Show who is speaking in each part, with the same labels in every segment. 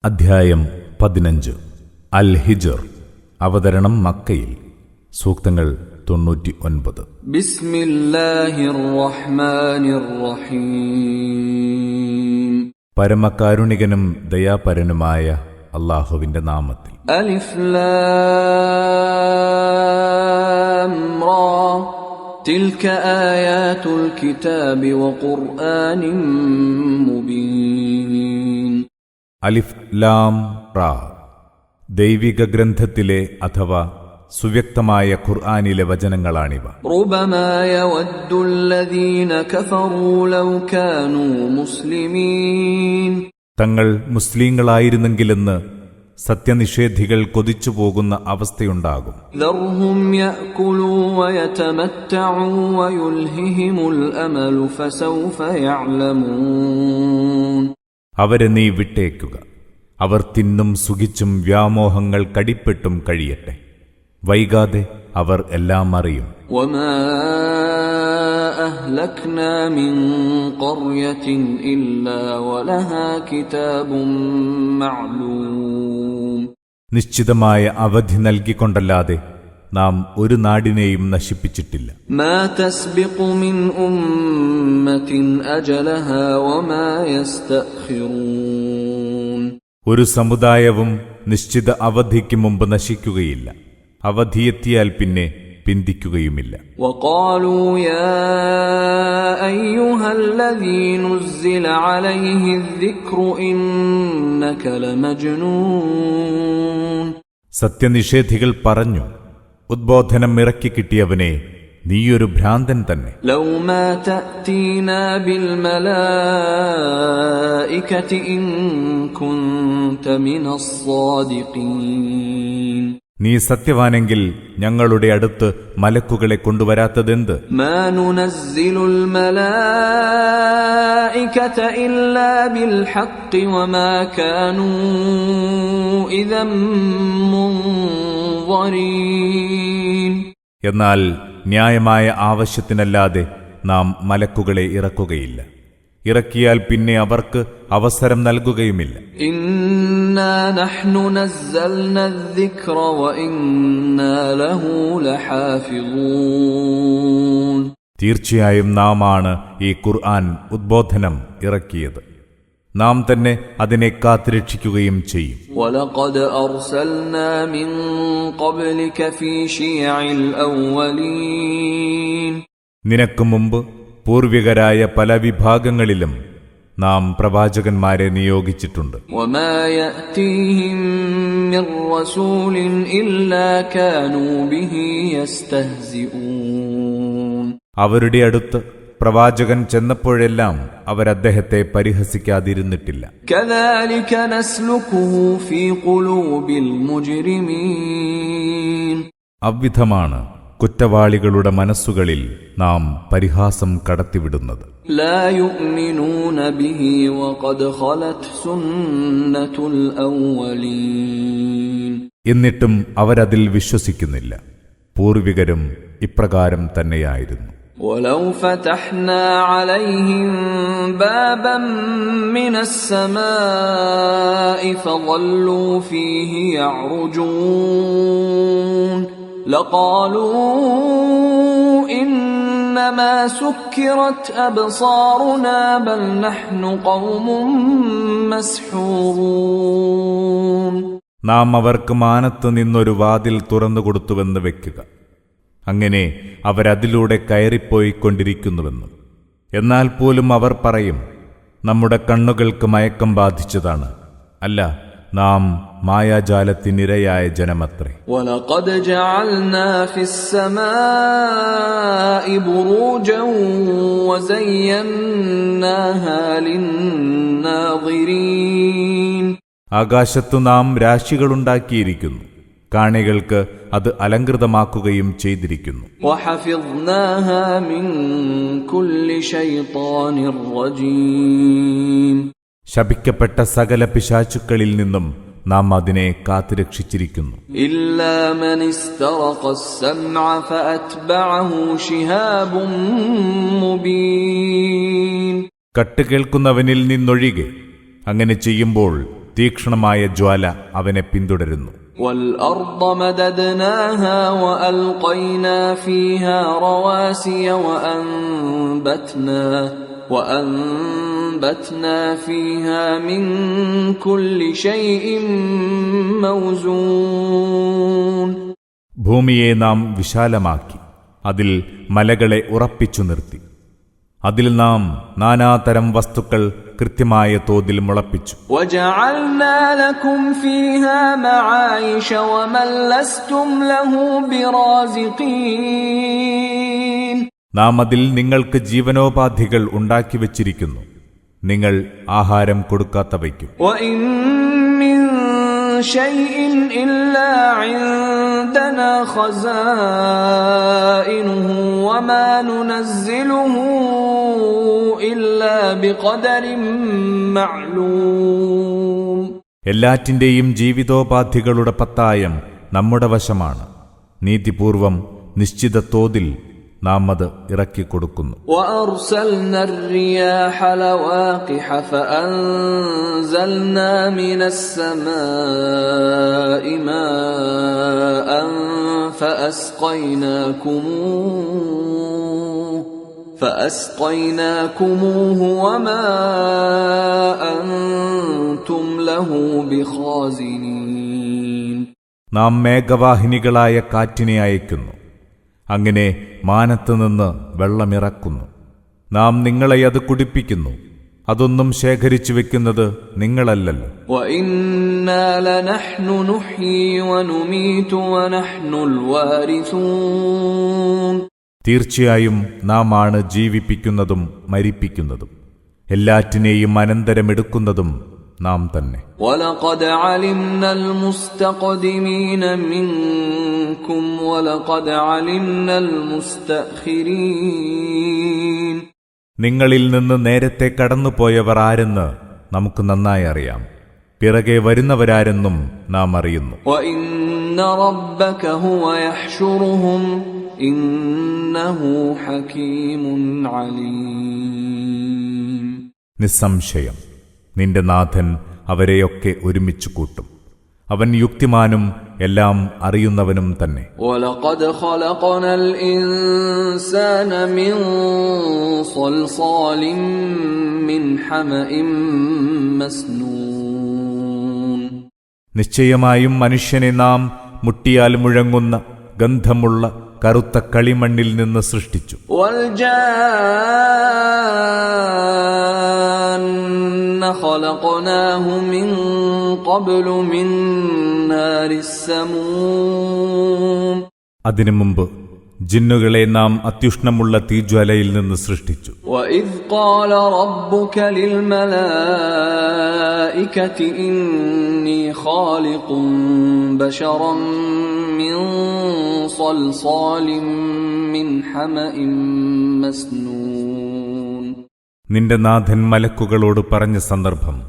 Speaker 1: അധ്യായം 15 അൽ ഹിജ്ർ. അവതരണം മക്കയിൽ. സൂക്തങ്ങൾ 99.
Speaker 2: ബിസ്മില്ലാഹിർ റഹ്മാനിർ റഹീം.
Speaker 1: പരമകാരുണികനും ദയാപരനുമായ അല്ലാഹുവിന്റെ നാമത്തിൽ.
Speaker 2: അലിഫ് ലാം റാ തിൽക ആയാതുൽ കിതാബി വഖുർആനിൻ മുബീൻ.
Speaker 1: അലിഫ് ലാം റാ. ദൈവിക ഗ്രന്ഥത്തിലെ അഥവാ സുവ്യക്തമായ ഖുർആനിലെ വചനങ്ങളാണിവ.
Speaker 2: റുബമാ യവദ്ദുല്ലദീന കഫറൂ ലൗ കാനൂ മുസ്ലിമീൻ.
Speaker 1: തങ്ങൾ മുസ്ലിങ്ങളായിരുന്നെങ്കിലെന്ന് സത്യനിഷേധികൾ കൊതിച്ചുപോകുന്ന അവസ്ഥയുണ്ടാകും.
Speaker 2: ദർഹും യഅകുലൂ വയതമത്തഉ വയുൽഹിഹിമുൽ അമലു ഫസൗഫ യഅലമൂൻ.
Speaker 1: അവരെ നീ വിട്ടേക്കുക. അവർ തിന്നും സുഖിച്ചും വ്യാമോഹങ്ങൾ കടിപ്പെട്ടും കഴിയട്ടെ. വൈകാതെ അവർ എല്ലാം അറിയും.
Speaker 2: വമാ അഹ്ലക്നാ മിൻ ഖർയത്തിൻ ഇല്ലാ വലഹാ കിതാബും മഅലൂം.
Speaker 1: നിശ്ചിതമായ അവധി നൽകിക്കൊണ്ടല്ലാതെ നാം ഒരു നാടിനെയും നശിപ്പിച്ചിട്ടില്ല.
Speaker 2: മാ തസ്ബിഖു മിൻ ഉമ്മത്തിൻ അജലഹാ വമാ യസ്തഖിറൂൻ.
Speaker 1: ഒരു സമുദായവും നിശ്ചിത അവധിക്ക് മുമ്പ് നശിക്കുകയില്ല. അവധിയെത്തിയാൽ പിന്നെ പിന്തിക്കുകയുമില്ല.
Speaker 2: വഖാലൂ യാ അയ്യുഹല്ലദീ നുസ്സില അലൈഹി الذിക്റു ഇന്നക ലമജ്നൂൻ.
Speaker 1: സത്യനിഷേധികൾ പറഞ്ഞു, ഉദ്ബോധനം ഇറക്കി കിട്ടിയവനെ, നീയൊരു ഭ്രാന്തൻ തന്നെ.
Speaker 2: ലൗ മാ തഅതീനാ ബിൽ മലായികതി ഇൻ കുൻത മിനസ് സ്വാദിഖീൻ.
Speaker 1: നീ സത്യവാനെങ്കിൽ ഞങ്ങളുടെ അടുത്ത് മലക്കുകളെ കൊണ്ടുവരാത്തതെന്ത്?
Speaker 2: മാ നുനസ്സിലുൽ മലായികത ഇല്ലാ ബിൽ ഹഖ് വമാ കാനൂ ഇദം മുൻദരീൻ.
Speaker 1: എന്നാൽ ന്യായമായ ആവശ്യത്തിനല്ലാതെ നാം മലക്കുകളെ ഇറക്കുകയില്ല. ഇറക്കിയാൽ പിന്നെ അവർക്ക് അവസരം നൽകുകയുമില്ല.
Speaker 2: ഇന്നാ നഹ്നു നസ്സൽനാ الذിക്റ വഇന്നാ ലഹു ലഹാഫിളൂൻ.
Speaker 1: തീർച്ചയായും നാമാണ് ഈ ഖുർആൻ ഉദ്ബോധനം ഇറക്കിയത്. നാം തന്നെ അതിനെ കാത്തുരക്ഷിക്കുകയും ചെയ്യും.
Speaker 2: വലഖദ് അർസൽനാ മിൻ ഖബ്ലിക ഫീ ശിയഇൽ അവ്വലീൻ.
Speaker 1: നിനക്ക് മുമ്പ് പൂർവികരായ പല വിഭാഗങ്ങളിലും നാം പ്രവാചകന്മാരെ നിയോഗിച്ചിട്ടുണ്ട്.
Speaker 2: വമാ യഅതീഹിം മിർ റസൂലിൻ ഇല്ലാ കാനൂ ബിഹി യസ്തഹ്സിഊൻ.
Speaker 1: അവരുടെ അടുത്ത് പ്രവാചകൻ ചെന്നപ്പോഴെല്ലാം അവരദ്ദേഹത്തെ പരിഹസിക്കാതിരുന്നിട്ടില്ല.
Speaker 2: കദാലിക നസ്ലുകുഹു ഫീ ഖുലൂബിൽ മുജ്രിമീൻ.
Speaker 1: അவ்விധമാണ് കുറ്റവാളികളുടെ മനസ്സുകളിൽ നാം പരിഹാസം കടത്തിവിടുന്നത്.
Speaker 2: ലാ യുഅ്മിനൂന ബിഹി വഖദ് ഖലത് സുന്നത്തുൽ അവ്വലീൻ.
Speaker 1: എന്നിട്ടും അവരതിൽ വിശ്വസിക്കുന്നില്ല. പൂർവികരും ഇപ്രകാരം തന്നെയായിരുന്നു.
Speaker 2: വലൗ ഫതഹ്നാ അലൈഹിം ബാബൻ മിനസ് സമാഇ ഫളല്ലൂ ഫീഹി യഅ്റുജൂൻ ലഖാലൂ ഇന്നമാ സുക്കിറത് അബ്സാറുനാ ബൽ നഹ്നു ഖൗമുൻ മസ്ഹൂറൂൻ.
Speaker 1: നാം അവർക്ക് മാനത്ത് നിന്നൊരു വാതിൽ തുറന്നുകൊടുത്തുവെന്ന് വെക്കുക. അങ്ങനെ അവരതിലൂടെ കയറിപ്പോയിക്കൊണ്ടിരിക്കുന്നുവെന്നും. എന്നാൽ പോലും അവർ പറയും, നമ്മുടെ കണ്ണുകൾക്ക് മയക്കം ബാധിച്ചതാണ്. അല്ല, നാം മായാജാലത്തിനിരയായ ജനമത്രേ.
Speaker 2: വലഖദ് ജഅൽനാ ഫിസ് സമാഇ ബുറൂജൻ വസയ്യനാഹാ ലിന്നാദിരീൻ.
Speaker 1: ആകാശത്തു നാം രാശികളുണ്ടാക്കിയിരിക്കുന്നു. കാണികൾക്ക് അത് അലങ്കൃതമാക്കുകയും ചെയ്തിരിക്കുന്നു.
Speaker 2: വഹഫിദ്നാഹാ മിൻ കുല്ലി ശൈത്താനിർ റജീം.
Speaker 1: ശപിക്കപ്പെട്ട സകല പിശാചുക്കളിൽ നിന്നും നാം അതിനെ കാത്തുരക്ഷിച്ചിരിക്കുന്നു.
Speaker 2: ഇല്ലാ മൻ ഇസ്തറഖസ് സമഅ ഫഅത്ബഅഹു ശിഹാബുൻ മുബീൻ.
Speaker 1: കട്ടുകേൾക്കുന്നവനിൽ നിന്നൊഴികെ. അങ്ങനെ ചെയ്യുമ്പോൾ തീക്ഷ്ണമായ ജ്വാല അവനെ പിന്തുടരുന്നു.
Speaker 2: والأرض مددناها وألقينا فيها رواسي وأنبتنا فيها من كل شيء موزون.
Speaker 1: ഭൂമിയെ നാം വിശാലമാക്കി, അതിൽ മലകളെ ഉറപ്പിച്ചു നിർത്തി, അതിൽ നാം നാനാതരം വസ്തുക്കൾ കൃത്യമായ തോതിൽ മുളപ്പിച്ചു.
Speaker 2: وَجَعَلْنَا لَكُمْ فِيهَا مَعَايِشَ وَمَن لَّسْتُمْ لَهُ بِرَازِقِينَ.
Speaker 1: നാം അതിൽ നിങ്ങൾക്ക് ജീവനോപാധികൾ ഉണ്ടാക്കി വച്ചിരിക്കുന്നു, നിങ്ങൾ ആഹാരം കൊടുക്കാത്തവയ്ക്കും.
Speaker 2: وَإِن مِّن شَيْءٍ إِلَّا عِندَنَا خَزَائِنُهُ وَمَا نُنَزِّلُهُ إِلَّا بِقَدَرٍ مَّعْلُومٍ.
Speaker 1: എല്ലാറ്റിന്റെയും ജീവിതോപാധികളുടെ പത്തായം നമ്മുടെ വശമാണ്. നീതിപൂർവം നിശ്ചിത തോതിൽ നാം അത് ഇറക്കിക്കൊടുക്കുന്നു.
Speaker 2: وَأَرْسَلْنَا الرِّيَاحَ لَوَاقِحَ فَأَنزَلْنَا مِنَ السَّمَاءِ مَاءً فَأَسْقَيْنَاكُمُوهُ وَمَا أَنْتُمْ لَهُ بِخَازِنِينَ.
Speaker 1: നാം മേഘവാഹിനികളായ കാറ്റിനെ അയക്കുന്നു, അങ്ങനെ മാനത്തുനിന്ന് വെള്ളമിറക്കുന്നു. നാം നിങ്ങളെ അത് കുടിപ്പിക്കുന്നു, അതൊന്നും ശേഖരിച്ചു വെക്കുന്നത് നിങ്ങളല്ലല്ലോ.
Speaker 2: وَإِنَّا لَنَحْنُ نُحْيِي وَنُمِيتُ وَنَحْنُ الْوَارِثُونَ.
Speaker 1: തീർച്ചയായും നാം ആണ് ജീവിപ്പിക്കുന്നതും മരിപ്പിക്കുന്നതും, എല്ലാറ്റിനെയും അനന്തരമെടുക്കുന്നതും നാം തന്നെ.
Speaker 2: وَلَقَدْ عَلِمْنَا الْمُسْتَقْدِمِينَ مِنكُمْ وَلَقَدْ عَلِمْنَا الْمُسْتَأْخِرِينَ.
Speaker 1: നിങ്ങളിൽ നിന്ന് നേരത്തെ കടന്നുപോയവർ ആരെന്ന് നമുക്ക് നന്നായി അറിയാം, പിറകെ വരുന്നവരാരെന്നും നാം അറിയുന്നു.
Speaker 2: وَإِنَّ رَبَّكَ هُوَ يَحْشُرُهُمْ إِنَّهُ حَكِيمٌ عَلِيمٌ.
Speaker 1: നിസ്സംശയം നിന്റെ നാഥൻ അവരെയൊക്കെ ഒരുമിച്ചു കൂട്ടും, അവൻ യുക്തിമാനും എല്ലാം അറിയുന്നവനും തന്നെ.
Speaker 2: وَلَقَدْ خَلَقْنَا الْإِنسَانَ مِنْ صَلْصَالٍ مِّنْ حَمَإٍ مَّسْنُونٍ.
Speaker 1: നിശ്ചയമായും മനുഷ്യനെ നാം മുട്ടിയാൽ മുഴങ്ങുന്ന ഗന്ധമുള്ള കറുത്ത കളിമണ്ണിൽ നിന്ന് സൃഷ്ടിച്ചു.
Speaker 2: وَالْجَانَّ خَلَقْنَاهُ مِنْ قَبْلُ مِنْ نَارِ السَّمُومِ.
Speaker 1: അതിനു മുമ്പ് ജിന്നുകളെ നാം അത്യുഷ്ണമുള്ള തീജ്വാലയിൽ നിന്ന് സൃഷ്ടിച്ചു.
Speaker 2: وَإِذْ قَالَ رَبُّكَ لِلْمَلَائِكَةِ إِنِّي خَالِقٌ بَشَرًا مِّن صَلْصَالٍ مِّنْ حَمَإٍ مَّسْنُونٍ.
Speaker 1: നിന്റെ നാഥൻ മലക്കുകളോട് പറഞ്ഞ സന്ദർഭം,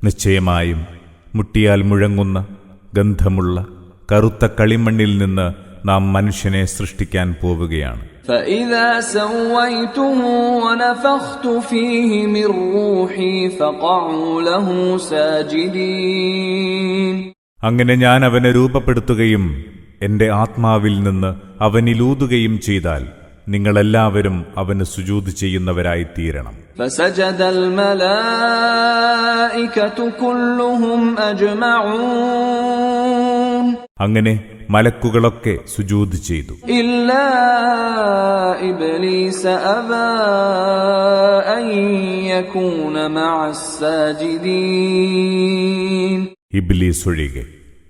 Speaker 1: നിശ്ചയമായും മുട്ടിയാൽ മുഴങ്ങുന്ന ഗന്ധമുള്ള കറുത്ത കളിമണ്ണിൽ നിന്ന് നാം മനുഷ്യനെ സൃഷ്ടിക്കാൻ പോവുകയാണ്.
Speaker 2: فَإِذَا سَوَّيْتُهُ وَنَفَخْتُ فِيهِ مِنْ رُوحِي فَقَعُوا لَهُ سَاجِدِينَ.
Speaker 1: അങ്ങനെ ഞാൻ അവനെ രൂപപ്പെടുത്തുകയും എന്റെ ആത്മാവിൽ നിന്ന് അവനിലൂതുകയും ചെയ്താൽ നിങ്ങളെല്ലാവരും അവന് സുജൂദ് ചെയ്യുന്നവരായി തീരണം.
Speaker 2: فَسَجَدَ الْمَلَائِكَةُ كُلُّهُمْ أَجْمَعُونَ.
Speaker 1: അങ്ങനെ മലക്കുകളൊക്കെ സുജൂദ് ചെയ്തു.
Speaker 2: إِلَّا إِبْلِيسَ أَبَى أَن يَكُونَ مَعَ السَّاجِدِينَ.
Speaker 1: ഇബ്ലീസ് ഒഴികെ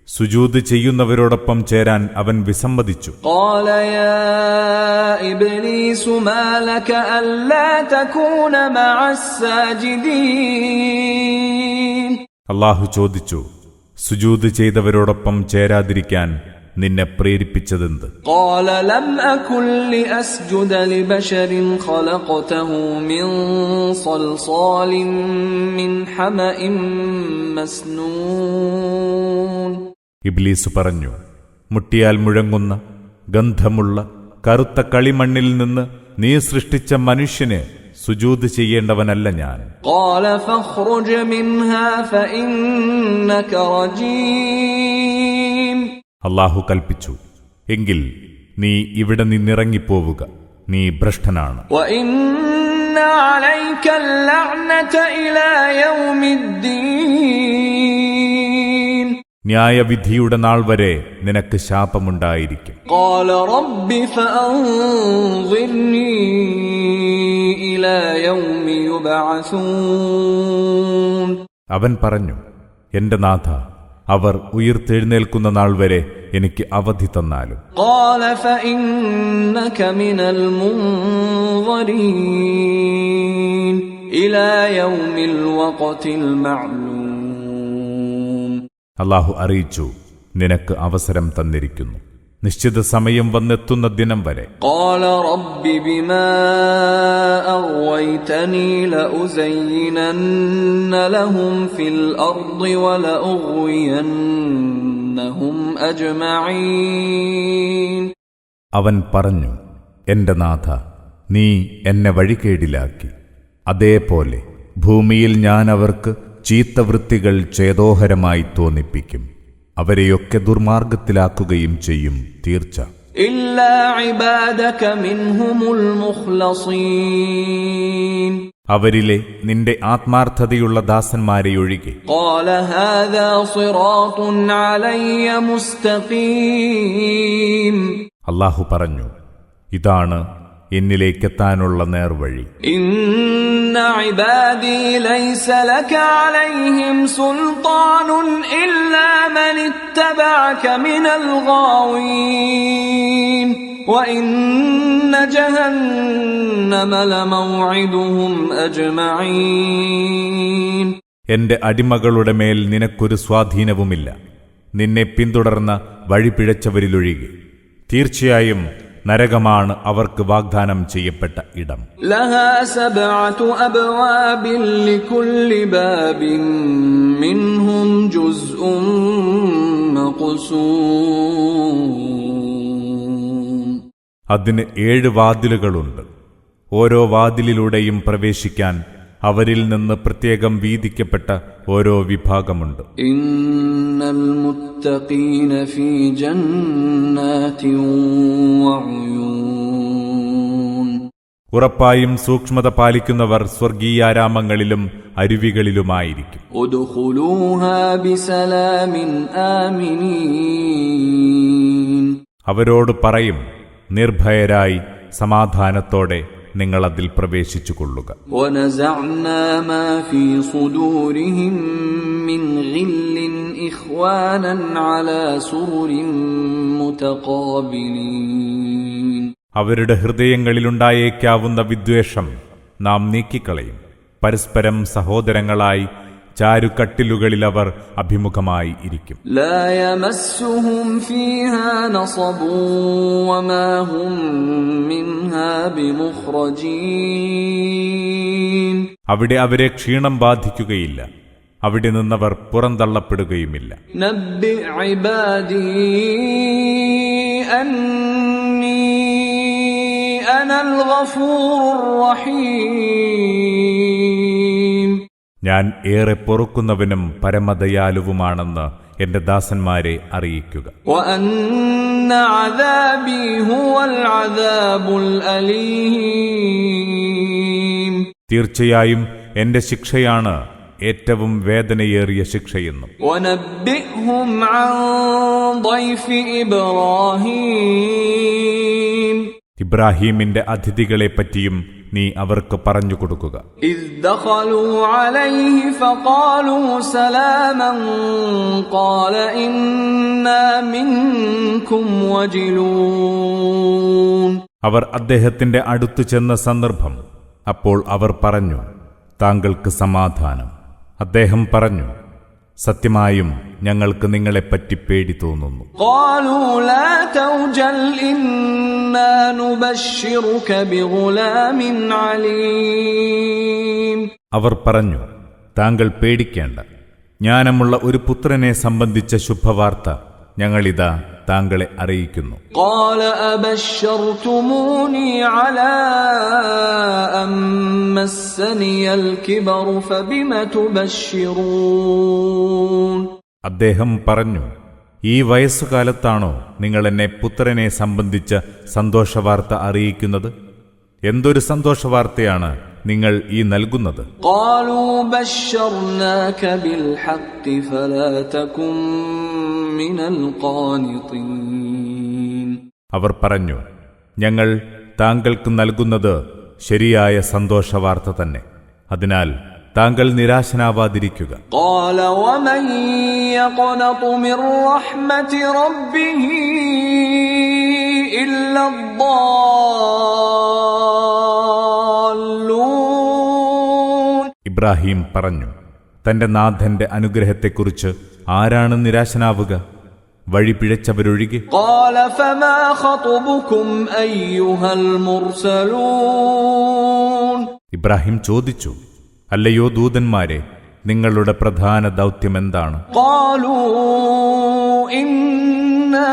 Speaker 1: സുജൂദ് ചെയ്യുന്നവരോടൊപ്പം ചേരാൻ അവൻ വിസമ്മതിച്ചു.
Speaker 2: قَالَ يَا إِبْلِيسُ مَا لَكَ أَلَّا تَكُونَ مَعَ السَّاجِدِينَ.
Speaker 1: അല്ലാഹു ചോദിച്ചു, സുജൂദ് ചെയ്തവരോടൊപ്പം ചേരാതിരിക്കാൻ നിന്നെ പ്രേരിപ്പിച്ചതെന്ത്?
Speaker 2: قَالَ لَمْ أَكُنْ لِأَسْجُدَ لِبَشَرٍ خَلَقْتَهُ مِنْ صَلْصَالٍ مِّنْ حَمَإٍ مَّسْنُونٍ.
Speaker 1: ഇബ്ലീസ് പറഞ്ഞു, മുട്ടിയാൽ മുഴങ്ങുന്ന ഗന്ധമുള്ള കറുത്ത കളിമണ്ണിൽ നിന്ന് നീ സൃഷ്ടിച്ച മനുഷ്യന് സുജൂദ് ചെയ്യേണ്ടവനല്ല ഞാൻ.
Speaker 2: قال فاخرج منها فإنك رجيم.
Speaker 1: അല്ലാഹു കൽപ്പിച്ചു, എങ്കിൽ നീ ഇവിടെ നിന്നിറങ്ങിപ്പോവുക, നീ ഭ്രഷ്ടനാണ്.
Speaker 2: وإن عليك اللعنة إلى يوم الدين.
Speaker 1: ന്യായവിധിയുടെ നാൾ വരെ നിനക്ക് ശാപമുണ്ടായിരിക്കും.
Speaker 2: قال رب فأنظرني إلى يوم يبعثون.
Speaker 1: അവൻ പറഞ്ഞു, എന്റെ നാഥ, അവർ ഉയിർത്തെഴുന്നേൽക്കുന്ന നാൾ വരെ എനിക്ക് അവധി തന്നാലും.
Speaker 2: قال فإنك من المنظرين إلى يوم الوقت المعلوم.
Speaker 1: അല്ലാഹു അറിയിച്ചു, നിനക്ക് അവസരം തന്നിരിക്കുന്നു, നിശ്ചിത സമയം വന്നെത്തുന്ന ദിനം വരെ.
Speaker 2: قال رب بما أغويتني لأزينن لهم في الأرض ولأغوينهم أجمعين.
Speaker 1: അവൻ പറഞ്ഞു, എന്റെ നാഥ, നീ എന്നെ വഴികേടിലാക്കി, അതേപോലെ ഭൂമിയിൽ ഞാൻ അവർക്ക് ചീത്തവൃത്തികൾ ചേതോഹരമായി തോന്നിപ്പിക്കും, അവരെയൊക്കെ ദുർമാർഗത്തിലാക്കുകയും ചെയ്യും തീർച്ച.
Speaker 2: إلا عبادك منهم المخلصين.
Speaker 1: അവരിലെ നിന്റെ ആത്മാർത്ഥതയുള്ള ദാസന്മാരെയൊഴികെ.
Speaker 2: قال هذا صراط علي مستقيم.
Speaker 1: അല്ലാഹു പറഞ്ഞു, ഇതാണ് എന്നിലേക്കെത്താനുള്ള നേർവഴി.
Speaker 2: إن عبادي ليس لك عليهم سلطان إلا من اتبعك من الغاوين وإن جهنم لموعدهم أجمعين.
Speaker 1: എന്റെ അടിമകളുടെ മേൽ നിനക്കൊരു സ്വാധീനവുമില്ല, നിന്നെ പിന്തുടർന്ന വഴിപിഴച്ചവരിലൊഴികെ. തീർച്ചയായും നരകമാണ് അവർക്ക് വാഗ്ദാനം ചെയ്യപ്പെട്ട ഇടം.
Speaker 2: لها 7 أبواب لكل باب منهم جزء مقسوم.
Speaker 1: അതിന് 7 വാതിലുകളുണ്ട്. ഓരോ വാതിലിലൂടെയും പ്രവേശിക്കാൻ അവരിൽ നിന്ന് പ്രത്യേകം വീതിക്കപ്പെട്ട ഓരോ വിഭാഗമുണ്ട്.
Speaker 2: إن المتقين في جنات وعيون.
Speaker 1: ഉറപ്പായും സൂക്ഷ്മത പാലിക്കുന്നവർ സ്വർഗീയാരാമങ്ങളിലും അരുവികളിലുമായിരിക്കും.
Speaker 2: ادخلوها بسلام آمنين.
Speaker 1: അവരോട് പറയും, നിർഭയരായി സമാധാനത്തോടെ നിങ്ങൾ അതിൽ പ്രവേശിച്ചുകൊള്ളുക.
Speaker 2: ونزعنا ما في صدورهم من غل إخوانا على سرر متقابلين.
Speaker 1: അവരുടെ ഹൃദയങ്ങളിലുണ്ടായേക്കാവുന്ന വിദ്വേഷം നാം നീക്കിക്കളയും. പരസ്പരം സഹോദരങ്ങളായി ചാരുകട്ടിലുകളിൽ അവർ അഭിമുഖമായി ഇരിക്കും.
Speaker 2: لا يمسهم فيها نصب وما هم منها بمخرجين.
Speaker 1: അവിടെ അവരെ ക്ഷീണം ബാധിക്കുകയില്ല, അവിടെ നിന്നവർ പുറന്തള്ളപ്പെടുകയുമില്ല.
Speaker 2: نبئ عبادي أني أنا الغفور الرحيم.
Speaker 1: ഞാൻ ഏറെ പൊറുക്കുന്നവനും പരമദയാലുവുമാണെന്ന് എന്റെ ദാസന്മാരെ അറിയിക്കുക.
Speaker 2: وأن عذابي هو العذاب الأليم.
Speaker 1: തീർച്ചയായും എന്റെ ശിക്ഷയാണ് ഏറ്റവും വേദനയേറിയ ശിക്ഷയെന്നും.
Speaker 2: ونبئهم عن ضيف إبراهيم.
Speaker 1: ഇബ്രാഹീമിന്റെ അതിഥികളെപ്പറ്റിയും നീ അവർക്ക് പറഞ്ഞു കൊടുക്കുക.
Speaker 2: إذ دخلوا عليه فقالوا سلاما قال إنا منكم وجلون.
Speaker 1: അവർ അദ്ദേഹത്തിന്റെ അടുത്തു ചെന്ന സന്ദർഭം, അപ്പോൾ അവർ പറഞ്ഞു, താങ്കൾക്ക് സമാധാനം. അദ്ദേഹം പറഞ്ഞു, സത്യമായും ഞങ്ങൾക്ക് നിങ്ങളെപ്പറ്റി പേടി തോന്നുന്നു.
Speaker 2: قالوا لا توجل إنا نبشرك بغلام عليم.
Speaker 1: അവർ പറഞ്ഞു, താങ്കൾ പേടിക്കേണ്ട, ജ്ഞാനമുള്ള ഒരു പുത്രനെ സംബന്ധിച്ച ശുഭവാർത്ത ഞങ്ങളിതാ താങ്കളെ അറിയിക്കുന്നു.
Speaker 2: قال أبشرتموني على أن مسني الكبر فبم تبشرون.
Speaker 1: അദ്ദേഹം പറഞ്ഞു, ഈ വയസ്സുകാലത്താണോ നിങ്ങൾ എന്നെ പുത്രനെ സംബന്ധിച്ച സന്തോഷവാർത്ത അറിയിക്കുന്നത്? എന്തൊരു സന്തോഷവാർത്തയാണ് നിങ്ങൾ ഈ നൽകുന്നത്?
Speaker 2: قالوا بشرناك بالحق فلا تكن من القانطين.
Speaker 1: അവർ പറഞ്ഞു, ഞങ്ങൾ താങ്കൾക്ക് നൽകുന്നത് ശരിയായ സന്തോഷവാർത്ത തന്നെ, അതിനാൽ താങ്കൾ നിരാശനാവാതിരിക്കുക.
Speaker 2: قال ومن يقنط من رحمة ربه إلا الضالون.
Speaker 1: ഇബ്രാഹിം പറഞ്ഞു, തന്റെ നാഥന്റെ അനുഗ്രഹത്തെക്കുറിച്ച് ആരാണ് നിരാശനാവുക? വഴി പിഴച്ചവരൊഴികെ.
Speaker 2: قال فما خطبكم أيها المرسلون.
Speaker 1: ഇബ്രാഹിം ചോദിച്ചു, അല്ലയോ ദൂതന്മാരെ, നിങ്ങളുടെ പ്രധാന ദൗത്യമെന്താണ്?
Speaker 2: قالوا إنا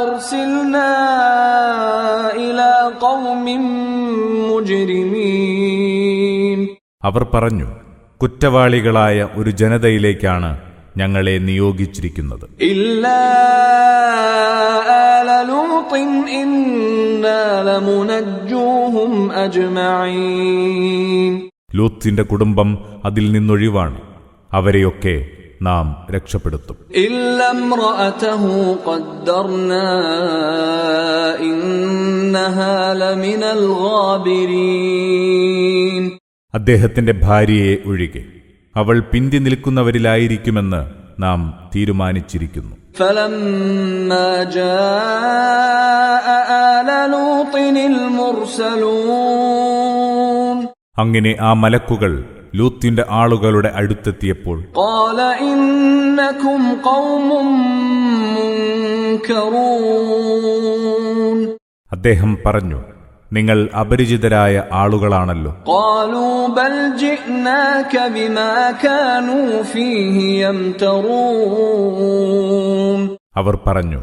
Speaker 2: أرسلنا إلى قوم مجرمين.
Speaker 1: അവർ പറഞ്ഞു, കുറ്റവാളികളായ ഒരു ജനതയിലേക്കാണ് ഞങ്ങളെ നിയോഗിച്ചിരിക്കുന്നത്.
Speaker 2: إلا آل لوط إنا لمنجوهم أجمعين.
Speaker 1: ലൂത്തിന്റെ കുടുംബം അതിൽ നിന്നൊഴിവാണ്, അവരെയൊക്കെ നാം രക്ഷപ്പെടുത്തും.
Speaker 2: إلا امرأته قدرنا إنها لمن الغابرين.
Speaker 1: അദ്ദേഹത്തിന്റെ ഭാര്യയെ ഒഴികെ അവൾ പിന്തി നിൽക്കുന്നവരിലായിരിക്കുമെന്ന് നാം തീരുമാനിച്ചിരിക്കുന്നു.
Speaker 2: فلما جاء آل لوط المرسلون.
Speaker 1: അങ്ങനെ ആ മലക്കുകൾ ലൂത്തിന്റെ ആളുകളുടെ അടുത്തെത്തിയപ്പോൾ
Speaker 2: قال إنكم قوم منكرون.
Speaker 1: അദ്ദേഹം പറഞ്ഞു, നിങ്ങൾ അപരിചിതരായ ആളുകളാണല്ലോ.
Speaker 2: قالوا بل جئناك بما كانوا فيه يمترون.
Speaker 1: അവർ പറഞ്ഞു,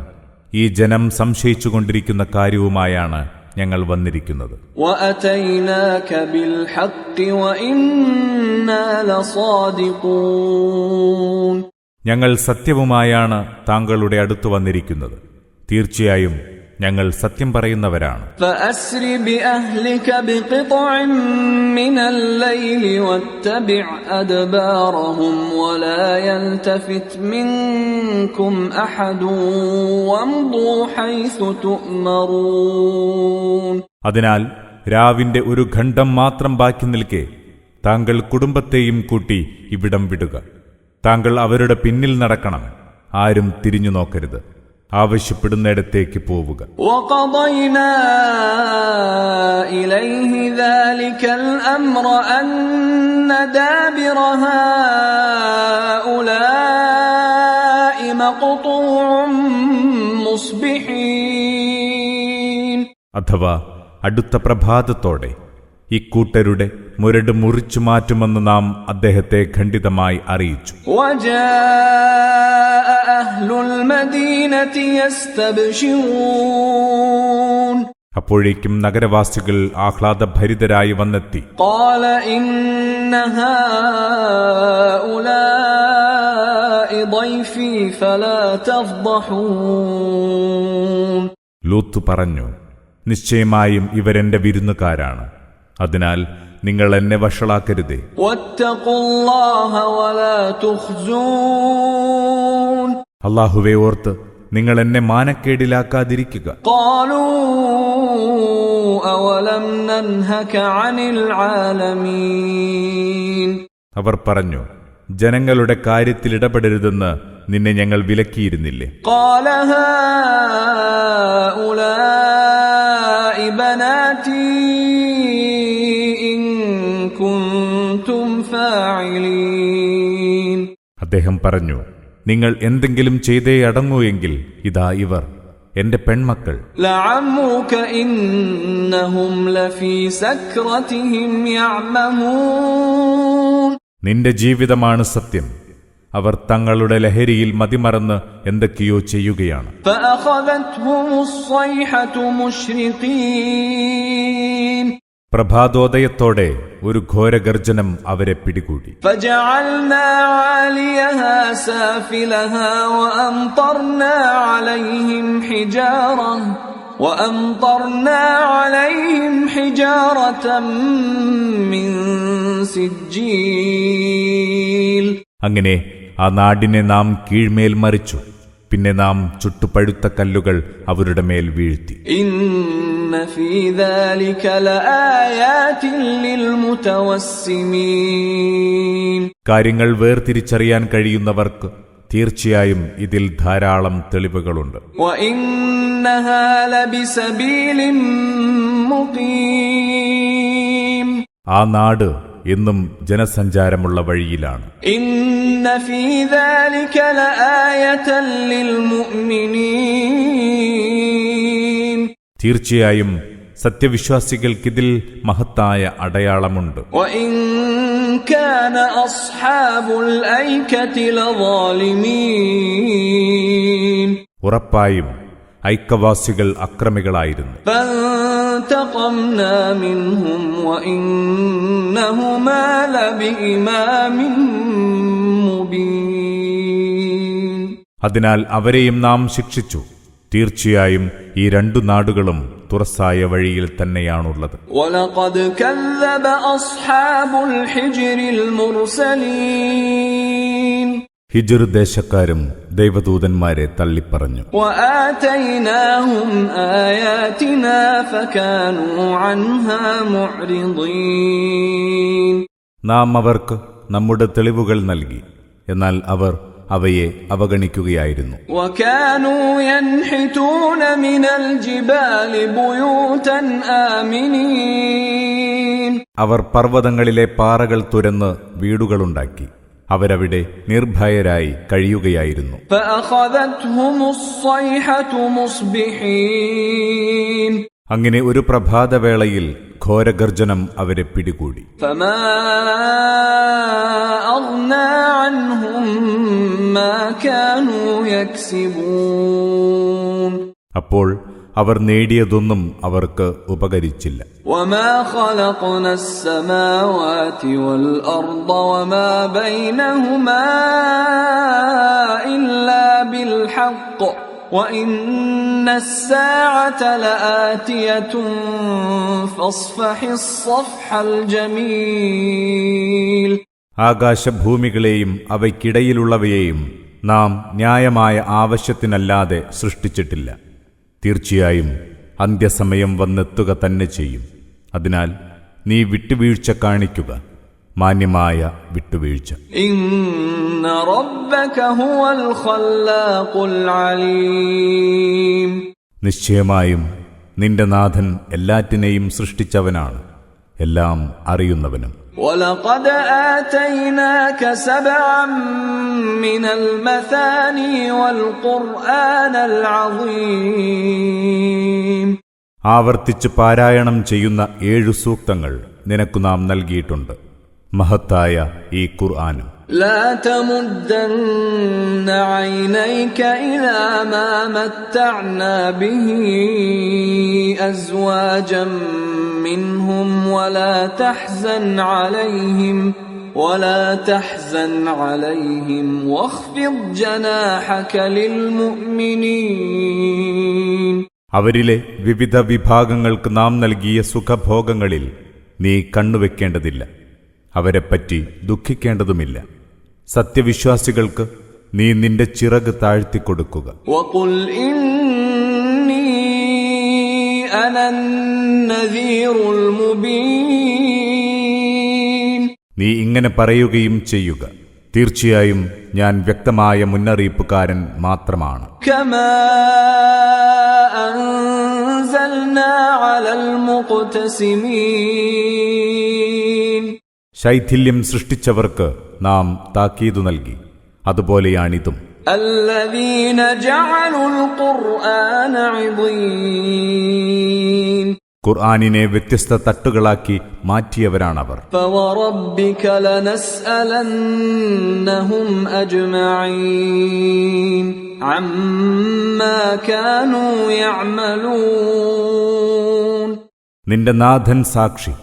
Speaker 1: ഈ ജനം സംശയിച്ചുകൊണ്ടിരിക്കുന്ന കാര്യവുമായാണ് ഞങ്ങൾ വന്നിരിക്കുന്നത്.
Speaker 2: وأتيناك بالحق وإنا لصادقون.
Speaker 1: ഞങ്ങൾ സത്യവുമായാണ് താങ്കളുടെ അടുത്ത് വന്നിരിക്കുന്നത്, തീർച്ചയായും ഞങ്ങൾ സത്യം പറയുന്നവരാണ്.
Speaker 2: فأسر بأهلك بقطع من الليل واتبع أدبارهم ولا يلتفت منكم أحد وامضوا حيث تؤمرون.
Speaker 1: അതിനാൽ രാവിന്റെ ഒരു ഖണ്ഡം മാത്രം ബാക്കി നിൽക്കെ താങ്കൾ കുടുംബത്തെയും കൂട്ടി ഇവിടം വിടുക. താങ്കൾ അവരുടെ പിന്നിൽ നടക്കണം, ആരും തിരിഞ്ഞു നോക്കരുത്, ആവശ്യപ്പെടുന്നിടത്തേക്ക് പോവുക.
Speaker 2: وقضينا إليه ذلك الأمر أن دابر هؤلاء مقطوع مصبحين.
Speaker 1: അഥവാ അടുത്ത പ്രഭാതത്തോടെ ഇക്കൂട്ടരുടെ മുരട് മുറിച്ചു മാറ്റുമെന്ന് നാം അദ്ദേഹത്തെ ഖണ്ഡിതമായി അറിയിച്ചു.
Speaker 2: وجاء أهل المدينة يستبشرون.
Speaker 1: അപ്പോഴേക്കും നഗരവാസികൾ ആഹ്ലാദഭരിതരായി വന്നെത്തി.
Speaker 2: قال إن هؤلاء ضيفي فلا تفضحون.
Speaker 1: ലൂത്ത് പറഞ്ഞു, നിശ്ചയമായും ഇവരെന്റെ വിരുന്നുകാരാണ്, അതിനാൽ നിങ്ങൾ എന്നെ വഷളാക്കരുതേ.
Speaker 2: واتقوا الله ولا تخزون.
Speaker 1: അല്ലാഹുവേ ഓർത്ത് നിങ്ങൾ എന്നെ മാനക്കേടിലാക്കാതിരിക്കുക.
Speaker 2: قالوا أولم ننهك عن العالمين.
Speaker 1: അവർ പറഞ്ഞു, ജനങ്ങളുടെ കാര്യത്തിൽ ഇടപെടരുതെന്ന് നിന്നെ ഞങ്ങൾ വിലക്കിയിരുന്നില്ലേ?
Speaker 2: قال هؤلاء بناتي إن كنتم فاعلين.
Speaker 1: അദ്ദേഹം പറഞ്ഞു, നിങ്ങൾ എന്തെങ്കിലും ചെയ്തേ അടങ്ങൂ എങ്കിൽ ഇതാ ഇവർ എന്റെ പെൺമക്കൾ.
Speaker 2: لعمرك إنهم لفي سكرتهم يعمهون.
Speaker 1: നിന്റെ ജീവിതമാണ് സത്യം, അവർ തങ്ങളുടെ ലഹരിയിൽ മതിമറന്ന് എന്തൊക്കെയോ ചെയ്യുകയാണ്.
Speaker 2: فأخذتهم الصيحة مشرقين
Speaker 1: പ്രഭാതോദയത്തോടെ ഒരു ഘോരഗർജനം അവരെ പിടികൂടി.
Speaker 2: فجعلنا عاليها سافلها وأمطرنا عليهم حجارة من سجيل.
Speaker 1: അങ്ങനെ ആ നാടിനെ നാം കീഴ്മേൽ മറിച്ചു. പിന്നെ നാം ചുട്ടുപഴുത്ത കല്ലുകൾ അവരുടെ മേൽ വീഴ്ത്തി.
Speaker 2: إن في ذلك لآيات للمتوسمين.
Speaker 1: കാര്യങ്ങൾ വേർതിരിച്ചറിയാൻ കഴിയുന്നവർക്ക് തീർച്ചയായും ഇതിൽ ധാരാളം തെളിവുകളുണ്ട്.
Speaker 2: وإنها لبسبيل مقيم.
Speaker 1: ആ നാട് എന്നും ജനസഞ്ചാരമുള്ള വഴിയിലാണ്.
Speaker 2: إن في ذلك لآية للمؤمنين.
Speaker 1: തീർച്ചയായും സത്യവിശ്വാസികൾക്കിതിൽ മഹത്തായ അടയാളമുണ്ട്.
Speaker 2: وإن كان أصحاب الأيكة لظالمين.
Speaker 1: ഉറപ്പായും ഐക്യവാസികൾ അക്രമികളായിരുന്നു.
Speaker 2: فانتقمنا منهم وإنهما لبإمام مبين.
Speaker 1: അതിനാൽ അവരെയും നാം ശിക്ഷിച്ചു. തീർച്ചയായും ഈ രണ്ടു നാടുകളും തുറസായ വഴിയിൽ തന്നെയാണുള്ളത്.
Speaker 2: وَلَقَدْ كَذَّبَ أَصْحَابُ الْحِجْرِ الْمُرْسَلِينَ.
Speaker 1: ഹിജ്ർ ദേശക്കാരും ദൈവദൂതന്മാരെ തള്ളിപ്പറഞ്ഞു.
Speaker 2: وَآتَيْنَاهُمْ آيَاتِنَا فَكَانُوا عَنْهَا مُعْرِضِينَ.
Speaker 1: നാം അവർക്ക് നമ്മുടെ തെളിവുകൾ നൽകി, എന്നാൽ അവർ അവയെ അവഗണിക്കുകയായിരുന്നു.
Speaker 2: وَكَانُوا يَنْحِتُونَ مِنَ الْجِبَالِ بُيُوتًا آمِنِينَ.
Speaker 1: അവർ പർവ്വതങ്ങളിലെ പാറകൾ തുരന്ന് വീടുകളുണ്ടാക്കി അവരവിടെ നിർഭയരായി കഴിയുകയായിരുന്നു.
Speaker 2: فأخذتهم الصيحة مصبحين.
Speaker 1: അങ്ങനെ ഒരു പ്രഭാതവേളയിൽ ഘോരഗർജനം അവരെ പിടികൂടി.
Speaker 2: فما أغنى عنهم ما كانوا يكسبون.
Speaker 1: അപ്പോൾ അവർ നേടിയതൊന്നും അവർക്ക് ഉപകരിച്ചില്ല.
Speaker 2: وما خلقنا السماوات والأرض وما بينهما إلا بالحق وإن الساعة لآتية فاصفح الصفح الجميل.
Speaker 1: ആകാശഭൂമികളെയും അവയ്ക്കിടയിലുള്ളവയെയും നാം ന്യായമായ ആവശ്യത്തിനല്ലാതെ സൃഷ്ടിച്ചിട്ടില്ല. തീർച്ചയായും അന്ത്യസമയം വന്നെത്തുക തന്നെ ചെയ്യും. അതിനാൽ നീ വിട്ടുവീഴ്ച കാണിക്കുക, മാന്യമായ വിട്ടുവീഴ്ച.
Speaker 2: إن ربك هو الخلاق العليم.
Speaker 1: നിശ്ചയമായും നിന്റെ നാഥൻ എല്ലാറ്റിനെയും സൃഷ്ടിച്ചവനാണ്, എല്ലാം അറിയുന്നവനും.
Speaker 2: ولقد آتيناك 7 من المثاني والقرآن العظيم.
Speaker 1: ആവർത്തിച്ച് പാരായണം ചെയ്യുന്ന 7 സൂക്തങ്ങൾ നിനക്കു നാം നൽകിയിട്ടുണ്ട്, മഹത്തായ ഈ ഖുർആനും.
Speaker 2: لا تمدن عينيك إلى ما متعنا به أزواجا منهم ولا تحزن عليهم واخفض جناحك للمؤمنين.
Speaker 1: അവരിലെ വിവിധ വിഭാഗങ്ങൾക്ക് നാം നൽകിയ സുഖഭോഗങ്ങളിൽ നീ കണ്ണുവെക്കേണ്ടതില്ല, അവരെപ്പറ്റി ദുഃഖിക്കേണ്ടതുമില്ല. സത്യവിശ്വാസികൾക്ക് നീ നിന്റെ ചിറക് താഴ്ത്തിക്കൊടുക്കുക.
Speaker 2: وقل إني أنا النذير المبين.
Speaker 1: നീ ഇങ്ങനെ പറയുകയും ചെയ്യുക, തീർച്ചയായും ഞാൻ വ്യക്തമായ മുന്നറിയിപ്പുകാരൻ മാത്രമാണ്.
Speaker 2: كما أنزلنا على المقتسمين.
Speaker 1: ശൈഥില്യം സൃഷ്ടിച്ചവർക്ക് നാം താക്കീതു നൽകി, അതുപോലെയാണിതും.
Speaker 2: الذين جعلوا القرآن عضين.
Speaker 1: ഖുർആനിനെ വ്യത്യസ്ത തട്ടുകളാക്കി മാറ്റിയവരാണവർ.
Speaker 2: فوربك لنسألنهم أجمعين عما كانوا يعملون.
Speaker 1: നിന്റെ നാഥൻ സാക്ഷി,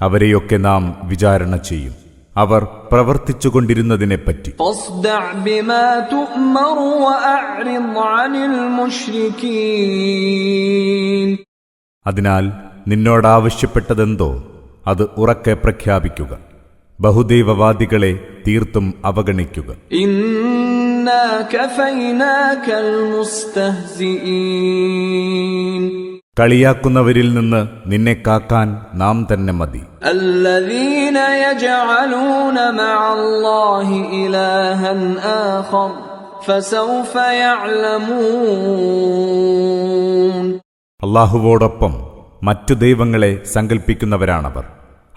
Speaker 1: അവരെയൊക്കെ നാം വിചാരണ ചെയ്യും അവർ പ്രവർത്തിച്ചുകൊണ്ടിരുന്നതിനെപ്പറ്റി.
Speaker 2: فاصدع بما تؤمر وأعرض عن المشركين.
Speaker 1: അതിനാൽ നിന്നോടാവശ്യപ്പെട്ടതെന്തോ അത് ഉറക്കെ പ്രഖ്യാപിക്കുക, ബഹുദൈവവാദികളെ തീർത്തും അവഗണിക്കുക.
Speaker 2: إنا كفيناك المستهزئين.
Speaker 1: കളിയാക്കുന്നവരിൽ നിന്ന് നിന്നെ കാക്കാൻ നാം തന്നെ മതി.
Speaker 2: الذين يجعلون مع الله إلها آخر فسوف يعلمون.
Speaker 1: അല്ലാഹുവോടൊപ്പം മറ്റു ദൈവങ്ങളെ സങ്കൽപ്പിക്കുന്നവരാണവർ.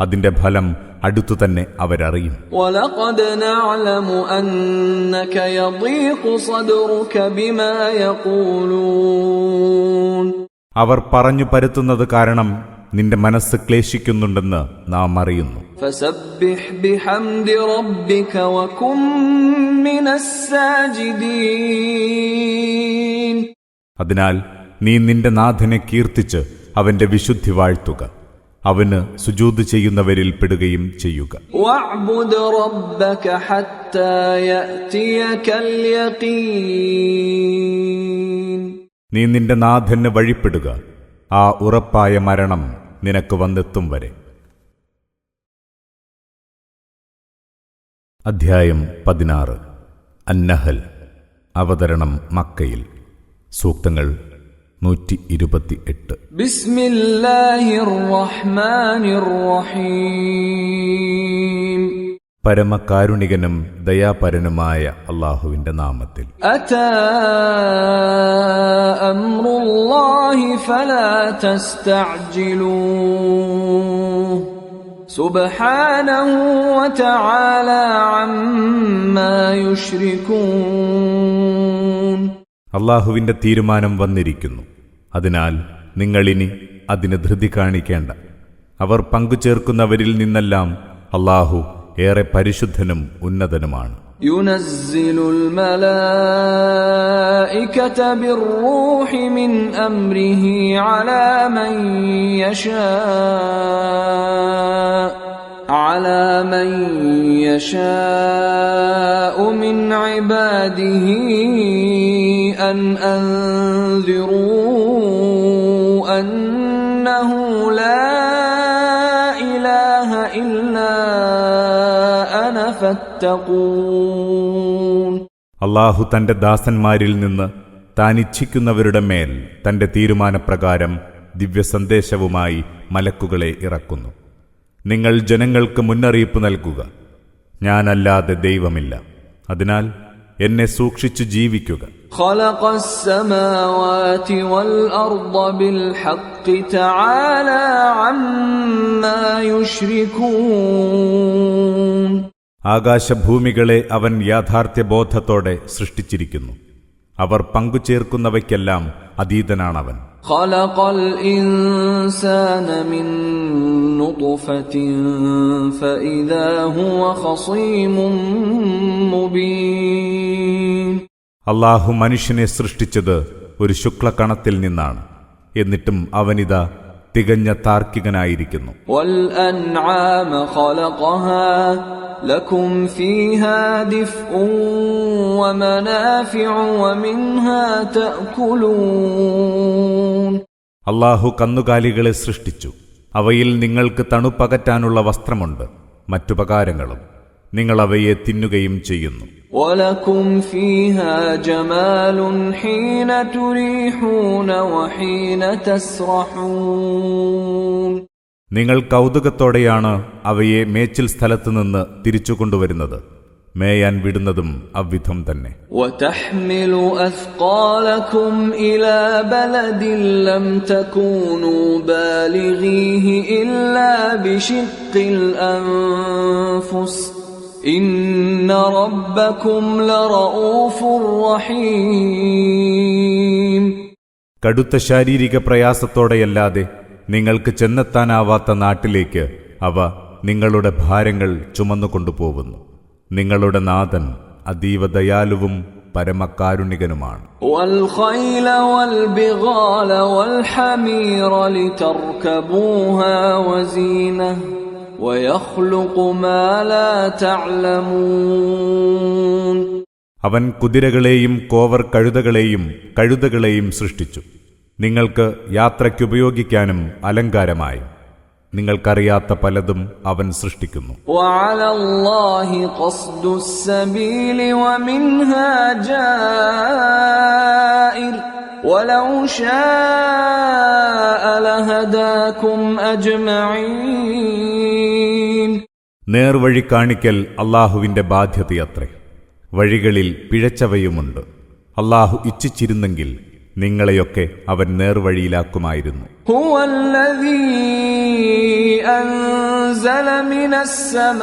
Speaker 1: അതിന്റെ ഫലം അടുത്തുതന്നെ അവരറിയും.
Speaker 2: وَلَقَدْ نَعْلَمُ أَنَّكَ يَضِيقُ صَدْرُكَ بِمَا يَقُولُونَ.
Speaker 1: അവർ പറഞ്ഞു പരത്തുന്നത് കാരണം നിന്റെ മനസ്സ് ക്ലേശിക്കുന്നുണ്ടെന്ന് നാം അറിയുന്നു.
Speaker 2: فَسَبِّحْ بِحَمْدِ رَبِّكَ وَكُن مِّنَ السَّاجِدِينَ.
Speaker 1: അതിനാൽ നീ നിന്റെ നാഥനെ കീർത്തിച്ച് അവന്റെ വിശുദ്ധി വാഴ്ത്തുക, അവന് സുജൂദ് ചെയ്യുന്നവരിൽ പെടുകയും ചെയ്യുക.
Speaker 2: وَاعْبُدْ رَبَّكَ حَتَّى يَأْتِيَكَ الْيَقِينُ.
Speaker 1: നീ നിന്റെ നാഥന് വഴിപ്പെടുക, ആ ഉറപ്പായ മരണം നിനക്ക് വന്നെത്തും വരെ. അധ്യായം 16. അന്നഹൽ. അവതരണം മക്കയിൽ. സൂക്തങ്ങൾ 128.
Speaker 2: ബിസ്മില്ലാഹിർ റഹ്മാനിർ റഹീം.
Speaker 1: പരമകാരുണികനും ദയാപരനുമായ അല്ലാഹുവിന്റെ നാമത്തിൽ.
Speaker 2: അതാ അംറുല്ലാഹി ഫലാ തസ്തഅ്ജിലൂഹു സുബ്ഹാനഹു വതആല അമ്മാ യുശ്രികൂൻ.
Speaker 1: അല്ലാഹുവിന്റെ തീരുമാനം വന്നിരിക്കുന്നു, അതിനാൽ നിങ്ങളിനി അതിന് ധൃതി കാണിക്കേണ്ട. അവർ പങ്കുചേർക്കുന്നവരിൽ നിന്നെല്ലാം അല്ലാഹു ഏറെ പരിശുദ്ധനും ഉന്നതനുമാണ്.
Speaker 2: യുനസ്സിലുൽ മലായികത ബിർറൂഹി മിൻ അംരിഹി അലാ മൻ യശാഉ മിൻ ഇബാദിഹി അൻ അൻദിറൂ അന്നഹു ലാ ഇലാഹ ഇല്ലാ
Speaker 1: അല്ലാഹു തന്റെ ദാസന്മാരിൽ നിന്ന് താൻ ഇച്ഛിക്കുന്നവരുടെ മേൽ തന്റെ തീരുമാനപ്രകാരം ദിവ്യസന്ദേശവുമായി മലക്കുകളെ ഇറക്കുന്നു. നിങ്ങൾ ജനങ്ങൾക്ക് മുന്നറിയിപ്പ് നൽകുക, ഞാനല്ലാതെ ദൈവമില്ല, അതിനാൽ എന്നെ സൂക്ഷിച്ചു ജീവിക്കുക.
Speaker 2: ഖലഖസ് സമാവാതി വൽ അർദ ബിൽ ഹഖ് തആല അമ്മാ യുശ്രികൂൻ.
Speaker 1: ആകാശഭൂമികളെ അവൻ യാഥാർത്ഥ്യബോധത്തോടെ സൃഷ്ടിച്ചിരിക്കുന്നു. അവർ പങ്കുചേർക്കുന്നവയ്ക്കെല്ലാം അതീതനാണവൻ.
Speaker 2: ഖലഖൽ ഇൻസാന മിൻ നുത്ഫത്തിൻ ഫഇദാ ഹുവ ഖസീമുൻ മുബീൻ.
Speaker 1: അല്ലാഹു മനുഷ്യനെ സൃഷ്ടിച്ചത് ഒരു ശുക്ലകണത്തിൽ നിന്നാണ്, എന്നിട്ടും അവനിതാ തികഞ്ഞ താർക്കികനായിരിക്കുന്നു.
Speaker 2: വൽ അൻആമ ഖലഖഹാ ലകും ഫീഹാ ദിഫ്ഉൻ വമനാഫിഉ വമിൻഹാ തഅകുലൂൻ.
Speaker 1: അല്ലാഹു കന്നുകാലികളെ സൃഷ്ടിച്ചു, അവയിൽ നിങ്ങൾക്ക് തണുപ്പകറ്റാനുള്ള വസ്ത്രമുണ്ട്, മറ്റുപകാരങ്ങളും. നിങ്ങൾ അവയെ തിന്നുകയും ചെയ്യുന്നു.
Speaker 2: വലകും ഫീഹാ ജമാലുൻ ഹീന തുരീഹൂന വഹീന തസ്റഹൂൻ.
Speaker 1: നിങ്ങൾ കൗതുകത്തോടെയാണ് അവയെ മേച്ചിൽ സ്ഥലത്തു നിന്ന് തിരിച്ചു കൊണ്ടുവരുന്നത്, മേയാൻ വിടുന്നതും അவ்விധം തന്നെ.
Speaker 2: വതഹ്മിലു അസ്ഖാലകും ഇലാ ബലദിൻ ലം തകൂനൂ ബാലിഗീഹി ഇല്ലാ ബിശിഖ്ഖിൽ അൻഫുസ് ഇന്ന റബ്ബകും ലറഊഫുർ റഹീം.
Speaker 1: കടുത്ത ശാരീരിക പ്രയാസത്തോടെയല്ലാതെ നിങ്ങൾക്ക് ചെന്നെത്താനാവാത്ത നാട്ടിലേക്ക് അവ നിങ്ങളുടെ ഭാരങ്ങൾ ചുമന്നുകൊണ്ടുപോകുന്നു. നിങ്ങളുടെ നാഥൻ അതീവ ദയാലുവും പരമകാരുണികനുമാണ്.
Speaker 2: والخيل والبغال والحمير لتركبوها وزينة ويخلق ما لا تعلمون.
Speaker 1: അവൻ കുതിരകളെയും കോവർ കഴുതകളെയും സൃഷ്ടിച്ചു, നിങ്ങൾക്ക് യാത്രയ്ക്കുപയോഗിക്കാനും അലങ്കാരമായി. നിങ്ങൾക്കറിയാത്ത പലതും അവൻ സൃഷ്ടിക്കുന്നു.
Speaker 2: وعلى الله قصد السبيل ومنها جائر ولو شاء لهداكم أجمعين.
Speaker 1: നേർവഴി കാണിക്കൽ അല്ലാഹുവിന്റെ ബാധ്യതയത്രേ. വഴികളിൽ പിഴച്ചവയുമുണ്ട്. അല്ലാഹു ഇച്ഛിച്ചിരുന്നെങ്കിൽ നിങ്ങളെയൊക്കെ അവൻ നേർവഴിയിലാക്കുമായിരുന്നു.
Speaker 2: هو الذي أنزل من السماء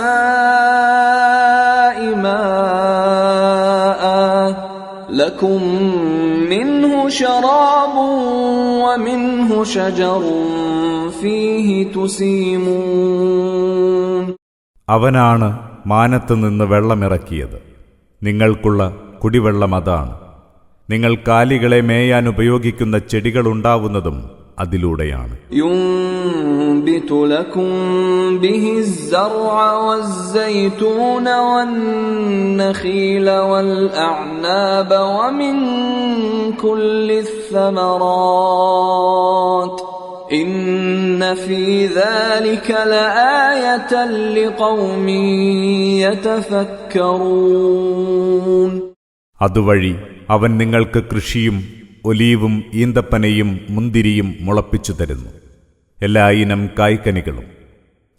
Speaker 2: ماء لكم منه شراب ومنه شجر فيه تسيمون.
Speaker 1: അവനാണ് മാനത്തുനിന്ന് വെള്ളമിറക്കിയത്. നിങ്ങൾക്കുള്ള കുടിവെള്ളം അതാണ്. നിങ്ങൾ കാലികളെ മേയാൻ ഉപയോഗിക്കുന്ന ചെടികളുണ്ടാവുന്നതും അതിലൂടെയാണ്.
Speaker 2: ينبت لكم به الزرع والزيتون والنخيل والأعناب ومن كل الثمرات إن في ذلك لآية لقوم يتفكرون.
Speaker 1: അതുവഴി അവൻ നിങ്ങൾക്ക് കൃഷിയും ഒലീവും ഈന്തപ്പനയും മുന്തിരിയും മുളപ്പിച്ചു തരുന്നു, എല്ലാ ഇനം കായ്ക്കനികളും.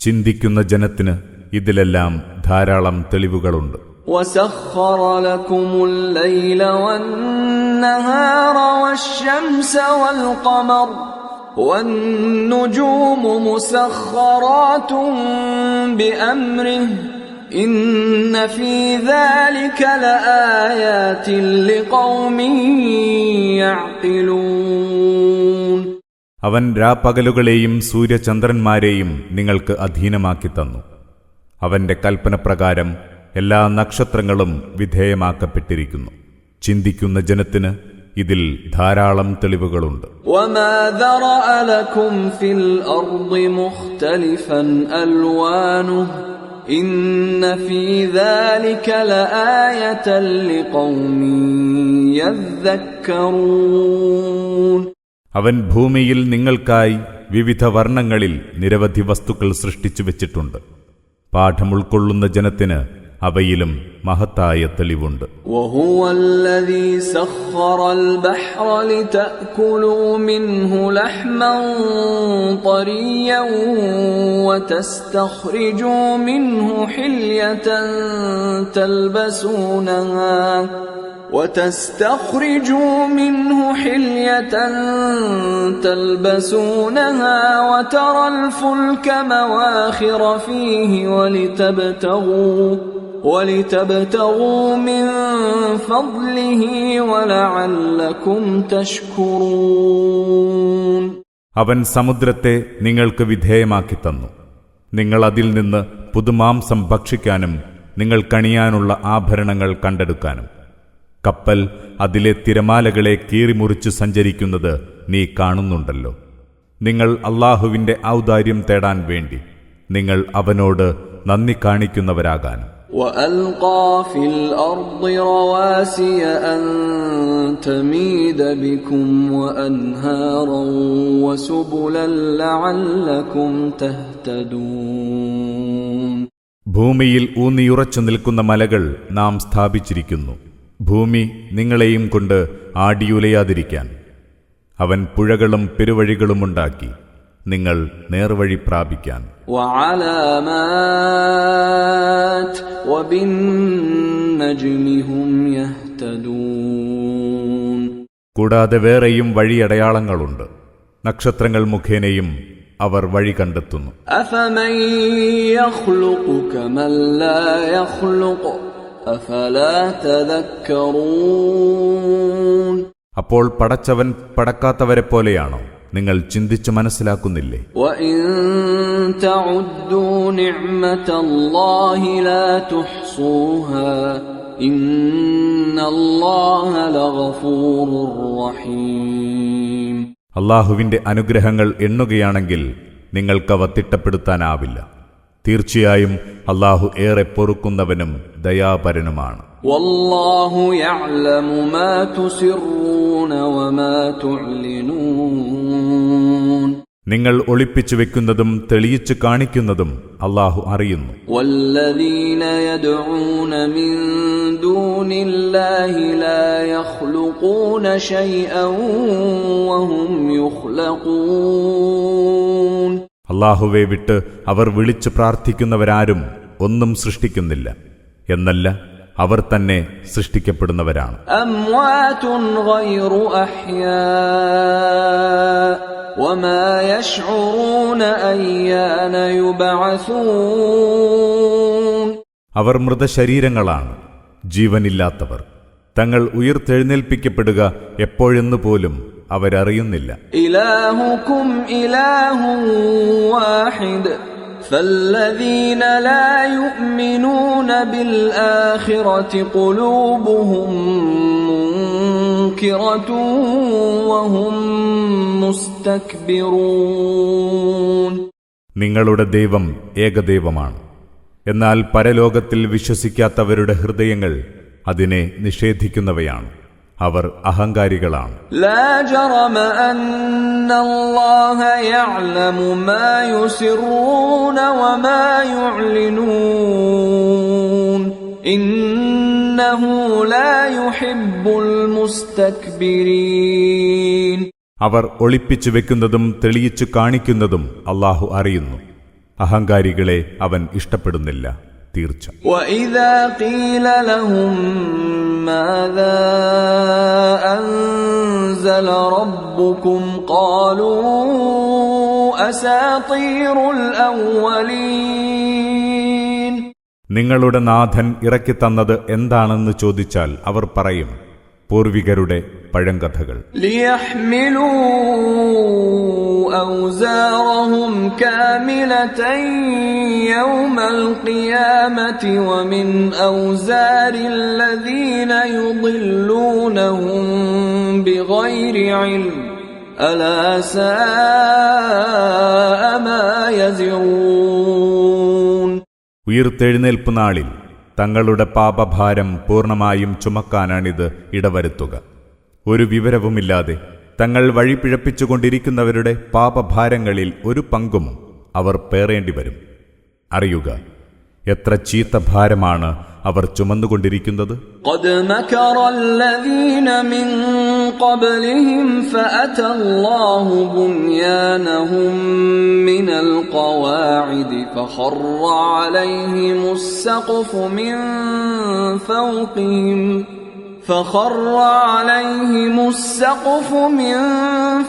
Speaker 1: ചിന്തിക്കുന്ന ജനത്തിന് ഇതിലെല്ലാം ധാരാളം തെളിവുകളുണ്ട്.
Speaker 2: وسخر لكم الليل والنهار والشمس والقمر والنجوم مسخرات بأمره إن في ذلك لآيات لقوم يعقلون.
Speaker 1: അവൻ രാപ്പകലുകളെയും സൂര്യചന്ദ്രന്മാരെയും നിങ്ങൾക്ക് അധീനമാക്കി തന്നു. അവന്റെ കൽപ്പനപ്രകാരം എല്ലാ നക്ഷത്രങ്ങളും വിധേയമാക്കപ്പെട്ടിരിക്കുന്നു. ചിന്തിക്കുന്ന ജനത്തിന് ഇതിൽ ധാരാളം തെളിവുകളുണ്ട്.
Speaker 2: وما ذرأ لكم في الأرض مختلفا ألوانه إن في ذلك لآية لقوم يذكرون.
Speaker 1: അവൻ ഭൂമിയിൽ നിങ്ങൾക്കായി വിവിധ വർണ്ണങ്ങളിൽ നിരവധി വസ്തുക്കൾ സൃഷ്ടിച്ചു വെച്ചിട്ടുണ്ട്. പാഠം ഉൾക്കൊള്ളുന്ന ജനത്തിന് അവയിലും മഹത്തായ തെളിവുണ്ട്.
Speaker 2: وهو الذي سخر البحر لتأكلوا منه لحما طريا وتستخرجوا منه حلية تلبسونها وترى الفلك مواخر فيه ولتبتغوا من فضله ولعلكم تشكرون.
Speaker 1: അവൻ സമുദ്രത്തെ നിങ്ങൾക്ക് വിധേയമാക്കി തന്നു. നിങ്ങൾ അതിൽ നിന്ന് പുതുമാംസം ഭക്ഷിക്കാനും നിങ്ങൾ കണിയാനുള്ള ആഭരണങ്ങൾ കണ്ടെടുക്കാനും. കപ്പൽ അതിലെ തിരമാലകളെ കീറിമുറിച്ചു സഞ്ചരിക്കുന്നത് നീ കാണുന്നുണ്ടല്ലോ. നിങ്ങൾ അല്ലാഹുവിന്റെ ഔദാര്യം തേടാൻ വേണ്ടി നിങ്ങൾ അവനോട് നന്ദി കാണിക്കുന്നവരാകാനും.
Speaker 2: وألقى في الأرض رواسي أن تميد بكم وأنهارا وسبلا لعلكم تهتدون.
Speaker 1: ഭൂമിയിൽ ഊന്നിയുറച്ചു നിൽക്കുന്ന മലകൾ നാം സ്ഥാപിച്ചിരിക്കുന്നു, ഭൂമി നിങ്ങളെയും കൊണ്ട് ആടിയുലയാതിരിക്കാൻ. അവൻ പുഴകളും പെരുവഴികളുമുണ്ടാക്കി നിങ്ങൾ നേർവഴി പ്രാപിക്കാൻ.
Speaker 2: وعلامات وبالنجم هم يهتدون.
Speaker 1: കൂടാതെ വേറെയും വഴിയടയാളങ്ങളുണ്ട്. നക്ഷത്രങ്ങൾ മുഖേനയും അവർ വഴി കണ്ടെത്തുന്നു.
Speaker 2: أفمن يخلق كمن لا يخلق أفلا تذكرون.
Speaker 1: അപ്പോൾ പടച്ചവൻ പടക്കാത്തവരെ പോലെയാണോ നിങ്ങൾ ചിന്തിച്ചു മനസ്സിലാക്കുന്നില്ലേ?
Speaker 2: وَإِن تَعُدُّوا نِعْمَةَ اللَّهِ لَا تُحْصُوهَا إِنَّ اللَّهَ لَغَفُورٌ رَّحِيمٌ.
Speaker 1: അല്ലാഹുവിന്റെ അനുഗ്രഹങ്ങൾ എണ്ണുകയാണെങ്കിൽ നിങ്ങൾക്കവ തിട്ടപ്പെടുത്താനാവില്ല. തീർച്ചയായും അല്ലാഹു ഏറെ പൊറുക്കുന്നവനും ദയാപരനുമാണ്.
Speaker 2: വല്ലാഹു യഅലമു മാ തുസിറൂന വമാ തുഅ്ലിനൂൻ.
Speaker 1: നിങ്ങൾ ഒളിപ്പിച്ചു വെക്കുന്നതും തെളിയിച്ചു കാണിക്കുന്നതും അല്ലാഹു അറിയുന്നു.
Speaker 2: വല്ലദീന യദ്ഊന മിൻ ദൂനില്ലാഹി ലാ യഖ്ലുഖൂന ശൈഅൻ വഹും യുഖ്ലഖൂൻ.
Speaker 1: അല്ലാഹുവെ വിട്ട് അവർ വിളിച്ചു പ്രാർത്ഥിക്കുന്നവരാരും ഒന്നും സൃഷ്ടിക്കുന്നില്ല, എന്നല്ല അവർ തന്നെ സൃഷ്ടിക്കപ്പെടുന്നവരാണ്.
Speaker 2: അംവാതുൻ ഗൈറു അഹ്യാ വമാ യശ്ഉറൂന അയ്യാന യുബഅസൂൻ.
Speaker 1: അവർ മൃതശരീരങ്ങളാണ്, ജീവനില്ലാത്തവർ. തങ്ങൾ ഉയർത്തെഴുന്നേൽപ്പിക്കപ്പെടുക എപ്പോഴെന്നു പോലും അവരറിയുന്നില്ല.
Speaker 2: ഇലാഹുകും ഇലാഹുൻ വാഹിദ് فالذين لا يؤمنون بالآخرة قلوبهم منكرة وهم مستكبرون.
Speaker 1: നിങ്ങളുടെ ദൈവം ഏകദൈവമാണ്, എന്നാൽ പരലോകത്തിൽ വിശ്വസിക്കാത്തവരുടെ ഹൃദയങ്ങൾ അതിനെ നിഷേധിക്കുന്നവയാണ്. അവർ അഹങ്കാരികളാണ്.
Speaker 2: ലാ ജറമ അന്നല്ലാഹ യഅലമു മാ യുസിറൂന വമാ യുഅ്ലിനൂൻ ഇന്നഹു ലാ യുഹിബ്ബുൽ മുസ്തക്ബിരീൻ.
Speaker 1: അവർ ഒളിപ്പിച്ചു വെക്കുന്നതും തെളിയിച്ചു കാണിക്കുന്നതും അല്ലാഹു അറിയുന്നു. അഹങ്കാരികളെ അവൻ ഇഷ്ടപ്പെടുന്നില്ല, തീർച്ച.
Speaker 2: وَإِذَا قِيلَ لَهُم مَّاذَا أَنزَلَ رَبُّكُمْ قَالُوا أَسَاطِيرُ الْأَوَّلِينَ.
Speaker 1: നിങ്ങളുടെ നാഥൻ ഇറക്കിത്തന്നത് എന്താണെന്ന് ചോദിച്ചാൽ അവർ പറയും, പൂർവികരുടെ പഴങ്കഥകൾ.
Speaker 2: لِيَحْمِلُوا أَوْزَارَهُمْ كَامِلَةً يَوْمَ الْقِيَامَةِ وَمِنْ أَوْزَارِ الَّذِينَ يُضِلُّونَهُم بِغَيْرِ عِلْمٍ أَلَا سَاءَ مَا يَزِرُونَ.
Speaker 1: ഉയിർത്തെഴുന്നേൽപ്പ് നാളിൽ തങ്ങളുടെ പാപഭാരം പൂർണ്ണമായും ചുമക്കാനാണിത് ഇടവരുത്തുക. ഒരു വിവരവുമില്ലാതെ തങ്ങൾ വഴിപിഴപ്പിച്ചുകൊണ്ടിരിക്കുന്നവരുടെ പാപഭാരങ്ങളിൽ ഒരു പങ്കും അവർ പേറേണ്ടിവരും. അറിയുക, എത്ര ചീത്ത ഭാരമാണ് അവർ ചുമന്നുകൊണ്ടിരിക്കുന്നത്.
Speaker 2: قد مكر الذين من قبلهم فأتى الله بنيانهم من القواعد فخر عليهم السقف من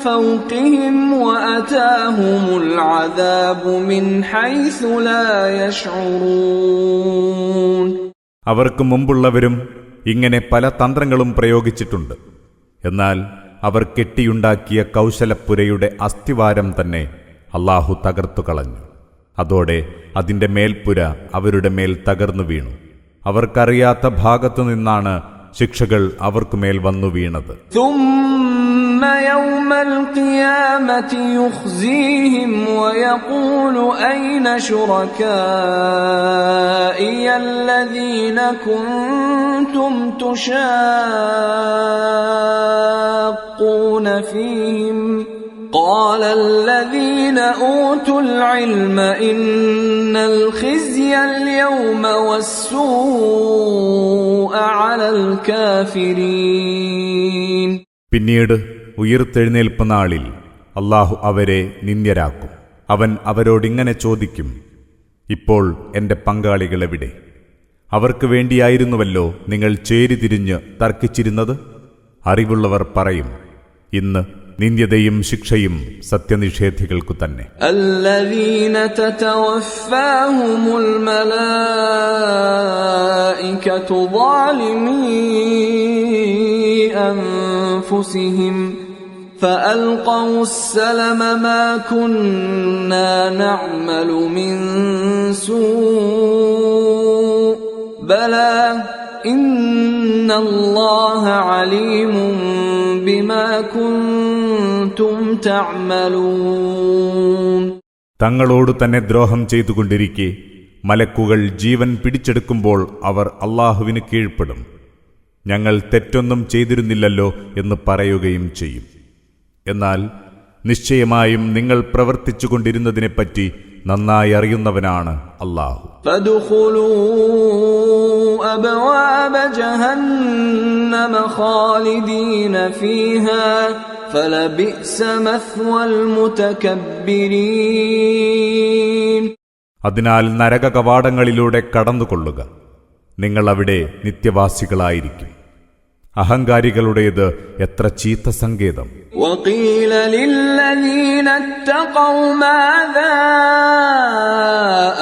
Speaker 2: فوقهم وأتاهم العذاب من حيث لا يشعرون.
Speaker 1: അവർക്ക് മുമ്പുള്ളവരും ഇങ്ങനെ പല തന്ത്രങ്ങളും പ്രയോഗിച്ചിട്ടുണ്ട്. എന്നാൽ അവർ കെട്ടിയുണ്ടാക്കിയ കൗശലപ്പുരയുടെ അസ്ഥിവാരം തന്നെ അല്ലാഹു തകർത്തു കളഞ്ഞു. അതോടെ അതിന്റെ മേൽപ്പുര അവരുടെ മേൽ തകർന്നു വീണു. അവർക്കറിയാത്ത ഭാഗത്തു നിന്നാണ് ശിക്ഷകൾ അവർക്കുമേൽ വന്നു വീണത്.
Speaker 2: ثم يوم القيامة يخزيهم ويقول أين شركائي الذين كنتم تشاقون فيهم قال الذين أوتوا العلم إن الخزي اليوم والسوء على الكافرين. പിന്നീട് ഉയിർത്തെഴുന്നേൽപ്പ് നാളിൽ അല്ലാഹു അവരെ നിന്ദ്യരാക്കും. അവൻ അവരോടിങ്ങനെ ചോദിക്കും, ഇപ്പോൾ എന്റെ പങ്കാളികളെവിടെ? അവർക്ക് വേണ്ടിയായിരുന്നുവല്ലോ നിങ്ങൾ ചേരിതിരിഞ്ഞ് തർക്കിച്ചിരുന്നത്. അറിവുള്ളവർ പറയും, ഇന്ന് നിന്ദ്യതയും ശിക്ഷയും സത്യനിഷേധികൾക്കു തന്നെ. الذين تتوفاهم الملائكة ظالمي أنفسهم فألقوا السلم ما كنا نعمل من سوء بلى إن الله عليم بما كنتم تعملون.
Speaker 1: തങ്ങളോട് തന്നെ ദ്രോഹം ചെയ്തുകൊണ്ടിരിക്കെ മലക്കുകൾ ജീവൻ പിടിച്ചെടുക്കുമ്പോൾ അവർ അല്ലാഹുവിന് കീഴ്പ്പെടും. ഞങ്ങൾ തെറ്റൊന്നും ചെയ്തിരുന്നില്ലല്ലോ എന്ന് പറയുകയും ചെയ്യും. എന്നാൽ നിശ്ചയമായും നിങ്ങൾ പ്രവർത്തിച്ചുകൊണ്ടിരുന്നതിനെപ്പറ്റി നന്നായി അറിയുന്നവനാണ് അല്ലാഹു.
Speaker 2: أبواب جهنم خالدين فيها فلبئس مثوى المتكبرين.
Speaker 1: അതിനാൽ നരക കവാടങ്ങളിലൂടെ കടന്നുകൊള്ളുക. നിങ്ങൾ അവിടെ നിത്യവാസികളായിരിക്കും. അഹങ്കാരികളുടേത് എത്ര ചീത്ത സങ്കേതം.
Speaker 2: وقيل للذين اتقوا ماذا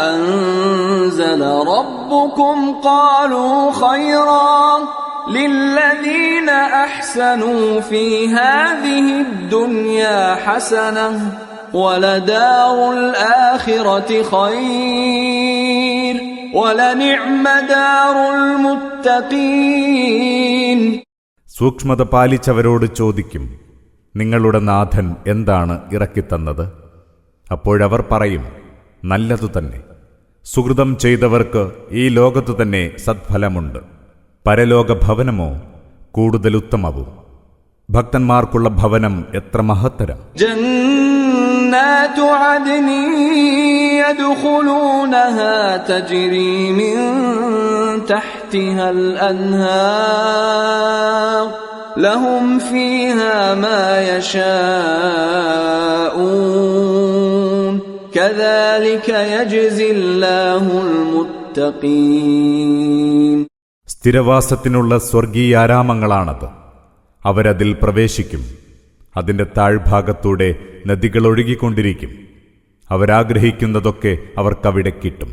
Speaker 2: أنزل ربكم قالوا خيرا للذين أحسنوا في هذه الدنيا حسنة ولدار الآخرة خير ولنعم دار المتقين.
Speaker 1: സൂക്ഷ്മത പാലിച്ചവരോട് ചോദിക്കും, നിങ്ങളുടെ നാഥൻ എന്താണ് ഇറക്കിത്തന്നത്? അപ്പോഴവർ പറയും, നല്ലതു തന്നെ. സുഹൃതം ചെയ്തവർക്ക് ഈ ലോകത്തു തന്നെ സദ്ഫലമുണ്ട്. പരലോക ഭവനമോ കൂടുതൽ ഉത്തമവും. ഭക്തന്മാർക്കുള്ള ഭവനം എത്ര മഹത്തരം.
Speaker 2: ജന്നാതു അദ്നി യദ്ഖുലൂനഹാ തജ്രി മിൻ തഹ്തിഹൽ അൻഹാർ ലഹും ഫീഹാ മാ യശാഊൻ കദാലിക യജ്സില്ലാഹുൽ മുത്തഖീൻ.
Speaker 1: സ്ഥിരവാസത്തിനുള്ള സ്വർഗീയാരാമങ്ങളാണത്. അവരതിൽ പ്രവേശിക്കും. അതിന്റെ താഴ്ഭാഗത്തൂടെ നദികളൊഴുകിക്കൊണ്ടിരിക്കും. അവരാഗ്രഹിക്കുന്നതൊക്കെ അവർക്കവിടെ കിട്ടും.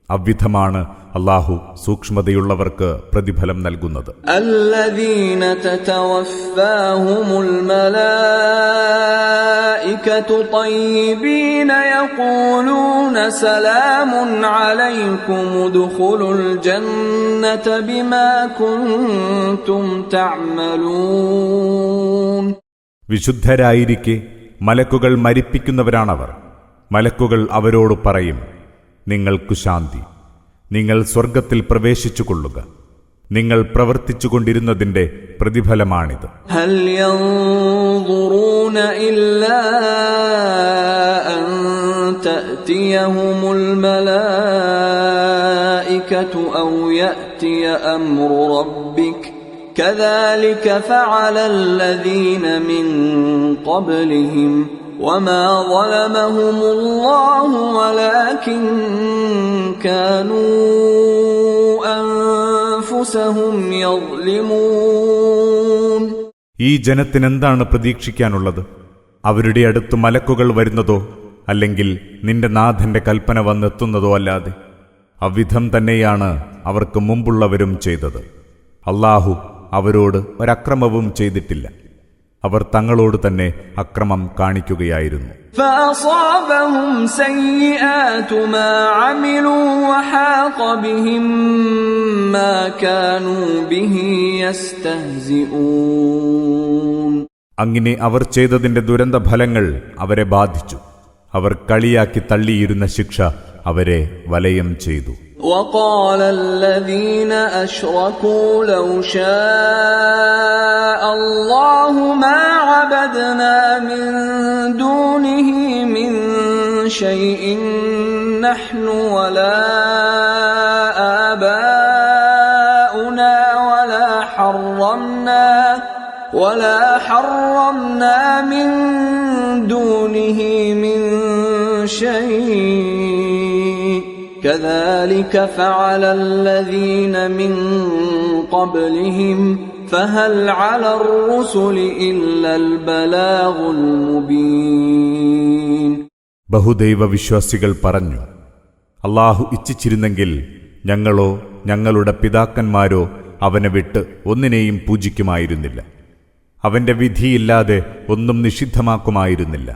Speaker 1: അவ்விധമാണ് അല്ലാഹു സൂക്ഷ്മതയുള്ളവർക്ക് പ്രതിഫലം നൽകുന്നത്.
Speaker 2: الذين تتوفاهم الملائكة طيبين يقولون سلام عليكم ادخلوا الجنة بما كنتم تعملون.
Speaker 1: വിശുദ്ധരായിരിക്കെ മലക്കുകൾ മരിപ്പിക്കുന്നവരാണവർ. മലക്കുകൾ അവരോട് പറയും, നിങ്ങൾക്കു ശാന്തി. നിങ്ങൾ സ്വർഗത്തിൽ പ്രവേശിച്ചുകൊള്ളുക. നിങ്ങൾ പ്രവർത്തിച്ചുകൊണ്ടിരുന്നതിന്റെ പ്രതിഫലമാണിത്.
Speaker 2: هل ينظرون إلا أن تأتيهم الملائكة أو يأتي أمر ربك كذلك فعل الذين من قبلهم وما ظلمهم الله ولكن كانوا أنفسهم يظلمون.
Speaker 1: ഈ ജനത്തിനെന്താണ് പ്രതീക്ഷിക്കാനുള്ളത്? അവരുടെ അടുത്ത് മലക്കുകൾ വരുന്നതോ അല്ലെങ്കിൽ നിന്റെ നാഥന്റെ കൽപ്പന വന്നെത്തുന്നതോ അല്ലാതെ. അவ்விധം തന്നെയാണ് അവർക്ക് മുമ്പുള്ളവരും ചെയ്തത്. അല്ലാഹു അവരോട് ഒരക്രമവും ചെയ്തിട്ടില്ല. അവർ തങ്ങളോട് തന്നെ അക്രമം കാണിക്കുകയായിരുന്നു.
Speaker 2: فأصابهم سيئات ما عملوا وحاق بهم ما كانوا به يستهزئون.
Speaker 1: അങ്ങനെ അവർ ചെയ്തതിന്റെ ദുരന്ത ഫലങ്ങൾ അവരെ ബാധിച്ചു. അവർ കളിയാക്കി തള്ളിയിരുന്ന ശിക്ഷ അവരെ വലയം ചെയ്തു.
Speaker 2: وقال الذين أشركوا لو شاء الله ما عبدنا من دونه من شيء نحن ولا آباؤنا ولا حرمنا من دونه من شيء كذلك فعل الذين من قبلهم فهل على الرسل إلا البلاغ المبين.
Speaker 1: ബഹുദൈവ വിശ്വാസികൾ പറഞ്ഞു, അല്ലാഹു ഇച്ഛിച്ചിരുന്നെങ്കിൽ ഞങ്ങളോ ഞങ്ങളുടെ പിതാക്കന്മാരോ അവനെ വിട്ട് ഒന്നിനെയും പൂജിക്കുമായിരുന്നില്ല. അവന്റെ വിധിയില്ലാതെ ഒന്നും നിഷിദ്ധമാക്കുമായിരുന്നില്ല.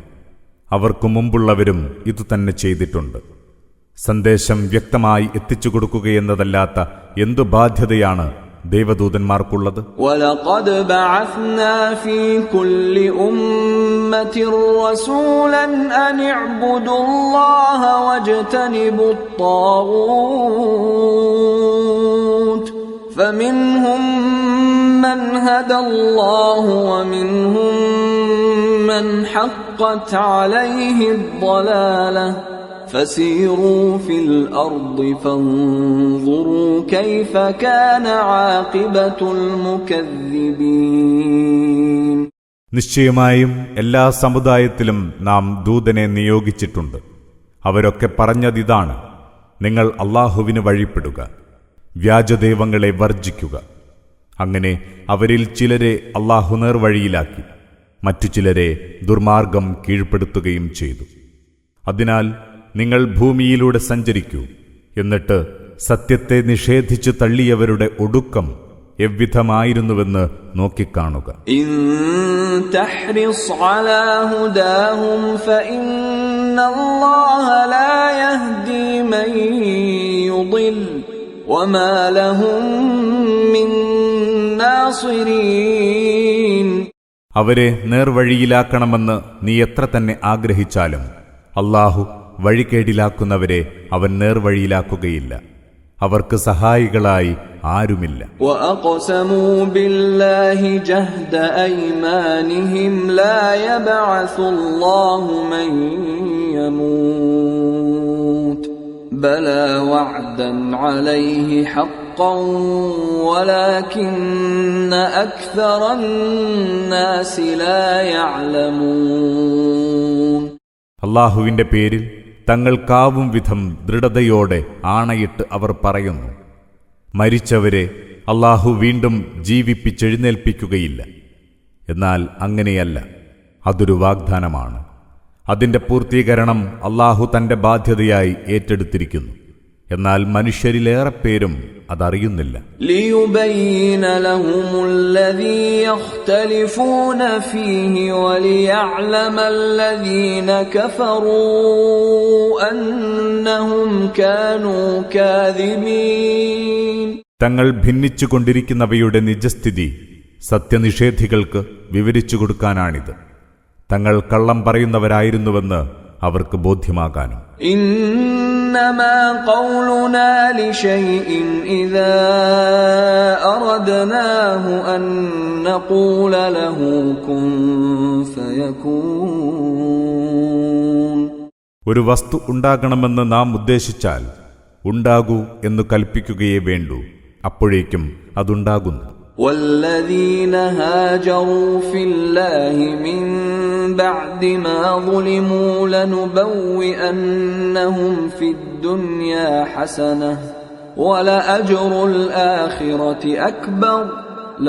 Speaker 1: അവർക്കു മുമ്പുള്ളവരും ഇതുതന്നെ ചെയ്തിട്ടുണ്ട്. സന്ദേശം വ്യക്തമായി എത്തിച്ചു കൊടുക്കുകയെന്നതല്ലാത്ത എന്തു ബാധ്യതയാണ് ദൈവദൂതന്മാർക്കുള്ളത്?
Speaker 2: وَلَقَدْ بَعَثْنَا فِي كُلِّ أُمَّةٍ رَّسُولًا أَنِ اعْبُدُوا اللَّهَ وَاجْتَنِبُوا الطَّاغُوتَ فَمِنْهُم مَّنْ هَدَى اللَّهُ وَمِنْهُم مَّنْ حَقَّتْ عَلَيْهِ الضَّلَالَةُ فسيروا في الأرض فانظروا كيف كان عاقبة المكذبين.
Speaker 1: നിശ്ചയമായും എല്ലാ സമുദായത്തിലും നാം ദൂതനെ നിയോഗിച്ചിട്ടുണ്ട്. അവരൊക്കെ പറഞ്ഞതിതാണ്: നിങ്ങൾ അല്ലാഹുവിന് വഴിപ്പെടുക, വ്യാജദൈവങ്ങളെ വർജിക്കുക. അങ്ങനെ അവരിൽ ചിലരെ അല്ലാഹു നേർവഴിയിലാക്കി, മറ്റു ചിലരെ ദുർമാർഗം കീഴ്പ്പെടുത്തുകയും ചെയ്തു. അതിനാൽ നിങ്ങൾ ഭൂമിയിലൂടെ സഞ്ചരിക്കൂ, എന്നിട്ട് സത്യത്തെ നിഷേധിച്ചു തള്ളിയവരുടെ ഒടുക്കം എവ്വിധമായിരുന്നുവെന്ന് നോക്കിക്കാണുക.
Speaker 2: ഇൻ തഹ്രിസ് അലാ ഹുദാഹും ഫഇന്നല്ലാഹ ലാ യഹ്ദി മൻ യുദിൽ വമാ ലഹും മിൻ നാസിരീൻ.
Speaker 1: അവരെ നേർവഴിയിലാക്കണമെന്ന് നീ എത്ര തന്നെ ആഗ്രഹിച്ചാലും അല്ലാഹു വഴികേടിലാക്കുന്നവരെ അവൻ നേർവഴിയിലാക്കുകയില്ല. അവർക്ക് സഹായികളായി ആരുമില്ല.
Speaker 2: വഅഖ്സമൂ ബില്ലാഹി ജഹ്ദ അയ്മാനിഹിം ലാ യബ്അസുല്ലാഹു മൻ യമൂത് ബലാ വഅദൻ അലൈഹി ഹഖ്ഖൻ വലാകിന്ന അക്സറൻ നാസി ലാ യഅലമൂൻ.
Speaker 1: അല്ലാഹുവിന്റെ പേരിൽ തങ്ങൾക്കാവും വിധം ദൃഢതയോടെ ആണയിട്ട് അവർ പറയുന്നു: മരിച്ചവരെ അല്ലാഹു വീണ്ടും ജീവിപ്പിച്ചെഴുന്നേൽപ്പിക്കുകയില്ല. എന്നാൽ അങ്ങനെയല്ല, അതൊരു വാഗ്ദാനമാണ്. അതിന്റെ പൂർത്തീകരണം അല്ലാഹു തന്റെ ബാധ്യതയായി ഏറ്റെടുത്തിരിക്കുന്നു. എന്നാൽ മനുഷ്യരിലേറെ പേരും അതറിയുന്നില്ല.
Speaker 2: ലിയുബയ്യിന ലഹുമുല്ലദീ യഖ്തലിഫൂന ഫീഹി വലിയഅലമല്ലദീന കഫറൂ അന്നഹും കാനൂ കാദിബീൻ.
Speaker 1: തങ്ങൾ ഭിന്നിച്ചുകൊണ്ടിരിക്കുന്നവയുടെ നിജസ്ഥിതി സത്യനിഷേധികൾക്ക് വിവരിച്ചു കൊടുക്കാനാണിത്. തങ്ങൾ കള്ളം പറയുന്നവരായിരുന്നുവെന്ന് അവർക്ക് ബോധ്യമാകാനും.
Speaker 2: ഇന്നമാ ഖൗലുനാ ലിശൈഇൻ ഇദാ അറദ്നാഹു അൻ നഖൂല ലഹു കുൻ ഫയകൂൻ.
Speaker 1: ഒരു വസ്തു ഉണ്ടാകണമെന്ന് നാം ഉദ്ദേശിച്ചാൽ ഉണ്ടാകൂ എന്ന് കൽപ്പിക്കുകയേ വേണ്ടൂ, അപ്പോഴേക്കും അതുണ്ടാകുന്നു.
Speaker 2: والذين هاجروا في الله من بعد ما ظلموا لنبوئنهم في الدنيا حسنة ولأجر الآخرة أكبر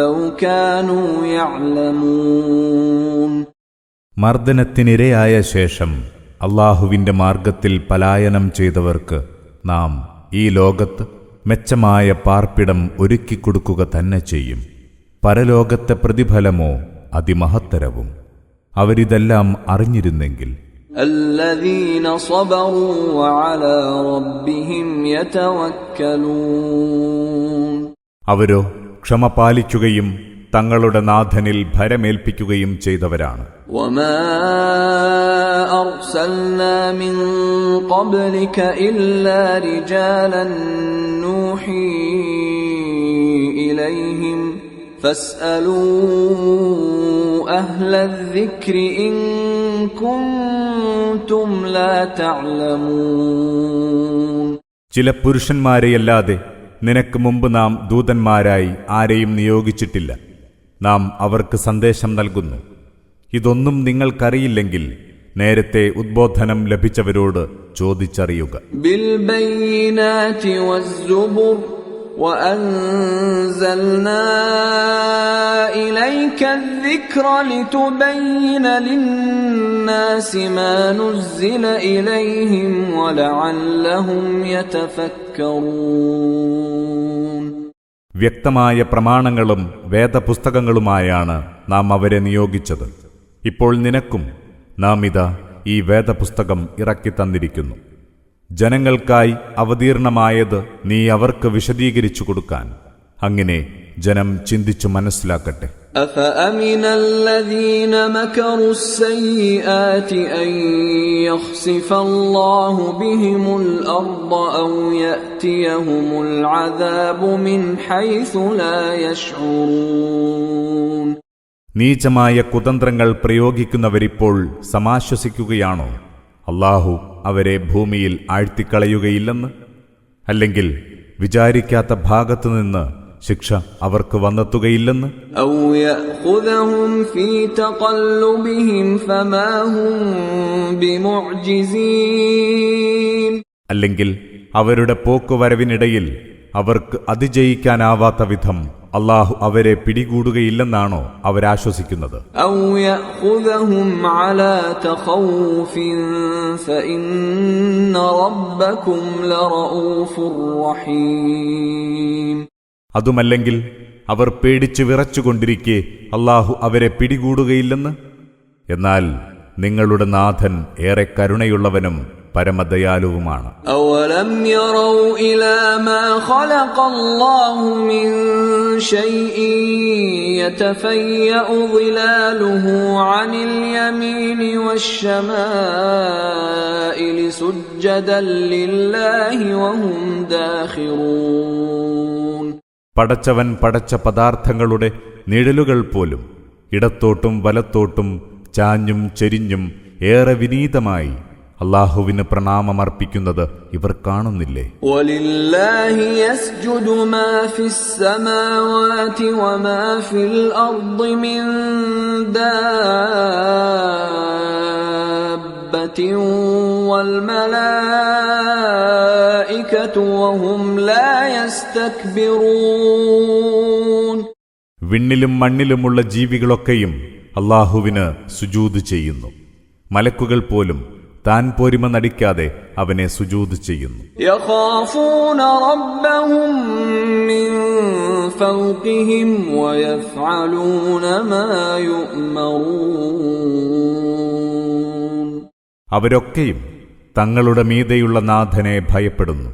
Speaker 2: لو كانوا يعلمون.
Speaker 1: മർദ്ദനത്തിനിരയായ ശേഷം അല്ലാഹുവിന്റെ മാർഗത്തിൽ പലായനം ചെയ്തവർക്ക് നാം ഈ ലോകത്ത് മെച്ചമായ പാർപ്പിടം ഒരുക്കിക്കൊടുക്കുക തന്നെ ചെയ്യും. പരലോകത്തെ പ്രതിഫലമോ അതിമഹത്തരവും. അവരിതെല്ലാം അറിഞ്ഞിരുന്നെങ്കിൽ.
Speaker 2: الذين صبروا وعلى ربهم يتوكلون.
Speaker 1: അവരോ ക്ഷമ പാലിക്കുകയും തങ്ങളുടെ നാഥനിൽ ഭരമേൽപ്പിക്കുകയും ചെയ്തവരാണ്.
Speaker 2: وما أرسلنا من قبلك إلا رجالا نوحي إليهم فاسألوا أهل الذكر إن كنتم لا تعلمون.
Speaker 1: ചില പുരുഷന്മാരെയല്ലാതെ നിനക്ക് മുമ്പ് നാം ദൂതന്മാരായി ആരെയും നിയോഗിച്ചിട്ടില്ല. നാം അവർക്ക് സന്ദേശം നൽകുന്നു. ഇതൊന്നും നിങ്ങൾക്കറിയില്ലെങ്കിൽ നേരത്തെ ഉദ്ബോധനം ലഭിച്ചവരോട് ചോദിച്ചറിയുക.
Speaker 2: ബിൽബയ്യിനാതി വസ്സുബുർ വഅൻസൽനാ ഇലൈക الذിക്ര ലിതുബയ്യിന ലിന്നാസി മാ നുസ്സില ഇലൈഹിം വലഅല്ലഹും യതഫക്കറൂൻ.
Speaker 1: വ്യക്തമായ പ്രമാണങ്ങളും വേദപുസ്തകങ്ങളുമായാണ് നാം അവരെ നിയോഗിച്ചത്. ഇപ്പോൾ നിനക്കും നാം ഇതാ ഈ വേദപുസ്തകം ഇറക്കിത്തന്നിരിക്കുന്നു. ജനങ്ങൾക്കായി അവതീർണമായത് നീ അവർക്ക് വിശദീകരിച്ചു കൊടുക്കാൻ. അങ്ങനെ ജനം ചിന്തിച്ചു മനസ്സിലാക്കട്ടെ.
Speaker 2: أفأمن الذين مكروا السيئات أن يخسف الله بهم الأرض أو يأتيهم العذاب من حيث لا يشعرون.
Speaker 1: നീചമായ കുതന്ത്രങ്ങൾ പ്രയോഗിക്കുന്നവരിപ്പോൾ സമാശ്വസിക്കുകയാണോ അല്ലാഹു അവരെ ഭൂമിയിൽ ആഴ്ത്തിക്കളയുകയില്ലെന്ന്? അല്ലെങ്കിൽ വിചാരിക്കാത്ത ഭാഗത്തുനിന്ന് ശിക്ഷ അവർക്ക് വന്നെത്തുകയില്ലെന്ന്?
Speaker 2: أو يأخذهم في تقلبهم فما هم بمعجزين.
Speaker 1: അല്ലെങ്കിൽ അവരുടെ പോക്കുവരവിനിടയിൽ അവർക്ക് അതിജയിക്കാനാവാത്ത വിധം അല്ലാഹു അവരെ പിടികൂടുകയില്ലെന്നാണോ അവരാശ്വസിക്കുന്നത്?
Speaker 2: أو يأخذهم على تخوف فإن ربكم لرؤوف رحيم.
Speaker 1: അതുമല്ലെങ്കിൽ അവർ പേടിച്ചു വിറച്ചുകൊണ്ടിരിക്കെ അല്ലാഹു അവരെ പിടികൂടുകയില്ലെന്ന്? എന്നാൽ നിങ്ങളുടെ നാഥൻ ഏറെ കരുണയുള്ളവനും പരമദയാലുവുമാണ്.
Speaker 2: أولم يروا إلى ما خلق الله من شيء يتفيأ ظلاله عن اليمين والشمائل سجدا لله وهم داخرون.
Speaker 1: പടച്ചവൻ പടച്ച പദാർത്ഥങ്ങളുടെ നിഴലുകൾ പോലും ഇടത്തോട്ടും വലത്തോട്ടും ചാഞ്ഞും ചെരിഞ്ഞും ഏറെ വിനീതമായി അല്ലാഹുവിന് പ്രണാമമർപ്പിക്കുന്നത് ഇവർ കാണുന്നില്ലേ?
Speaker 2: وَلِلَّهِ يَسْجُدُ مَا فِي السَّمَاوَاتِ وَمَا فِي الْأَرْضِ مِن دَابَّةٍ وَالْمَلَائِكَةُ وَهُمْ لَا يَسْتَكْبِرُونَ.
Speaker 1: വിണ്ണിലും മണ്ണിലുമുള്ള ജീവികളൊക്കെയും അല്ലാഹുവിന് സുജൂദ് ചെയ്യുന്നു. മലക്കുകൾ പോലും താൻ പോരിമ നടിക്കാതെ അവനെ സുജൂദ് ചെയ്യുന്നു.
Speaker 2: يخافون ربهم من فوقهم ويفعلون ما يؤمرون.
Speaker 1: അവരൊക്കെയും തങ്ങളുടെ മീതെയുള്ള നാഥനെ ഭയപ്പെടുന്നു.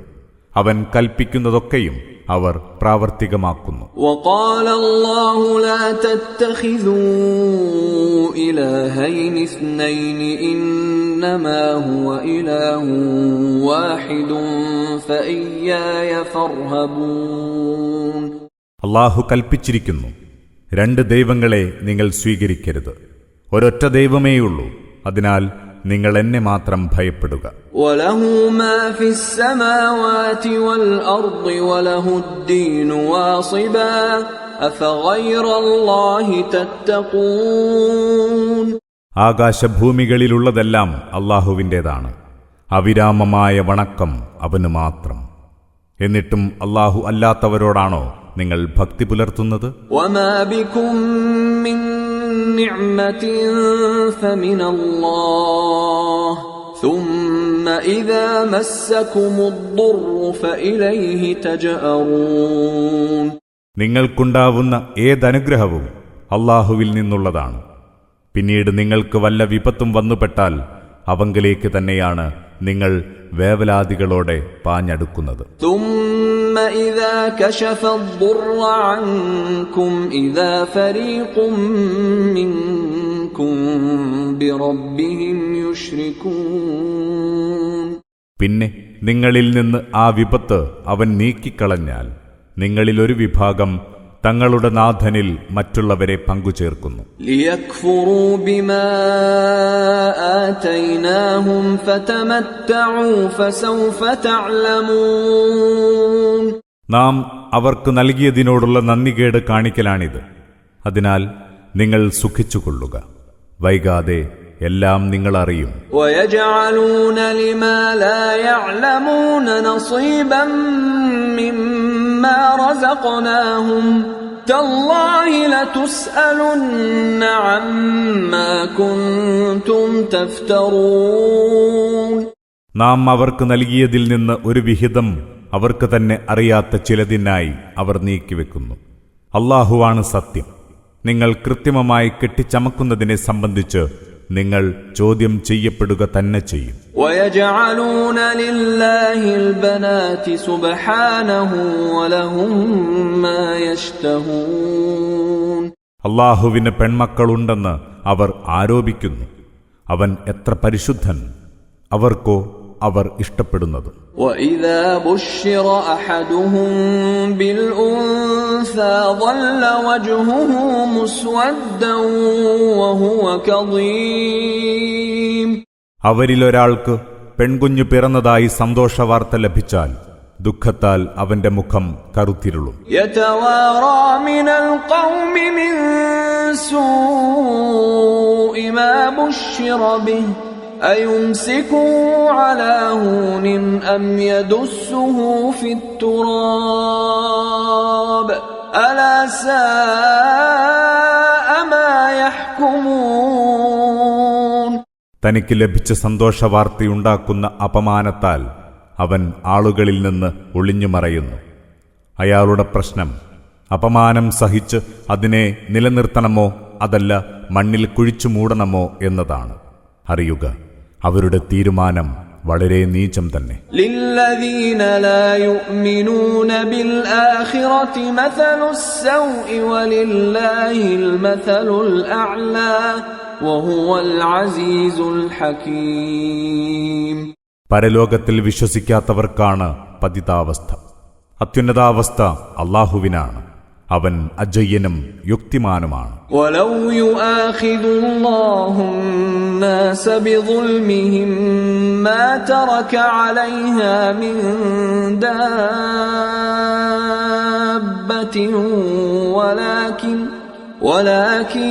Speaker 1: അവൻ കൽപ്പിക്കുന്നതൊക്കെയും അവർ പ്രാവർത്തികമാക്കുന്നു.
Speaker 2: وقال الله لا تتخذوا إلهين اثنين إنما هو إله واحد فإياي فارهبون.
Speaker 1: അല്ലാഹു കൽപ്പിച്ചിരിക്കുന്നു, രണ്ട് ദൈവങ്ങളെ നിങ്ങൾ സ്വീകരിക്കരുത്. ഒരൊറ്റ ദൈവമേയുള്ളൂ. അതിനാൽ നിങ്ങൾ എന്നെ മാത്രം ഭയപ്പെടുക.
Speaker 2: وله ما في السماوات والأرض وله الدين واصبا أفغير الله تتقون.
Speaker 1: ആകാശഭൂമികളിലുള്ളതെല്ലാം അല്ലാഹുവിൻ്റെതാണ്. അവിരാമമായ വണക്കം അവന് മാത്രം. എന്നിട്ടും അല്ലാഹു അല്ലാത്തവരോടാണോ നിങ്ങൾ ഭക്തി പുലർത്തുന്നത്?
Speaker 2: وما بكم من نعمة فمن الله ثم إذا مسكم الضر فإليه تجأرون.
Speaker 1: നിങ്ങൾക്കുണ്ടാവുന്ന ഏതനുഗ്രഹവും അല്ലാഹുവിൽ നിന്നുള്ളതാണ്. പിന്നീട് നിങ്ങൾക്ക് വല്ല വിപത്തും വന്നുപെട്ടാൽ അവങ്കലേക്ക് തന്നെയാണ് നിങ്ങൾ വേവലാദികളോടെ പാഞ്ഞടുക്കുന്നത്.
Speaker 2: ثم إذا كشف الضر عنكم إذا فريق منكم بربهم يشركون.
Speaker 1: പിന്നെ നിങ്ങളിൽ നിന്ന് ആ വിപത്ത് അവൻ നീക്കിക്കളഞ്ഞാൽ നിങ്ങളിൽ ഒരു വിഭാഗം തങ്ങളുടെ നാഥനിൽ മറ്റുള്ളവരെ പങ്കുചേർക്കുന്നു.
Speaker 2: ليكفروا بما آتيناهم فتمتعوا فسوف تعلمون.
Speaker 1: നാം അവർക്ക് നൽകിയതിനോടുള്ള നന്ദികേട് കാണിക്കലാണിത്. അതിനാൽ നിങ്ങൾ സുഖിച്ചുകൊള്ളുക. വൈകാതെ എല്ലാം നിങ്ങൾ അറിയും.
Speaker 2: ويجعلون لما لا يعلمون نصيبا مما رزقناهم تالله لتسألن عما كنتم تفترون.
Speaker 1: നാം അവർക്ക് നൽകിയതിൽ നിന്ന് ഒരു വിഹിതം അവർക്ക് തന്നെ അറിയാത്ത ചിലതിനായി അവർ നീക്കിവെക്കുന്നു. അല്ലാഹുവാണ് സത്യം. നിങ്ങൾ കൃത്രിമമായി കെട്ടിച്ചമക്കുന്നതിനെ സംബന്ധിച്ച് നിങ്ങൾ ചോദ്യം ചെയ്യപ്പെടുക തന്നെ ചെയ്യും.
Speaker 2: وَيَجْعَلُونَ لِلَّهِ الْبَنَاتِ سُبْحَانَهُ وَلَهُم مَّا يَشْتَهُونَ.
Speaker 1: അല്ലാഹുവിന് പെൺമക്കളുണ്ടെന്ന് അവർ ആരോപിക്കുന്നു. അവൻ എത്ര പരിശുദ്ധൻ, അവർക്കോ അവർ ഇഷ്ടപ്പെടുന്നത്.
Speaker 2: وَإِذَا بُشِّرَ أَحَدُهُم بِالْأُنثَىٰ ظَلَّ وَجْهُهُ مُسْوَدًّا وَهُوَ كَظِيمٌ.
Speaker 1: അവരിലൊരാൾക്ക് പെൺകുഞ്ഞു പിറന്നതായി സന്തോഷവാർത്ത ലഭിച്ചാൽ ദുഃഖത്താൽ അവന്റെ മുഖം കറുത്തിരുളും.
Speaker 2: يَتَوَارَىٰ مِنَ الْقَوْمِ مِن سُوءِ مَا بُشِّرَ بِهِ أَيُمْسِكُهُ عَلَىٰ هُونٍ أَمْ يَدُسُّهُ فِي التُّرَابِ أَلَا سَاءَ مَا يَحْكُمُونَ.
Speaker 1: തനിക്ക് ലഭിച്ച സന്തോഷവാർത്തയുണ്ടാക്കുന്ന അപമാനത്താൽ അവൻ ആളുകളിൽ നിന്ന് ഒളിഞ്ഞുമറയുന്നു. അയാളുടെ പ്രശ്നം അപമാനം സഹിച്ച് അതിനെ നിലനിർത്തണമോ അതല്ല മണ്ണിൽ കുഴിച്ചു മൂടണമോ എന്നതാണ്. അറിയുക, അവരുടെ തീരുമാനം വളരെ നീചം തന്നെ.
Speaker 2: لِلَّذِينَ لَا يُؤْمِنُونَ بِالْآخِرَةِ مَثَلُ السَّوْءِ وَلِلَّهِ الْمَثَلُ الْأَعْلَى وَهُوَ الْعَزِيزُ الْحَكِيمُ.
Speaker 1: പരലോകത്തിൽ വിശ്വസിക്കാത്തവർക്കാണ് പതിതാവസ്ഥ. അത്യുന്നതാവസ്ഥ അല്ലാഹുവിനാണ്. അവൻ അജയ്യനും യുക്തിമാനുമാണ്.
Speaker 2: وَلَوْ يُؤَاخِذُ اللَّهُ النَّاسَ بِظُلْمِهِم مَّا تَرَكَ عَلَيْهَا مِن دَابَّةٍ ولكن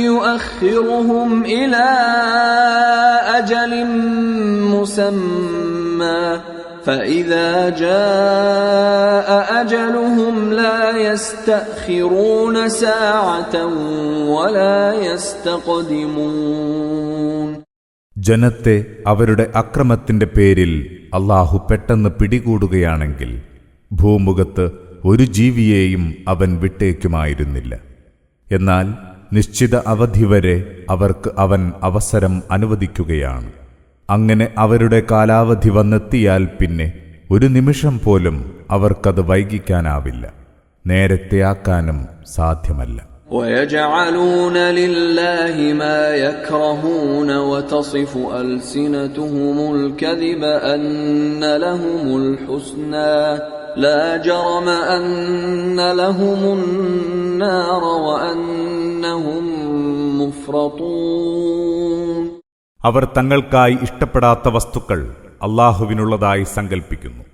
Speaker 2: يؤخرهم إلى أجل مسمى فإذا جاء أجلهم لا يستأخرون ساعة ولا يستقدمون.
Speaker 1: ജനത്തെ അവരുടെ അക്രമത്തിന്റെ പേരിൽ അല്ലാഹു പെട്ടെന്ന് പിടികൂടുകയാണെങ്കിൽ ഭൂമുഖത്ത് ഒരു ജീവിയെയും അവൻ വിട്ടേക്കുമായിരുന്നില്ല. എന്നാൽ നിശ്ചിത അവധി വരെ അവർക്ക് അവൻ അവസരം അനുവദിക്കുകയാണ്. അങ്ങനെ അവരുടെ കാലാവധി വന്നെത്തിയാൽ പിന്നെ ഒരു നിമിഷം പോലും അവർക്കത് വൈകിക്കാനാവില്ല, നേരത്തെയാക്കാനും സാധ്യമല്ല.
Speaker 2: وَيَجْعَلُونَ لِلَّهِ مَا يَكْرَهُونَ وَتَصِفُ أَلْسِنَتُهُمُ الْكَذِبَ أَنَّ لَهُمُ الْحُسْنَى لَا جَرَمَ أَنَّ لَهُمُ النَّارَ وَأَنَّهُمْ مُفْرَطُونَ.
Speaker 1: അവർ തങ്ങൾക്കായി ഇഷ്ടപ്പെടാത്ത വസ്തുക്കൾ അല്ലാഹുവിനുള്ളതായി സങ്കൽപ്പിക്കുന്നു.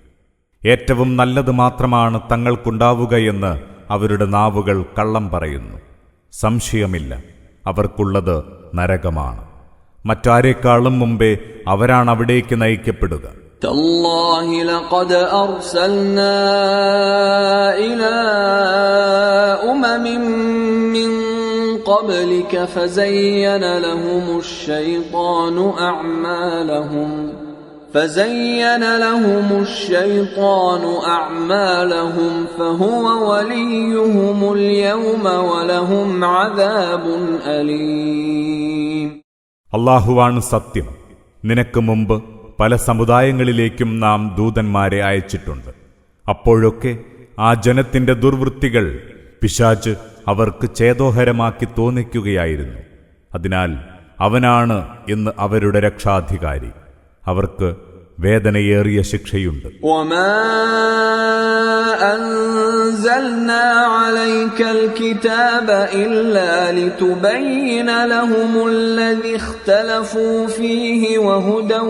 Speaker 1: ഏറ്റവും നല്ലത് മാത്രമാണ് തങ്ങൾക്കുണ്ടാവുകയെന്ന് അവരുടെ നാവുകൾ കള്ളം പറയുന്നു. സംശയമില്ല, അവർക്കുള്ളത് നരകമാണ്. മറ്റാരേക്കാളും മുമ്പേ അവരാണ് അവിടേക്ക് നയിക്കപ്പെടുക.
Speaker 2: تَاللَّهِ لَقَدْ أَرْسَلْنَا إِلَىٰ أُمَمٍ مِّن قَبْلِكَ فَزَيَّنَ لَهُمُ الشَّيْطَانُ أَعْمَالَهُمْ فَهُوَ وَلِيُّهُمُ الْيَوْمَ وَلَهُمْ عَذَابٌ أَلِيمٌ.
Speaker 1: അല്ലാഹുവാണ് സത്യം. നിനക്ക് മുമ്പ് പല സമുദായങ്ങളിലേക്കും നാം ദൂതന്മാരെ അയച്ചിട്ടുണ്ട്. അപ്പോഴൊക്കെ ആ ജനത്തിന്റെ ദുർവൃത്തികൾ പിശാച് അവർക്ക് ചേതോഹരമാക്കി തോന്നിക്കുകയായിരുന്നു. അതിനാൽ അവനാണ് ഇന്ന് അവരുടെ രക്ഷാധികാരി. അവർക്ക് വേദനയേറിയ ശിക്ഷയുണ്ട്.
Speaker 2: وَمَا أَنزَلْنَا عَلَيْكَ الْكِتَابَ إِلَّا لِتُبَيِّنَ لَهُمُ الَّذِي اخْتَلَفُوا فِيهِ وَهُدًى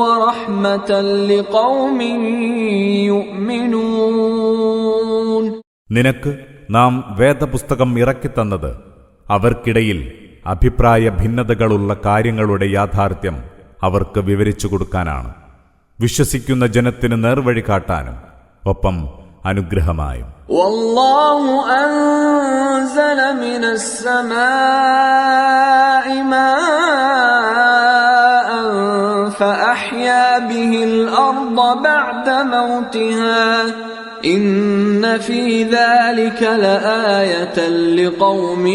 Speaker 2: وَرَحْمَةً لِقَوْمٍ يُؤْمِنُونَ.
Speaker 1: നിനക്ക് നാം വേദപുസ്തകം ഇറക്കിത്തന്നത് അവർക്കിടയിൽ അഭിപ്രായ ഭിന്നതകളുള്ള കാര്യങ്ങളുടെ യാഥാർത്ഥ്യം അവർക്ക് വിവരിച്ചു കൊടുക്കാനാണ്, വിശ്വസിക്കുന്ന ജനത്തിന് നേർവഴി കാട്ടാനും ഒപ്പം അനുഗ്രഹമായും.
Speaker 2: വല്ലാഹു അൻസല മിനസ് സമാഇ മാഅൻ ഫഅഹ്യാ ബിഹിൽ അർദ ബഅദ മൗതിഹാ إن في ذلك لآية لقوم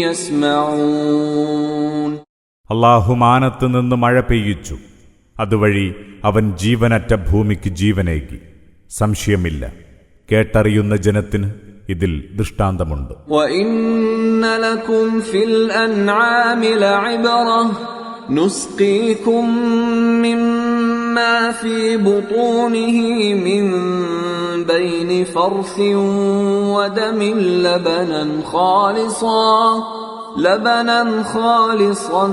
Speaker 2: يسمعون.
Speaker 1: അല്ലാഹു മാനത്ത് നിന്ന് മഴ പെയ്യിച്ചു, അതുവഴി അവൻ ജീവനറ്റ ഭൂമിക്ക് ജീവനേകി. സംശയമില്ല, കേട്ടറിയുന്ന ജനത്തിന് ഇതിൽ ദൃഷ്ടാന്തമുണ്ട്.
Speaker 2: وَإِنَّ لَكُمْ فِي الْأَنْعَامِ لَعِبْرَةً نُسْقِيكُم مِّمَّا فِي بُطُونِهِ مِن بَيْنِ فَرْثٍ وَدَمٍ لَبَنًا خَالِصًا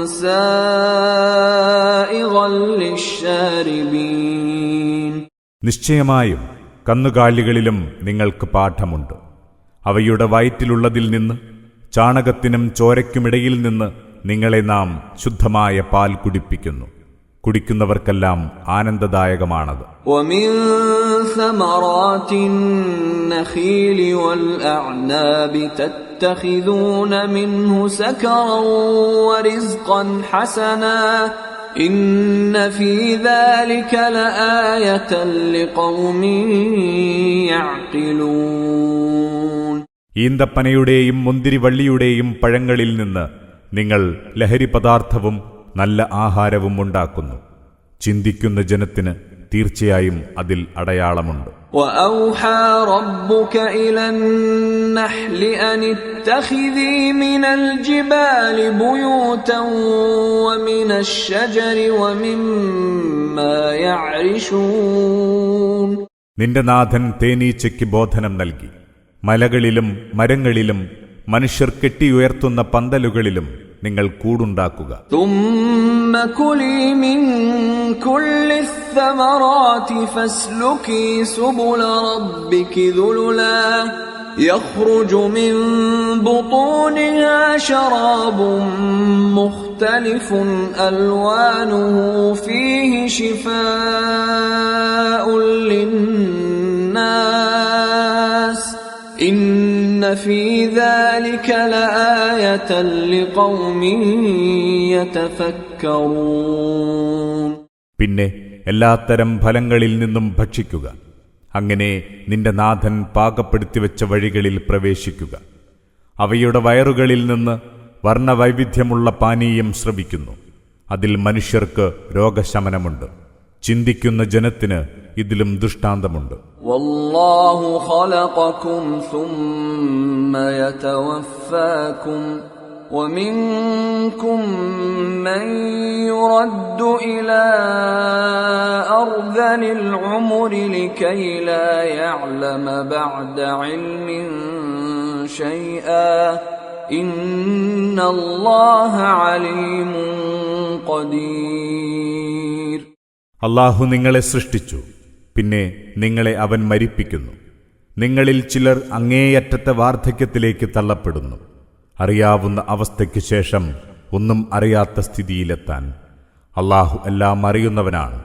Speaker 2: سَائِغًا لِّلشَّارِبِينَ.
Speaker 1: നിശ്ചയമായും കന്നുകാലികളിലും നിങ്ങൾക്ക് പാഠമുണ്ട്. അവയുടെ വയറ്റിലുള്ളതിൽ നിന്ന്, ചാണകത്തിനും ചോരയ്ക്കുമിടയിൽ നിന്ന് നിങ്ങളെ നാം ശുദ്ധമായ പാൽ കുടിപ്പിക്കുന്നു. കുടിക്കുന്നവർക്കെല്ലാം ആനന്ദദായകമാണത്.
Speaker 2: وَمِن ثَمَرَاتِ النَّخِيلِ وَالْأَعْنَابِ تَتَّخِذُونَ مِنْهُ سَكَرًا وَرِزْقًا حَسَنًا إِنَّ فِي ذَلِكَ لَآيَةً لِقَوْمٍ يَعْقِلُونَ.
Speaker 1: ഈന്തപ്പനയുടെയും മുന്തിരിവള്ളിയുടെയും പഴങ്ങളിൽ നിന്ന് നിങ്ങൾ ലഹരി പദാർത്ഥവും നല്ല ആഹാരവും ഉണ്ടാക്കുന്നു. ചിന്തിക്കുന്ന ജനത്തിന് തീർച്ചയായും അതിൽ അടയാളമുണ്ട്.
Speaker 2: وَأَوْحَى رَبُّكَ إِلَى النَّحْلِ أَنِ اتَّخِذِي مِنَ الْجِبَالِ بُيُوتًا وَمِنَ الشَّجَرِ وَمِمَّا يَعْرِشُونَ.
Speaker 1: നിന്റെ നാഥൻ തേനീച്ചയ്ക്ക് ബോധനം നൽകി. മലകളിലും മരങ്ങളിലും മനുഷ്യർ കെട്ടിയുയർത്തുന്ന പന്തലുകളിലും നിങ്ങൾ കൂടുണ്ടാക്കുക.
Speaker 2: ثُمَّ كُلِي مِن كُلِّ الثَّمَرَاتِ فَاسْلُكِي سُبُلَ رَبِّكِ ذُلُلًا يَخْرُجُ مِن بُطُونِهَا شَرَابٌ مُخْتَلِفٌ أَلْوَانُهُ فِيهِ شِفَاءٌ لِّلنَّاسِ إِنَّ فِي ذَلِكَ لَآيَةً لِقَوْمٍ يَتَفَكَّرُونَ.
Speaker 1: പിന്നെ എല്ലാത്തരം ഫലങ്ങളിൽ നിന്നും ഭക്ഷിക്കുക. അങ്ങനെ നിന്റെ നാഥൻ പാകപ്പെടുത്തിവെച്ച വഴികളിൽ പ്രവേശിക്കുക. അവയുടെ വയറുകളിൽ നിന്ന് വർണ്ണവൈവിധ്യമുള്ള പാനീയം സ്രവിക്കുന്നു. അതിൽ മനുഷ്യർക്ക് രോഗശമനമുണ്ട്. ചിന്തിക്കുന്ന ജനത്തിന് ഇതിലും ദൃഷ്ടാന്തമുണ്ട്.
Speaker 2: وَاللَّهُ خَلَقَكُمْ ثُمَّ يَتَوَفَّاكُمْ وَمِنكُم مَّن يُرَدُّ إِلَى أَرْذَلِ الْعُمُرِ لِكَيْ لَا يَعْلَمَ بَعْدَ عِلْمٍ شَيْئًا إِنَّ اللَّهَ عَلِيمٌ قَدِيرٌ.
Speaker 1: അല്ലാഹു നിങ്ങളെ സൃഷ്ടിച്ചു, പിന്നെ നിങ്ങളെ അവൻ മരിപ്പിക്കുന്നു. നിങ്ങളിൽ ചിലർ അങ്ങേയറ്റത്തെ വാർദ്ധക്യത്തിലേക്ക് തള്ളപ്പെടുന്നു. അറിയാവുന്ന അവസ്ഥയ്ക്ക് ശേഷം ഒന്നും അറിയാത്ത സ്ഥിതിയിലെത്താൻ അല്ലാഹു എല്ലാം അറിയുന്നവനാണ്,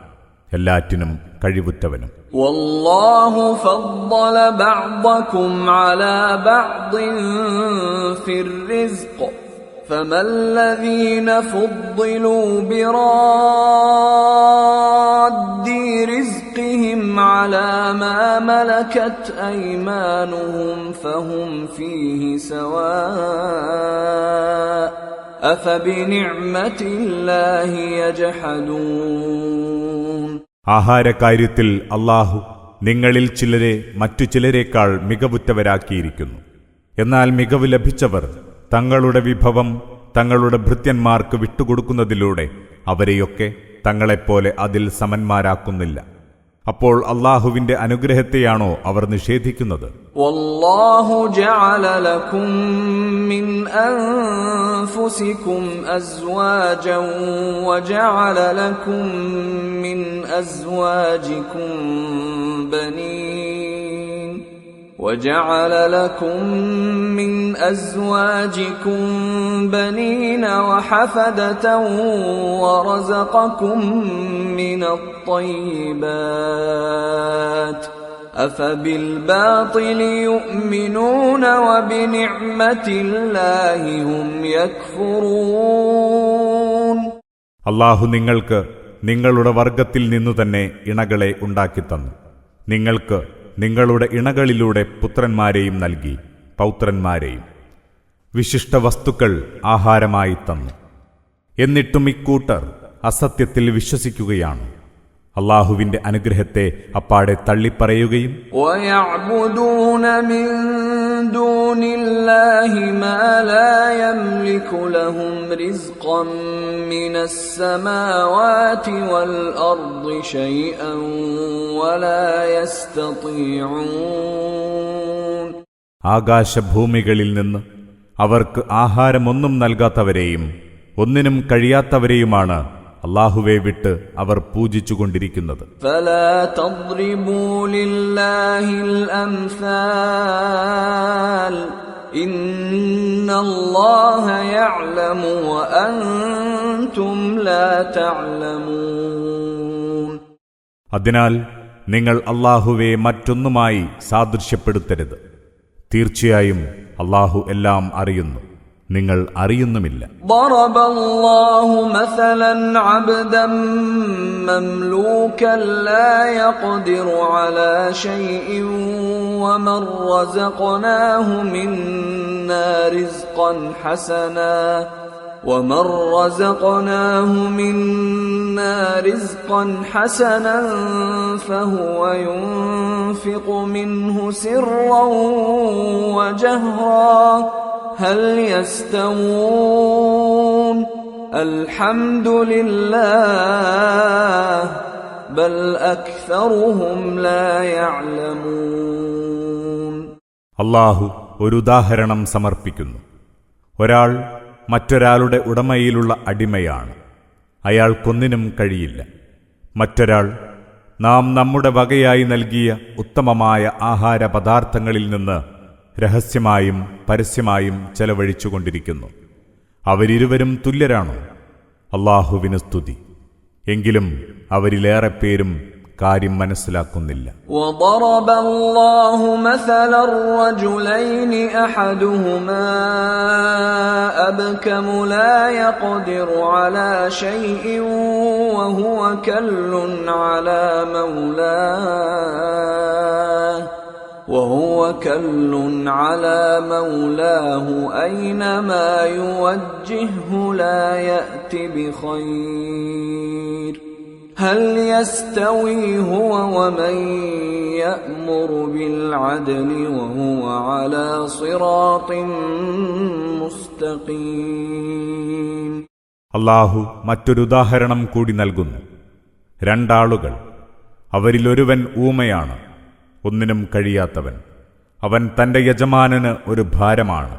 Speaker 1: എല്ലാറ്റിനും കഴിവുറ്റവനും.
Speaker 2: വല്ലാഹു ഫദ്ദല ബഅദകും അലാ ബഅദിൻ ഫിർ റിസ്ഖ് فما الذين فضلوا براد رزقهم على ما ملكت أيمانهم فهم فيه سواء أفبنعمة الله يجحدون.
Speaker 1: ആഹാരകാര്യത്തിൽ അല്ലാഹു നിങ്ങളിൽ ചിലരെ മറ്റു ചിലരേക്കാൾ മികവുറ്റവരാക്കിയിരിക്കുന്നു. എന്നാൽ മികവ് ലഭിച്ചവർ തങ്ങളുടെ വിഭവം തങ്ങളുടെ ഭൃത്യന്മാർക്ക് വിട്ടുകൊടുക്കുന്നതിലൂടെ അവരെയൊക്കെ തങ്ങളെപ്പോലെ അതിൽ സമന്മാരാക്കുന്നില്ല. അപ്പോൾ അല്ലാഹുവിന്റെ അനുഗ്രഹത്തെയാണോ അവർ നിഷേധിക്കുന്നത്?
Speaker 2: വല്ലാഹു ജഅല ലക്കും മിൻ അൻഫുസികും അസ്വാജൻ വജഅല ലക്കും മിൻ അസ്വാജികും ബനീൻ وجعل لكم من أزواجكم بنين وحفدة ورزقكم من الطيبات أفبالباطل يؤمنون وبنعمة الله هم يكفرون.
Speaker 1: അല്ലാഹു നിങ്ങൾക്ക് നിങ്ങളുടെ വർഗത്തിൽ നിന്നു തന്നെ ഇണകളെ ഉണ്ടാക്കിത്തന്നു. നിങ്ങൾക്ക് നിങ്ങളുടെ ഇണകളിലൂടെ പുത്രന്മാരെയും നൽകി പൗത്രന്മാരെയും വിശിഷ്ട വസ്തുക്കൾ ആഹാരമായി തന്നു. എന്നിട്ടും ഇക്കൂട്ടർ അസത്യത്തിൽ വിശ്വസിക്കുകയാണ്. അള്ളാഹുവിന്റെ അനുഗ്രഹത്തെ അപ്പാടെ തള്ളിപ്പറയുകയും
Speaker 2: وَيَعْبُدُونَ مِن دُونِ اللَّهِ مَا لَا يَمْلِكُ لَهُمْ رِزْقًا مِّنَ السَّمَاوَاتِ وَالْأَرْضِ شَيْئًا وَلَا يَسْتَطِيعُونَ
Speaker 1: ആകാശഭൂമികളിൽ നിന്ന് അവർക്ക് ആഹാരമൊന്നും നൽകാത്തവരെയും ഒന്നിനും കഴിയാത്തവരെയുമാണ് അല്ലാഹുവെ വിട്ട് അവർ പൂജിച്ചുകൊണ്ടിരിക്കുന്നത്.
Speaker 2: فَلَا تَضْرِبُوا لِلَّهِ الْأَمْثَالَ إِنَّ اللَّهَ يَعْلَمُ وَأَنْتُمْ لَا تَعْلَمُونَ
Speaker 1: അതിനാൽ നിങ്ങൾ അല്ലാഹുവെ മറ്റൊന്നുമായി സാദൃശ്യപ്പെടുത്തരുത്. തീർച്ചയായും അല്ലാഹു എല്ലാം അറിയുന്നു, നിങ്ങൾ അറിയുന്നുമില്ല.
Speaker 2: ضرب الله مثلا عبدا مملوكا لا يقدر على شيء ومن رزقناه منا رزقا حسنا فهو ينفق منه سرا وجهرا هل يستوون الحمد لله بل أكثرهم لا يعلمون
Speaker 1: അല്ലാഹു ഒരു ഉദാഹരണം സമർപ്പിക്കുന്നു. ഒരാൾ മറ്റൊരാളുടെ ഉടമയിലുള്ള അടിമയാണ്. അയാൾക്കൊന്നിനും കഴിയില്ല. മറ്റൊരാൾ നാം നമ്മുടെ വകയായി നൽകിയ ഉത്തമമായ ആഹാര പദാർത്ഥങ്ങളിൽ നിന്ന് രഹസ്യമായും പരസ്യമായും ചെലവഴിച്ചുകൊണ്ടിരിക്കുന്നു. അവരിരുവരും തുല്യരാണോ? അല്ലാഹുവിന് സ്തുതി. എങ്കിലും അവരിലേറെ പേരും കാര്യം മനസ്സിലാക്കുന്നില്ല.
Speaker 2: وضرب الله مثلا الرجلين أحدهما أبكم لا يقدر على شيء وهو كل على مولاه أينما يوجهه لا يأت بخير هل يستوي هو ومن يأمر بالعدل وهو على صراط مستقيم
Speaker 1: അല്ലാഹു മറ്റൊരു ഉദാഹരണം കൂടി നൽകുന്നു. രണ്ടാളുകൾ, അവരിലൊരുവൻ ഊമയാണ്, ഒന്നിനും കഴിയാത്തവൻ. അവൻ തന്റെ യജമാനന് ഒരു ഭാരമാണ്.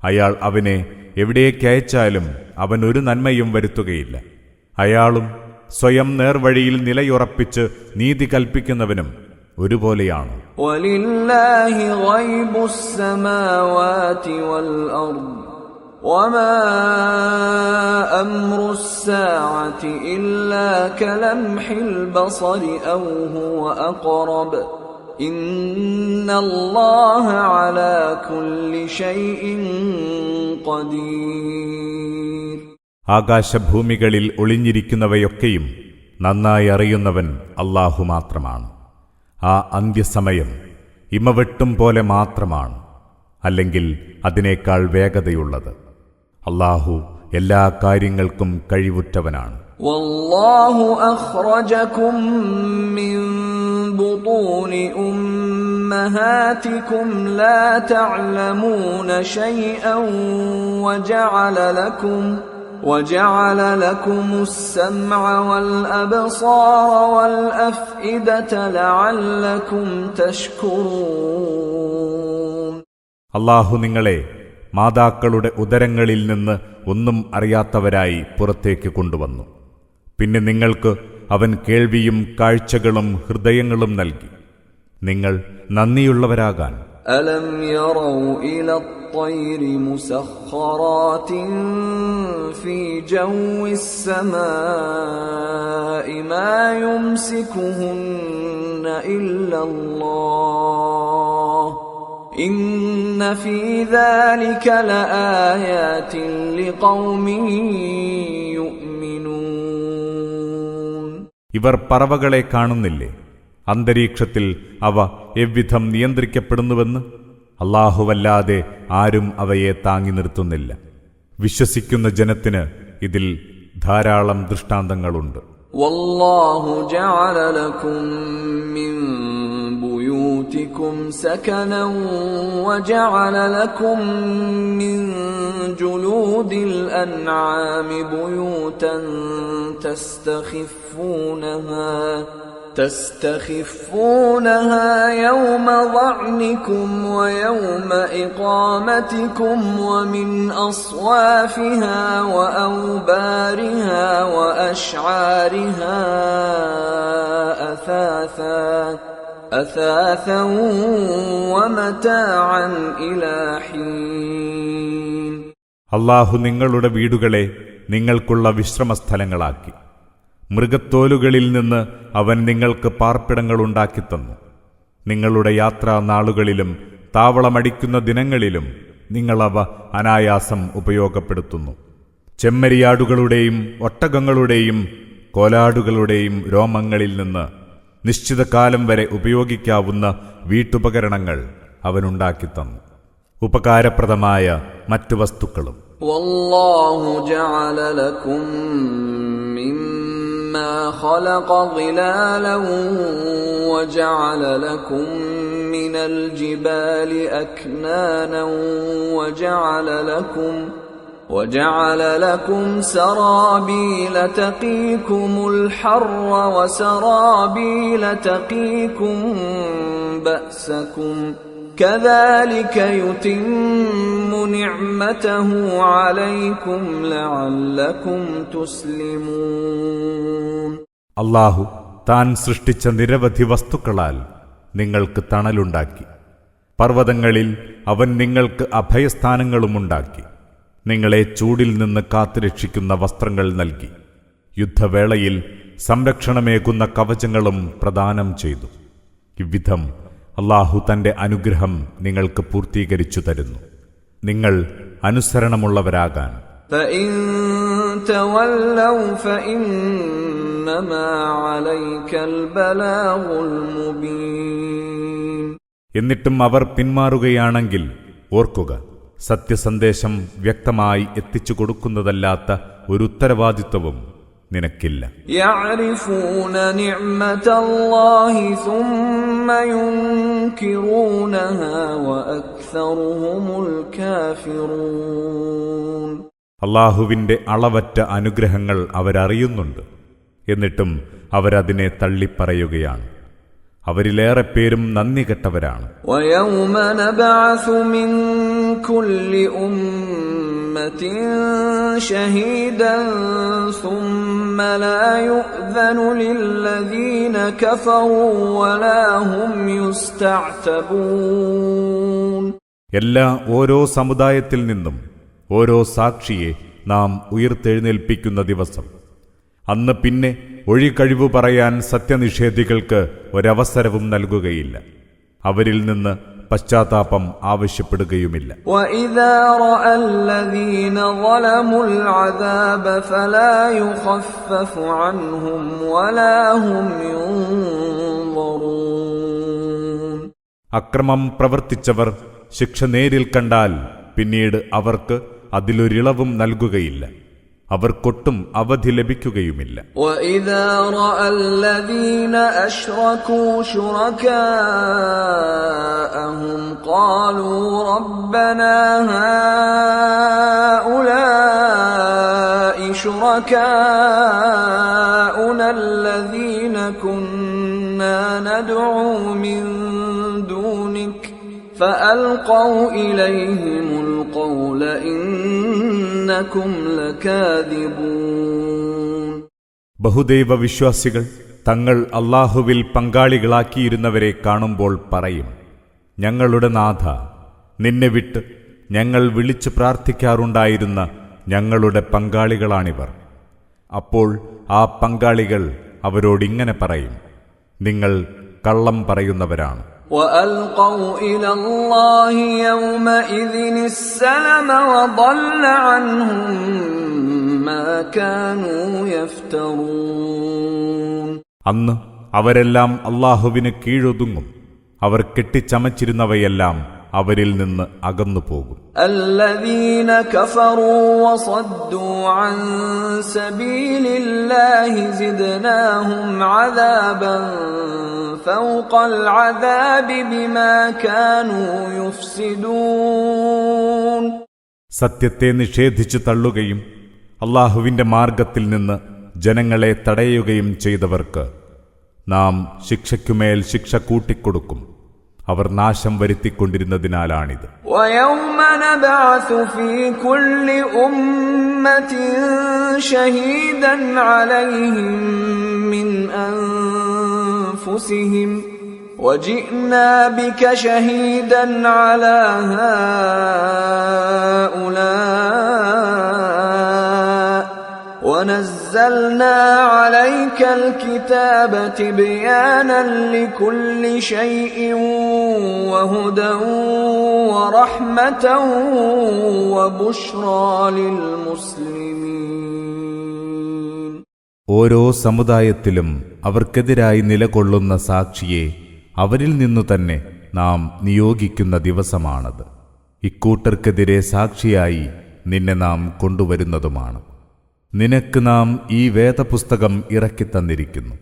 Speaker 1: അയാൾ അവനെ എവിടേക്കയച്ചാലും അവൻ ഒരു നന്മയും വരുത്തുകയില്ല. അയാളും സ്വയം നേർവഴിയിൽ നിലയുറപ്പിച്ച് നീതി കൽപ്പിക്കുന്നവനും ഒരുപോലെയാണ്.
Speaker 2: وَلِلَّهِ غَيْبُ السَّمَاوَاتِ وَالْأَرْضِ وَمَا أَمْرُ السَّاعَةِ إِلَّا كَلَمْحِ الْبَصَرِ أَوْ هُوَ أَقْرَبُ إِنَّ اللَّهَ عَلَى كُلِّ شَيْءٍ قَدِيرٌ
Speaker 1: ആകാശഭൂമികളിൽ ഒളിഞ്ഞിരിക്കുന്നവയൊക്കെയും നന്നായി അറിയുന്നവൻ അല്ലാഹു മാത്രമാണ്. ആ അന്ത്യസമയം ഇമവെട്ടും പോലെ മാത്രമാണ്, അല്ലെങ്കിൽ അതിനേക്കാൾ വേഗതയുള്ളത്. അല്ലാഹു എല്ലാ കാര്യങ്ങൾക്കും കഴിവുറ്റവനാണ്.
Speaker 2: والله أخرجكم من بطون أمهاتكم لا تعلمون شيئا وجعل لكم السمع والأبصار والأفئدة لعلكم تشكرون
Speaker 1: അല്ലാഹു നിങ്ങളെ മാതാക്കളുടെ ഉദരങ്ങളിൽ നിന്ന് ഒന്നും അറിയാത്തവരായി പുറത്തേക്ക് കൊണ്ടുവന്നു. പിന്നെ നിങ്ങൾക്ക് അവൻ കേൾവിയും കാഴ്ചകളും ഹൃദയങ്ങളും നൽകി. നിങ്ങൾ നന്ദിയുള്ളവരാകാൻ.
Speaker 2: ألم يروا إلى الطير مسخرات في جو السماء ما يمسكهن إلا الله إن في ذلك لآيات لقوم يؤمنون
Speaker 1: ഇവർ പറവകളെ കാണുന്നില്ലേ? അന്തരീക്ഷത്തിൽ അവ എவ்വിധം നിയന്ത്രിക്കപ്പെടുന്നുവെന്ന് അല്ലാഹുവല്ലാതെ ആരും അവയെ താങ്ങി നിർത്തുന്നില്ല. വിശ്വസിക്കുന്ന ജനത്തിന് ഇതിൽ ധാരാളം ദൃഷ്ടാന്തങ്ങളുണ്ട്.
Speaker 2: വല്ലാഹു ജഅല ലക്കും മിൻ ബുയൂതികും സകനൻ വജഅല ലക്കും മിൻ ജുലൂദിൽ അൻആമി ബുയൂതൻ تستخفونها يوم ظعنكم ويوم إقامتكم ومن أصوافها وأوبارها وأشعارها أثاثا ومتاعا إلى حين.
Speaker 1: അല്ലാഹു നിങ്ങളുടെ വീടുകളെ നിങ്ങൾക്കുള്ള വിശ്രമസ്ഥലങ്ങളാക്കി. മൃഗത്തോലുകളിൽ നിന്ന് അവൻ നിങ്ങൾക്ക് പാർപ്പിടങ്ങളുണ്ടാക്കിത്തന്നു. നിങ്ങളുടെ യാത്രാ നാളുകളിലും താവളമടിക്കുന്ന ദിനങ്ങളിലും നിങ്ങളവ അനായാസം ഉപയോഗപ്പെടുത്തുന്നു. ചെമ്മരിയാടുകളുടെയും ഒട്ടകങ്ങളുടെയും കോലാടുകളുടെയും രോമങ്ങളിൽ നിന്ന് നിശ്ചിത കാലം വരെ ഉപയോഗിക്കാവുന്ന വീട്ടുപകരണങ്ങൾ അവനുണ്ടാക്കിത്തന്നു. ഉപകാരപ്രദമായ മറ്റു വസ്തുക്കളും.
Speaker 2: വല്ലാഹു ജഅല ലക്കും മിമ്മാ ഖലഖ ളിലാലൻ വജഅല ലക്കും മിനൽ ജിബാലി അക്നാനൻ وجعل لكم سرابيل تقيكم الحر وسرابيل تقيكم بأسكم كذلك يتم نعمته عليكم لعلكم تسلمون.
Speaker 1: അല്ലാഹു താൻ സൃഷ്ടിച്ച നിരവധി വസ്തുക്കളാൽ നിങ്ങൾക്ക് തണലുണ്ടാക്കി. പർവ്വതങ്ങളിൽ അവൻ നിങ്ങൾക്ക് അഭയസ്ഥാനങ്ങളുമുണ്ടാക്കി. നിങ്ങളെ ചൂടിൽ നിന്ന് കാത്തുരക്ഷിക്കുന്ന വസ്ത്രങ്ങൾ നൽകി. യുദ്ധവേളയിൽ സംരക്ഷണമേകുന്ന കവചങ്ങളും പ്രദാനം ചെയ്തു. ഇவ்விധം അല്ലാഹു തന്റെ അനുഗ്രഹം നിങ്ങൾക്ക് പൂർത്തീകരിച്ചു തരുന്നു, നിങ്ങൾ അനുസരണമുള്ളവരാകാൻ.
Speaker 2: فإن تولوا فإنما عليك البلاغ المبين.
Speaker 1: എന്നിട്ടും അവർ പിന്മാറുകയാണെങ്കിൽ ഓർക്കുക, സത്യസന്ദേശം വ്യക്തമായി എത്തിച്ചു കൊടുക്കുന്നതല്ലാത്ത ഒരു ഉത്തരവാദിത്വവും നിനക്കില്ല.
Speaker 2: يعرفون نعمة الله ثم ينكرونها وأكثرهم الكافرون.
Speaker 1: അല്ലാഹുവിന്റെ അളവറ്റ അനുഗ്രഹങ്ങൾ അവരറിയുന്നുണ്ട്, എന്നിട്ടും അവരതിനെ തള്ളിപ്പറയുകയാണ്. അവരിലേറെ പേരും നന്ദി കെട്ടവരാണ്.
Speaker 2: وَيَوْمَ نَبْعَثُ مِنْ كُلِّ أُمَّةٍ شَهِيدًا ثُمَّ لَا يُؤْذَنُ لِلَّذِينَ كَفَرُوا وَلَا هُمْ يُسْتَعْتَبُونَ.
Speaker 1: ഓരോ സമുദായത്തിൽ നിന്നും ഓരോ സാക്ഷിയെ നാം ഉയർത്തെഴുന്നേൽപ്പിക്കുന്ന ദിവസം, അന്ന് പിന്നെ ഒഴികഴിവു പറയാൻ സത്യനിഷേധികൾക്ക് ഒരവസരവും നൽകുകയില്ല. അവരിൽ നിന്ന് പശ്ചാത്താപം ആവശ്യപ്പെടുകയുമില്ല.
Speaker 2: وَإِذَا رَأَى الَّذِينَ ظَلَمُوا الْعَذَابَ فَلَا يُخَفَّفُ عَنْهُمْ وَلَا هُمْ يُنظَرُونَ.
Speaker 1: അക്രമം പ്രവർത്തിച്ചവർ ശിക്ഷ നേരിൽ കണ്ടാൽ പിന്നീട് അവർക്ക് അതിലൊരിളവും നൽകുകയില്ല, അവർക്കൊട്ടും അവധി ലഭിക്കുകയുമില്ല.
Speaker 2: وَإِذَا رَأَى الَّذِينَ أَشْرَكُوا شُرَكَاءَهُمْ قَالُوا رَبَّنَا هَؤُلَاءِ شُرَكَاؤُنَا الَّذِينَ كُنَّا نَدْعُو مِن دُونِكَ فَأَلْقَوْا إِلَيْهِمُ الْقَوْلَ إِنَّكُمْ لَكَاذِبُونَ.
Speaker 1: ബഹുദൈവ വിശ്വാസികൾ തങ്ങൾ അല്ലാഹുവിൽ പങ്കാളികളാക്കിയിരുന്നവരെ കാണുമ്പോൾ പറയും, ഞങ്ങളുടെ നാഥ, നിന്നെ വിട്ട് ഞങ്ങൾ വിളിച്ചു പ്രാർത്ഥിക്കാറുണ്ടായിരുന്ന ഞങ്ങളുടെ പങ്കാളികളാണിവർ. അപ്പോൾ ആ പങ്കാളികൾ അവരോടിങ്ങനെ പറയും, നിങ്ങൾ കള്ളം പറയുന്നവരാണ്.
Speaker 2: وَأَلْقَوْا إِلَى اللَّهِ يَوْمَئِذٍ السَّلَمَ وَضَلَّ عَنْهُمْ مَا كَانُوا يَفْتَرُونَ.
Speaker 1: അന്ന് അവരെല്ലാം അല്ലാഹുവിന് കീഴൊതുങ്ങും. അവർ കെട്ടിച്ചമച്ചിരുന്നവയെല്ലാം അവരിൽ നിന്ന് അകന്നുപോകും.
Speaker 2: الذين كفروا وصدوا عن سبيل الله زدناهم عذابا فوق العذاب بما كانوا يفسدون.
Speaker 1: സത്യത്തെ നിഷേധിച്ചു തള്ളുകയും അല്ലാഹുവിന്റെ മാർഗത്തിൽ നിന്ന് ജനങ്ങളെ തടയുകയും ചെയ്തവർക്ക് നാം ശിക്ഷയ്ക്കുമേൽ ശിക്ഷ കൂട്ടിക്കൊടുക്കും. അവർ നാശം വരുത്തിക്കൊണ്ടിരുന്നതിനാലാണിത്.
Speaker 2: وَيَوْمَ نَبْعَثُ فِي كُلِّ أُمَّةٍ شَهِيدًا عَلَيْهِمْ مِنْ أَنفُسِهِمْ وَجِئْنَا بِكَ شَهِيدًا عَلَى هَؤُلَاءِ وَنَزَّلْنَا عَلَيْكَ الْكِتَابَ تِبْيَانًا لِكُلِّ شَيْءٍ وَهُدًى وَرَحْمَةً وَبُشْرَى لِلْمُسْلِمِينَ.
Speaker 1: ഓരോ സമുദായത്തിലും അവർക്കെതിരായി നിലകൊള്ളുന്ന സാക്ഷിയെ അവരിൽ നിന്നു തന്നെ നാം നിയോഗിക്കുന്ന ദിവസമാണത്. ഇക്കൂട്ടർക്കെതിരെ സാക്ഷിയായി നിന്നെ നാം കൊണ്ടുവരുന്നതുമാണ്. നിനക്ക് നാം ഈ വേദപുസ്തകം ഇറക്കിത്തന്നിരിക്കുന്നു.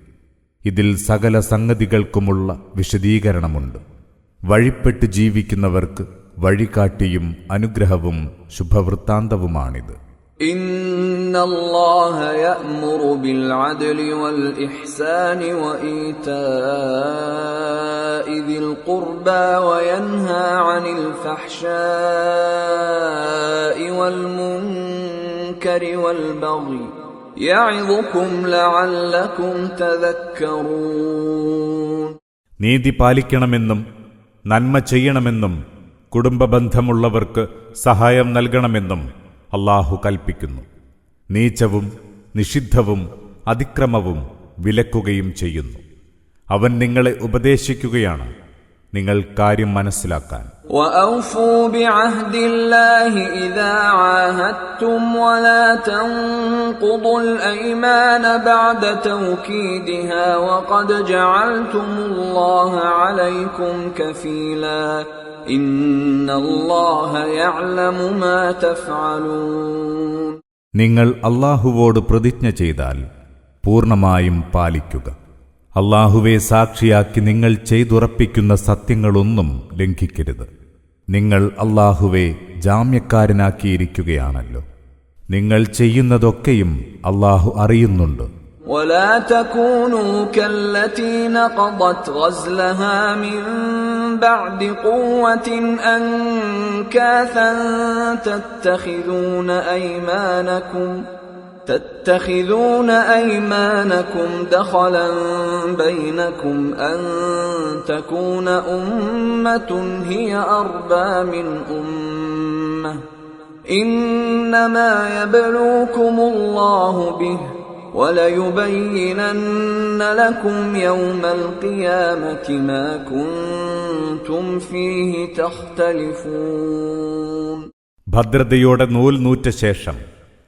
Speaker 1: ഇതിൽ സകല സംഗതികൾക്കുമുള്ള വിശദീകരണമുണ്ട്. വഴിപ്പെട്ട് ജീവിക്കുന്നവർക്ക് വഴികാട്ടിയും അനുഗ്രഹവും ശുഭവൃത്താന്തവുമാണിത്.
Speaker 2: ഇന്നല്ലാഹ യഅ്മുറു ബിൽ അദ്ലി വൽ ഇഹ്സാനി വഈതാഇ ദിൽ ഖുർബാ വയൻഹാ അനിൽ ഫഹ്ശാഇ വൽ മുൻകരി വൽ ബഗി യഇദുകും ലഅല്ലകും തദക്കറൂൻ.
Speaker 1: നീതി പാലിക്കണമെന്നും നന്മ ചെയ്യണമെന്നും കുടുംബബന്ധമുള്ളവർക്ക് സഹായം നൽകണമെന്നും അല്ലാഹു കൽപ്പിക്കുന്നു. നീചവും നിഷിദ്ധവും അതിക്രമവും വിലക്കുകയും ചെയ്യുന്നു. അവൻ നിങ്ങളെ ഉപദേശിക്കുകയാണ് നിങ്ങൾ കാര്യം മനസ്സിലാക്കാൻ.
Speaker 2: وَأَوْفُوا بِعَهْدِ اللَّهِ إِذَا عَاهَدتُّمْ وَلَا تَنقُضُوا الْأَيْمَانَ بَعْدَ تَوْكِيدِهَا وَقَدْ جَعَلْتُمُ اللَّهَ عَلَيْكُمْ كَفِيلًا إِنَّ اللَّهَ يَعْلَمُ مَا تَفْعَلُونَ.
Speaker 1: നിങ്ങൾ അല്ലാഹുവോട് പ്രതിജ്ഞ ചെയ്താൽ പൂർണ്ണമായും പാലിക്കുക. അല്ലാഹുവെ സാക്ഷിയാക്കി നിങ്ങൾ ചെയ്തുറപ്പിക്കുന്ന സത്യങ്ങളൊന്നും ലംഘിക്കരുത്. നിങ്ങൾ അല്ലാഹുവെ ജാമ്യക്കാരനാക്കിയിരിക്കുകയാണല്ലോ. നിങ്ങൾ ചെയ്യുന്നതൊക്കെയും അല്ലാഹു അറിയുന്നുണ്ട്.
Speaker 2: ولا تكونوا كالتي نقضت غزلها من بعد قوة أنكاثا تتخذون أيمانكم دخلا بينكم أن تكون أمة هي أربى من أمة إنما يبلوكم الله به وَلَيُبَيِّنَنَّ لَكُمْ يَوْمَ الْقِيَامَةِ مَا كُنْتُمْ فِيهِ تَخْتَلِفُونَ.
Speaker 1: ഭദ്രതയോടെ നൂൽ നൂറ്റ ശേഷം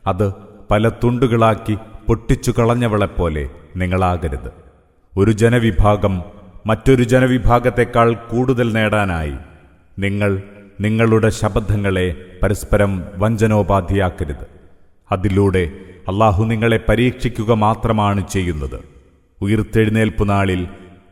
Speaker 1: അത് പല തുണ്ടുകളാക്കി പൊട്ടിച്ചു കളഞ്ഞവളെപ്പോലെ നിങ്ങളാകരുത്. ഒരു ജനവിഭാഗം മറ്റൊരു ജനവിഭാഗത്തെക്കാൾ കൂടുതൽ നേടാനായി നിങ്ങൾ നിങ്ങളുടെ ശപഥങ്ങളെ പരസ്പരം വഞ്ചനോപാധിയാക്കരുത്. അതിലൂടെ അല്ലാഹു നിങ്ങളെ പരീക്ഷിക്കുക മാത്രമാണ് ചെയ്യുന്നത്. ഉയിർത്തെഴുന്നേൽപ്പുനാളിൽ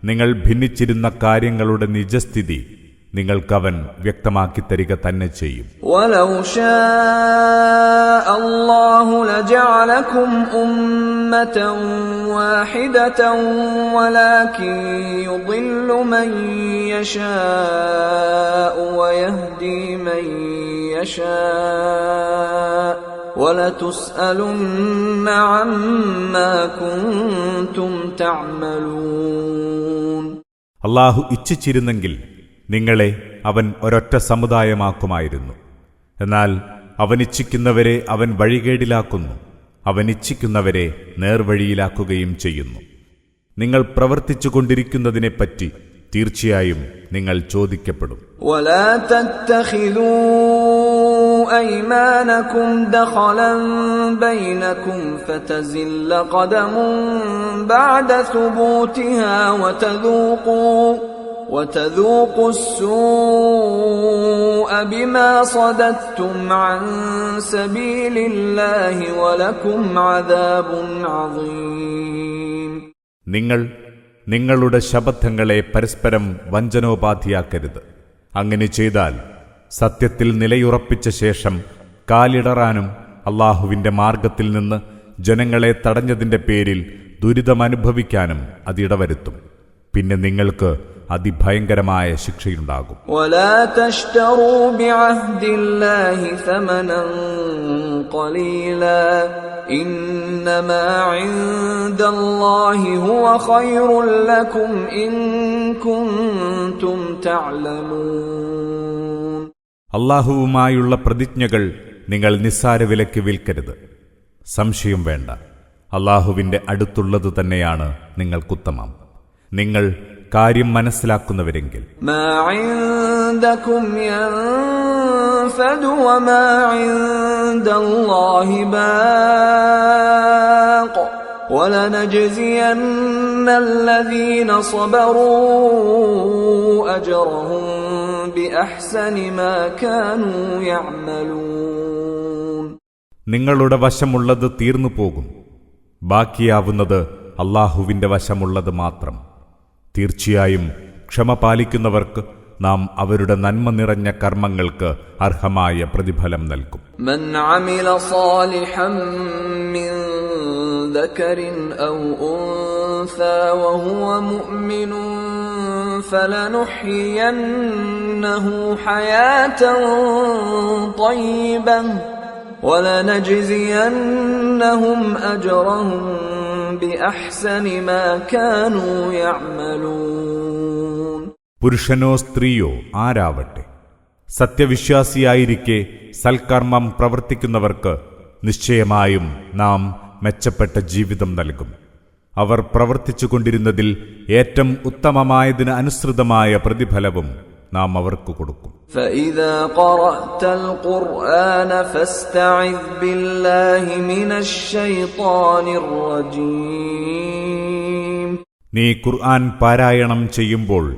Speaker 1: നിങ്ങൾ ഭിന്നിച്ചിരുന്ന കാര്യങ്ങളുടെ നിജസ്ഥിതി നിങ്ങൾക്കവൻ വ്യക്തമാക്കിത്തരിക തന്നെ ചെയ്യും.
Speaker 2: وَلَوْ شَاءَ اللَّهُ لَجَعَلَكُمْ أُمَّةً وَاحِدَةً وَلَكِنْ يُضِلُّ مَنْ يَشَاءُ وَيَهْدِي مَنْ يَشَاءُ وَلَتُسْأَلُنَّ عَمَّا كُنْتُمْ تَعْمَلُونَ.
Speaker 1: അല്ലാഹു ഇച്ഛിച്ചിരുന്നെങ്കിൽ നിങ്ങളെ അവൻ ഒരൊറ്റ സമുദായമാക്കുമായിരുന്നു. എന്നാൽ അവൻ ഇച്ഛിക്കുന്നവരെ അവൻ വഴികേടിലാക്കുന്നു, അവൻ ഇച്ഛിക്കുന്നവരെ നേർവഴിയിലാക്കുകയും ചെയ്യുന്നു. നിങ്ങൾ പ്രവർത്തിച്ചുകൊണ്ടിരിക്കുന്നതിനെപ്പറ്റി തീർച്ചയായും നിങ്ങൾ ചോദിക്കപ്പെടും.
Speaker 2: وَلَا تَتَّخِذُوا أَيْمَانَكُمْ دَخَلًا بينكم فتزل قدم بعد ثبوتها وتذوقوا السوء بما صددتم عن سبيل الله ولكم عذاب عظيم.
Speaker 1: നിങ്ങളുടെ ശബദങ്ങളെ പരസ്പരം വഞ്ചനോപാധിയാക്കരുത്. അങ്ങനെ ചെയ്താൽ സത്യത്തിൽ നിലയുറപ്പിച്ച ശേഷം കാലിടറാനും അള്ളാഹുവിന്റെ മാർഗത്തിൽ നിന്ന് ജനങ്ങളെ തടഞ്ഞതിന്റെ പേരിൽ ദുരിതമനുഭവിക്കാനും അതിടവരുത്തും. പിന്നെ നിങ്ങൾക്ക് അതിഭയങ്കരമായ ശിക്ഷയുണ്ടാകും.
Speaker 2: ولا تشتروا بعهد الله ثمنا قليلا إنما عند الله هو خير لكم إن كنتم تعلمون.
Speaker 1: അള്ളാഹുവുമായുള്ള പ്രതിജ്ഞകൾ നിങ്ങൾ നിസ്സാര വിലയ്ക്ക് വിൽക്കരുത്. സംശയം വേണ്ട, അള്ളാഹുവിന്റെ അടുത്തുള്ളത് തന്നെയാണ് നിങ്ങൾക്കുത്തമം, നിങ്ങൾ കാര്യം മനസ്സിലാക്കുന്നവരെങ്കിൽ.
Speaker 2: ما عندكم ينفد وما عند الله باق ولنجزين الذين صبروا أجرهم بأحسن ما كانوا يعملون.
Speaker 1: നിങ്ങളുടെ വശമുള്ളത് തീർന്നു പോകും, ബാക്കിയാവുന്നത് അള്ളാഹുവിന്റെ വശമുള്ളത് മാത്രം. തീർച്ചയായും ക്ഷമ പാലിക്കുന്നവർക്ക് നാം അവരുടെ നന്മ നിറഞ്ഞ കർമ്മങ്ങൾക്ക് അർഹമായ പ്രതിഫലം നൽകും.
Speaker 2: من عمل صالحا من ذكر أو أنثى وهو مؤمن فلنحيينه حياة طيبة ولنجزينهم أجرهم بأحسن ما كانوا يعملون.
Speaker 1: പുരുഷനോ സ്ത്രീയോ ആരാവട്ടെ, സത്യവിശ്വാസിയായിരിക്കെ സൽക്കർമ്മം പ്രവർത്തിക്കുന്നവർക്ക് നിശ്ചയമായും നാം മെച്ചപ്പെട്ട ജീവിതം നൽകും. അവർ പ്രവർത്തിച്ചുകൊണ്ടിരുന്നതിൽ ഏറ്റവും ഉത്തമമായതിന് അനുസൃതമായ പ്രതിഫലവും നാം അവർക്ക് കൊടുക്കും.
Speaker 2: فإذا قرأت القرآن فاستعذ بالله من الشيطان الرجيم.
Speaker 1: നീ ഖുർആൻ പാരായണം ചെയ്യുമ്പോൾ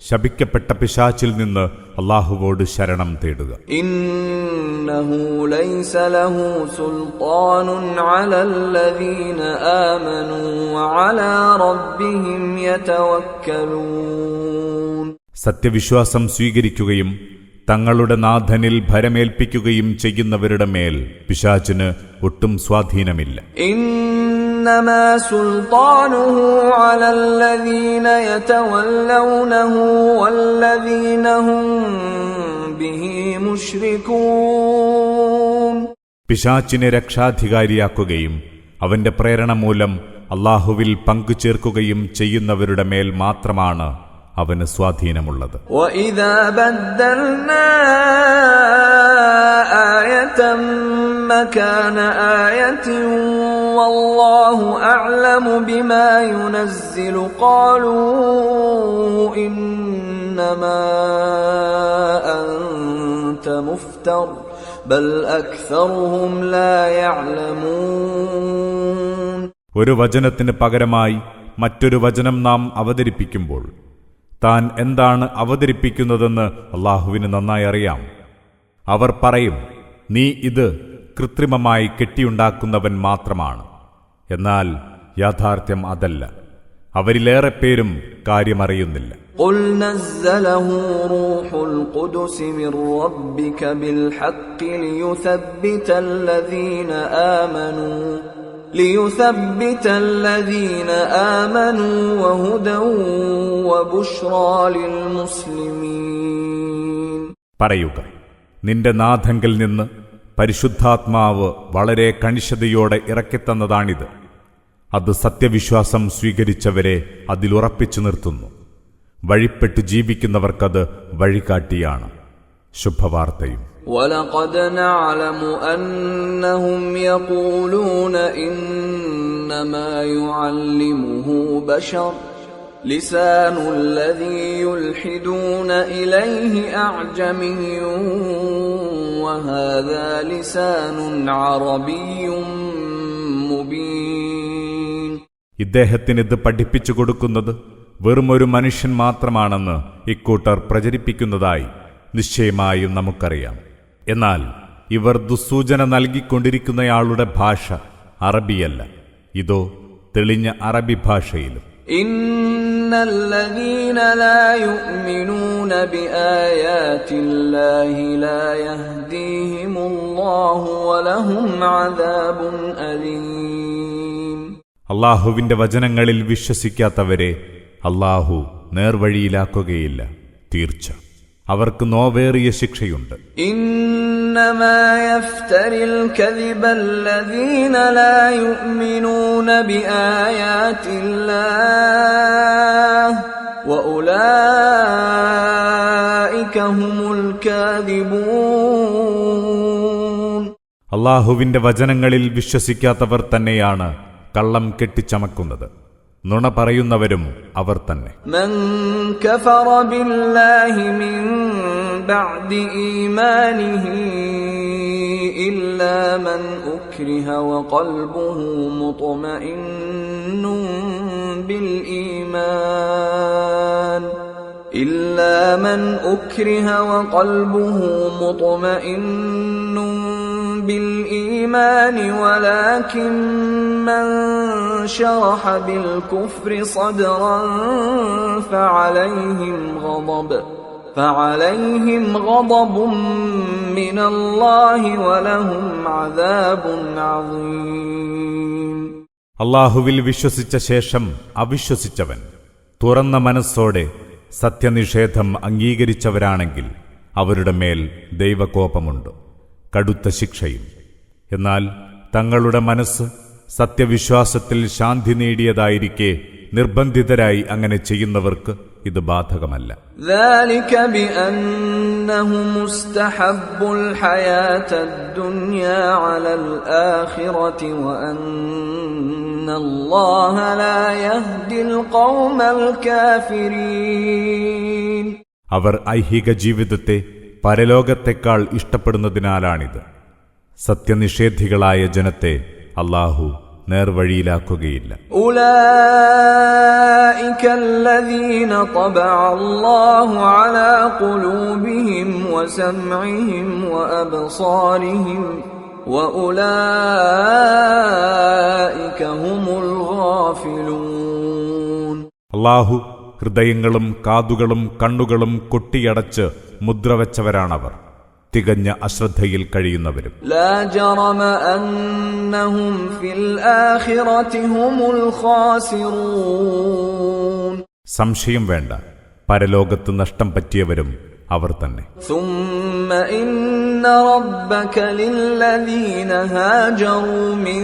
Speaker 1: ശപിക്കപ്പെട്ട പിശാചിൽ നിന്ന് അല്ലാഹുവോട് ശരണം തേടുക.
Speaker 2: ഇന്നഹു ലൈസ ലഹു സുൽത്താനുൻ അലല്ലദീന ആമനൂ വഅലാ റബ്ബിഹിം യതവക്കലൂൻ.
Speaker 1: സത്യവിശ്വാസം സ്വീകരിക്കുകയും തങ്ങളുടെ നാഥനിൽ ഭരമേൽപ്പിക്കുകയും ചെയ്യുന്നവരുടെ മേൽ പിശാചിന് ഒട്ടും സ്വാധീനമില്ല.
Speaker 2: إنما سلطانه على الذين يتولونه والذين هم به مشركون.
Speaker 1: പിശാചിനെ രക്ഷാധികാരിയാക്കുകയും അവന്റെ പ്രേരണ മൂലം അല്ലാഹുവിൽ പങ്കുചേർക്കുകയും ചെയ്യുന്നവരുടെ മേൽ മാത്രമാണ് അവന് സ്വാധീനമുള്ളത്.
Speaker 2: وَإِذَا بَدَّلْنَا آيَةً مَكَانَ آيَةٍ وَاللَّهُ أَعْلَمُ بِمَا يُنَزِّلُ قَالُوا إِنَّمَا أَنْتَ مُفْتَرٍ بَلْ أَكْثَرُهُمْ لَا يَعْلَمُونَ.
Speaker 1: ഒരു വചനത്തിന് പകരമായി മറ്റൊരു വചനം നാം അവതരിപ്പിക്കുമ്പോൾ താൻ എന്താണ് അവതരിപ്പിക്കുന്നതെന്ന് അല്ലാഹുവിന് നന്നായി അറിയാം. അവർ പറയും, നീ ഇത് കൃത്രിമമായി കെട്ടിയുണ്ടാക്കുന്നവൻ മാത്രമാണ്. എന്നാൽ യാഥാർത്ഥ്യം അതല്ല. അവരിലേറെ പേരും കാര്യമറിയുന്നില്ല.
Speaker 2: قُلْ نَزَّلَهُ رُوحُ الْقُدُسِ مِنْ رَبِّكَ بِالْحَقِّ لِيُثَبِّتَ الَّذِينَ آمَنُوا وَهُدًى وَبُشْرَى لِلْمُسْلِمِينَ.
Speaker 1: പറയുക, നിന്റെ നാഥങ്കിൽ നിന്ന് പരിശുദ്ധാത്മാവ് വളരെ കണിശതയോടെ ഇറക്കിത്തന്നതാണിത്. അത് സത്യവിശ്വാസം സ്വീകരിച്ചവരെ അതിലുറപ്പിച്ചു നിർത്തുന്നു. വഴിപ്പെട്ടു ജീവിക്കുന്നവർക്കത് വഴികാട്ടിയാണ്, ശുഭവാർത്തയും.
Speaker 2: وَلَقَدْ نَعْلَمُ أَنَّهُمْ يَقُولُونَ إِنَّمَا يُعَلِّمُهُ بَشَرٌ لِسَانُ الَّذِي يُلْحِدُونَ إِلَيْهِ أَعْجَمِيٌّ وَهَذَا لِسَانٌ عَرَبِيٌّ مبين.
Speaker 1: ഇദ്ദേഹത്തിനിത് പഠിപ്പിച്ചു കൊടുക്കുന്നത് വെറുമൊരു മനുഷ്യൻ മാത്രമാണെന്ന് ഇക്കൂട്ടർ പ്രചരിപ്പിക്കുന്നതായി നിശ്ചയമായും നമുക്കറിയാം. എന്നാൽ ഇവർ ദുസ്സൂചന നൽകിക്കൊണ്ടിരിക്കുന്നയാളുടെ ഭാഷ അറബിയല്ല, ഇതോ തെളിഞ്ഞ അറബി ഭാഷയിലും.
Speaker 2: ഇന്നല്ലദീന ലാ യുഅ്മിനൂന ബിആയാതില്ലാഹി ലാ യഹ്ദീഹിമുല്ലാഹു വലഹും അദാബുൻ അലീം.
Speaker 1: അല്ലാഹുവിന്റെ വചനങ്ങളിൽ വിശ്വസിക്കാത്തവരെ അല്ലാഹു നേർവഴിയിലാക്കുകയില്ല, തീർച്ച അവർക്ക് നോവേറിയ ശിക്ഷയുണ്ട്.
Speaker 2: ഇന്നമാ യഫ്തരിൽ കദിബല്ലദീന ലാ യുഅ്മിനൂന ബിആയാതില്ലാഹി വഉലൈക ഹുമുൽ കാദിബൂൻ.
Speaker 1: അല്ലാഹുവിന്റെ വചനങ്ങളിൽ വിശ്വസിക്കാത്തവർ തന്നെയാണ് കള്ളം കെട്ടിച്ചമക്കുന്നത്, നുണ പറയുന്നവരും അവർ തന്നെ.
Speaker 2: മൻ കഫറ ബില്ലാഹി മിൻ ബഅദി ഈമാനിഹി ഇല്ലാ മൻ ഉക്രിഹ വഖൽബുഹു മുത്മഇന്നുൻ ബിൽ ഈമാൻ إلا من أكره وقلبه مطمئن بالإيمان ولكن من شرح بالكفر صدرا فعليهم غضب من الله ولهم عذاب عظيم.
Speaker 1: അല്ലാഹുവിൽ വിശ്വസിച്ച ശേഷം അവിശ്വസിച്ചവൻ തുറന്ന മനസ്സോടെ സത്യനിഷേധം അംഗീകരിച്ചവരാണെങ്കിൽ അവരുടെ മേൽ ദൈവകോപമുണ്ട്, കടുത്ത ശിക്ഷയും. എന്നാൽ തങ്ങളുടെ മനസ്സ് സത്യവിശ്വാസത്തിൽ ശാന്തി നേടിയതായിരിക്കെ നിർബന്ധിതരായി അങ്ങനെ ചെയ്യുന്നവർക്ക് ഇത് ബാധകമല്ല.
Speaker 2: ذلك بأنهم استحبوا الحياة الدنيا على الآخرة وأن الله لا يهدي القوم الكافرين.
Speaker 1: അവർ ഐഹിക ജീവിതത്തെ പരലോകത്തെക്കാൾ ഇഷ്ടപ്പെടുന്നതിനാലാണിത്. സത്യനിഷേധികളായ ജനത്തെ അല്ലാഹു നേർവഴിയിലാക്കുകയില്ല.
Speaker 2: ഉലൈക الذين طبع الله على قلوبهم وسمعهم وأبصارهم وأولئك هم الغافلون.
Speaker 1: അല്ലാഹു ഹൃദയങ്ങളും കാതുകളും കണ്ണുകളും കൊട്ടിയടച്ച് മുദ്രവച്ചവരാണവർ, തികഞ്ഞ അശ്രദ്ധയിൽ കഴിയുന്നവരും.
Speaker 2: ലാ ജറമ അന്നഹും ഫിൽ ആഖിറതി ഹുമുൽ ഖാസിറൂൻ.
Speaker 1: സംശയം വേണ്ട, പരലോകത്ത് നഷ്ടം പറ്റിയവരും അവർ തന്നെ.
Speaker 2: ثم إن ربك للذين هاجروا من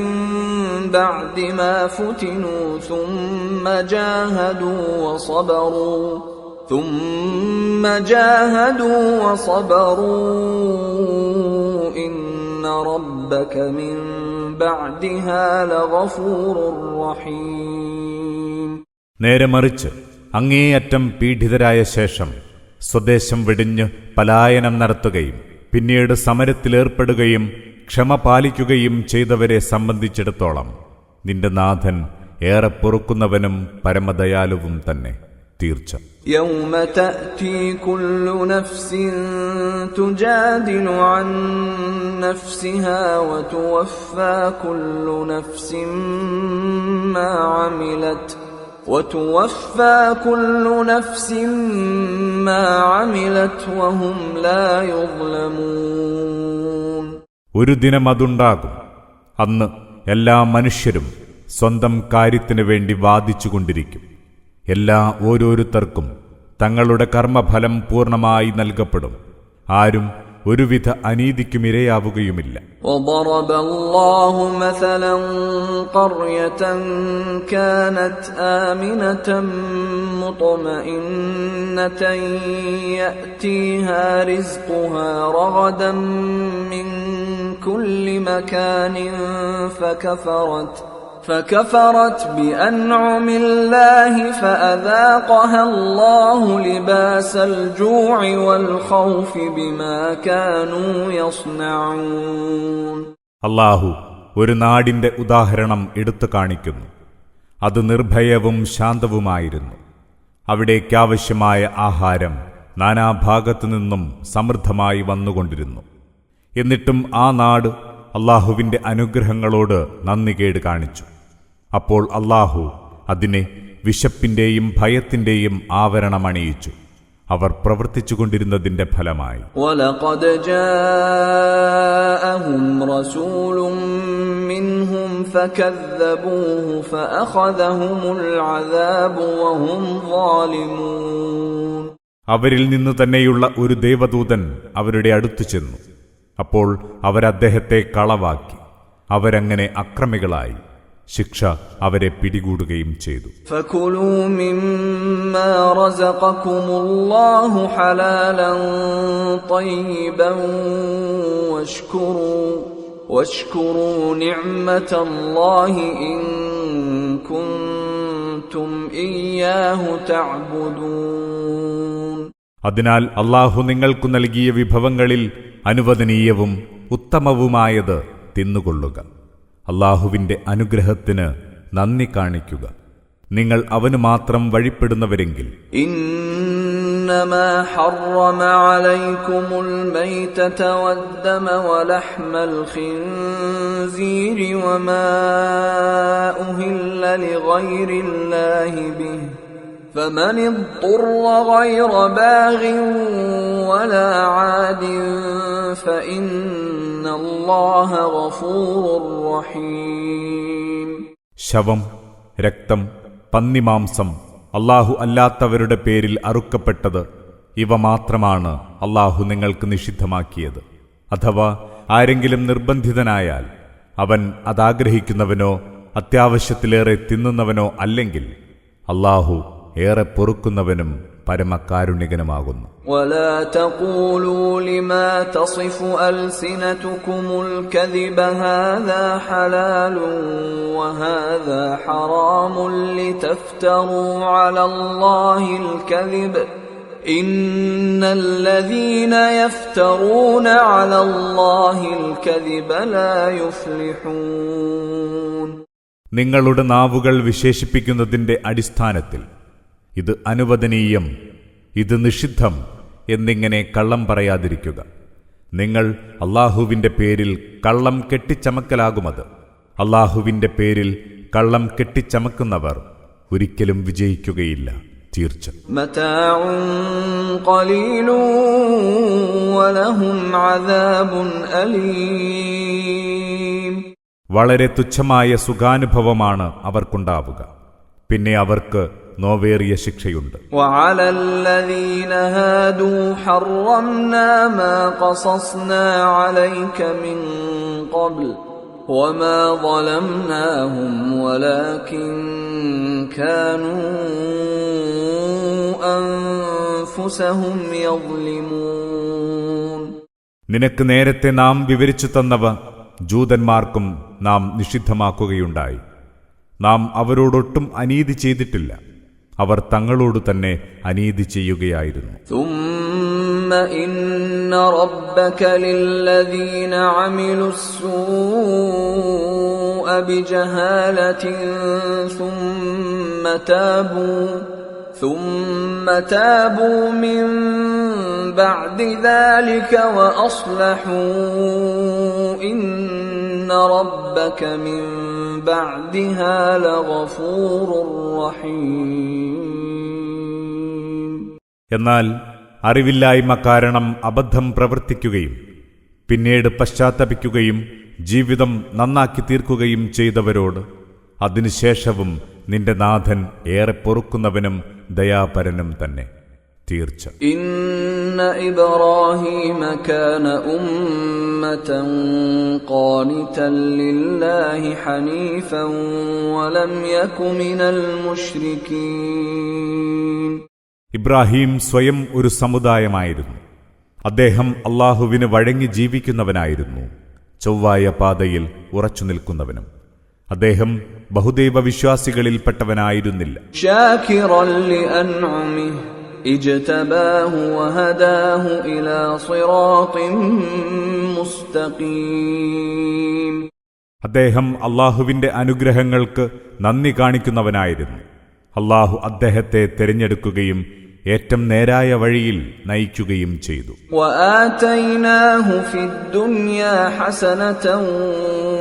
Speaker 2: بعد ما فتنوا ثم جاهدوا وصبروا إن ربك من بعدها لغفور رحيم.
Speaker 1: നേരെ മറിച്ച് അങ്ങേയറ്റം പീഡിതരായ ശേഷം സ്വദേശം വെടിഞ്ഞ് പലായനം നടത്തുകയും പിന്നീട് സമരത്തിലേർപ്പെടുകയും ക്ഷമ പാലിക്കുകയും ചെയ്തവരെ സംബന്ധിച്ചിടത്തോളം നിന്റെ നാഥൻ ഏറെ പൊറുക്കുന്നവനും പരമദയാലുവും തന്നെ, തീർച്ച.
Speaker 2: يوم تأتي كل نفس تجادل عن نفسها وتوفى كل نفس ما عملت وهم لا يظلمون.
Speaker 1: ഒരു ദിനം അതുണ്ടാകും, അന്ന് എല്ലാ മനുഷ്യരും സ്വന്തം കാര്യത്തിനു വേണ്ടി വാദിച്ചുകൊണ്ടിരിക്കും. ഓരോരുത്തർക്കും തങ്ങളുടെ കർമ്മഫലം പൂർണ്ണമായി നൽകപ്പെടും. ആരും ഒരുവിധ അനീതിക്കും ഇരയാവുകയുമില്ല.
Speaker 2: وضرب الله مثلا قرية كانت آمنة مطمئنة يأتيها رزقها رغدا من كل مكان فكفرت بأنعم الله فأذاقها الله لباس الجوع والخوف بما كانوا يصنعون.
Speaker 1: അല്ലാഹു ഒരു നാടിന്റെ ഉദാഹരണം എടുത്തു കാണിക്കുന്നു. അത് നിർഭയവും ശാന്തവുമായിരുന്നു. അവിടേക്കാവശ്യമായ ആഹാരം നാനാഭാഗത്തു നിന്നും സമൃദ്ധമായി വന്നുകൊണ്ടിരുന്നു. എന്നിട്ടും ആ നാട് അള്ളാഹുവിന്റെ അനുഗ്രഹങ്ങളോട് നന്ദികേട് കാണിച്ചു. അപ്പോൾ അള്ളാഹു അതിനെ വിശപ്പിന്റെയും ഭയത്തിന്റെയും ആവരണമണിയിച്ചു. അവർ പ്രവർത്തിച്ചുകൊണ്ടിരുന്നതിന്റെ ഫലമായി.
Speaker 2: വലഖദ് ജാഅഹും റസൂലുൻ മിൻഹും ഫകദ്ദബൂഹു ഫഅഖദഹുമുൽ അദാബു വഹും ളാലിമൂൻ.
Speaker 1: അവരിൽ നിന്ന് തന്നെയുള്ള ഒരു ദേവദൂതൻ അവരുടെ അടുത്തു ചെന്നു. അപ്പോൾ അവരദ്ദേഹത്തെ കളവാക്കി. അവരങ്ങനെ അക്രമികളായി. ശിക്ഷ അവരെ പിടികൂടുകയും ചെയ്തു.
Speaker 2: ഫകുലൂ മിമ്മാ റസഖകുമുല്ലാഹു ഹലാലൻ ത്വയ്യിബൻ വഷ്കുറൂ നിഅമതല്ലാഹി ഇൻ കുൻതും ഇയ്യാഹു തഅബുദൂൻ.
Speaker 1: അതിനാൽ അള്ളാഹു നിങ്ങൾക്കു നൽകിയ വിഭവങ്ങളിൽ അനുവദനീയവും ഉത്തമവുമായത് തിന്നുകൊള്ളുക. അള്ളാഹുവിന്റെ അനുഗ്രഹത്തിന് നന്ദി കാണിക്കുക. നിങ്ങൾ അവന് മാത്രം വഴിപ്പെടുന്നവരെങ്കിൽ.
Speaker 2: ഇന്നമാ ഹറമ അലൈക്കുമുൽ മൈതത വദ്ദമ വലഹ്മൽ ഖിൻസീരി വമാ ഉഹില്ല ലിഗൈരില്ലാഹി ബിഹി فمن اضطر غير باغ ولا عاد فإن الله غفور رحيم.
Speaker 1: ശവം, രക്തം, പന്നിമാംസം, അല്ലാഹു അല്ലാത്തവരുടെ പേരിൽ അറുക്കപ്പെട്ടത് ഇവ മാത്രമാണ് അല്ലാഹു നിങ്ങൾക്ക് നിഷിദ്ധമാക്കിയത്. അഥവാ ആരെങ്കിലും നിർബന്ധിതനായാൽ അവൻ അതാഗ്രഹിക്കുന്നവനോ അത്യാവശ്യത്തിലേറെ തിന്നുന്നവനോ അല്ലെങ്കിൽ അല്ലാഹു ഏറെ പൊറുക്കുന്നവനും പരമകാരുണികനുമാകുന്നു.
Speaker 2: ولا تقولوا لما تصف ألسنتكم الكذب هذا حلال وهذا حرام لتفتروا على الله الكذب إن الذين يفترون على الله الكذب لا يفلحون.
Speaker 1: നിങ്ങളുടെ നാവുകൾ വിശേഷിപ്പിക്കുന്നതിന്റെ അടിസ്ഥാനത്തിൽ ഇത് അനുവദനീയം, ഇത് നിഷിദ്ധം എന്നിങ്ങനെ കള്ളം പറയാതിരിക്കുക. നിങ്ങൾ അള്ളാഹുവിന്റെ പേരിൽ കള്ളം കെട്ടിച്ചമക്കലാകുമത്. അള്ളാഹുവിന്റെ പേരിൽ കള്ളം കെട്ടിച്ചമക്കുന്നവർ ഒരിക്കലും വിജയിക്കുകയില്ല, തീർച്ച.
Speaker 2: മതാഉൻ ഖലീലുൻ വലഹും അദാബുൻ അലീം.
Speaker 1: വളരെ തുച്ഛമായ സുഖാനുഭവമാണ് അവർക്കുണ്ടാവുക. പിന്നെ അവർക്ക് നോവേറിയ ശിക്ഷയുണ്ട്.
Speaker 2: വഅലല്ലദീന ഹാദൂ ഹറംനാ മാ ഖസസ്നാ അലൈക മിൻ ഖബ്ൽ വമാ ളലംനാഹും വലാകിൻ കാനൂ അൻഫുസഹും യദ്ലിമൂൻ.
Speaker 1: നിനക്ക് നേരത്തെ നാം വിവരിച്ചു തന്നവ ജൂതന്മാർക്കും നാം നിഷിദ്ധമാക്കുകയുണ്ടായി. നാം അവരോടൊട്ടും അനീതി ചെയ്തിട്ടില്ല. അവർ തങ്ങളോട് തന്നെ അനീതി ചെയ്യുകയായിരുന്നു.
Speaker 2: ثم إن ربك للذين عملوا السوء بجهالة ثم تابوا من بعد ذلك وأصلحوا إن ربك من بعدها لغفور رحيم.
Speaker 1: എന്നാൽ അറിവില്ലായ്മ കാരണം അബദ്ധം പ്രവർത്തിക്കുകയും പിന്നീട് പശ്ചാത്തപിക്കുകയും ജീവിതം നന്നാക്കി തീർക്കുകയും ചെയ്തവരോട് അതിനുശേഷവും നിന്റെ നാഥൻ ഏറെ പൊറുക്കുന്നവനും ദയാപരനും തന്നെ, തീർച്ച.
Speaker 2: ഇന്ന ഇബ്രാഹീമ കാന ഉമ്മതൻ ഖാനിതൻ ലില്ലാഹി ഹനീഫൻ വലം യകു മിനൽ മുശ്രികീൻ.
Speaker 1: ഇബ്രാഹീം സ്വയം ഒരു സമുദായമായിരുന്നു. അദ്ദേഹം അള്ളാഹുവിന് വഴങ്ങി ജീവിക്കുന്നവനായിരുന്നു, ചൊവ്വായ പാതയിൽ ഉറച്ചു നിൽക്കുന്നവനും. അദ്ദേഹം ബഹുദൈവ വിശ്വാസികളിൽപ്പെട്ടവനായിരുന്നില്ല.
Speaker 2: ശാകിറൻ ലിഅൻഉമിഹി ഇജ്തബാഹു വഹദാഹു ഇലാ സിറാത്തിൻ മുസ്തഖീം.
Speaker 1: അദ്ദേഹം അള്ളാഹുവിന്റെ അനുഗ്രഹങ്ങൾക്ക് നന്ദി കാണിക്കുന്നവനായിരുന്നു. അള്ളാഹു അദ്ദേഹത്തെ തിരഞ്ഞെടുക്കുകയും ഏറ്റം നേരായ വഴിയിൽ നയിക്കുകയും ചെയ്തു.
Speaker 2: وآتيناه في الدنيا حسنة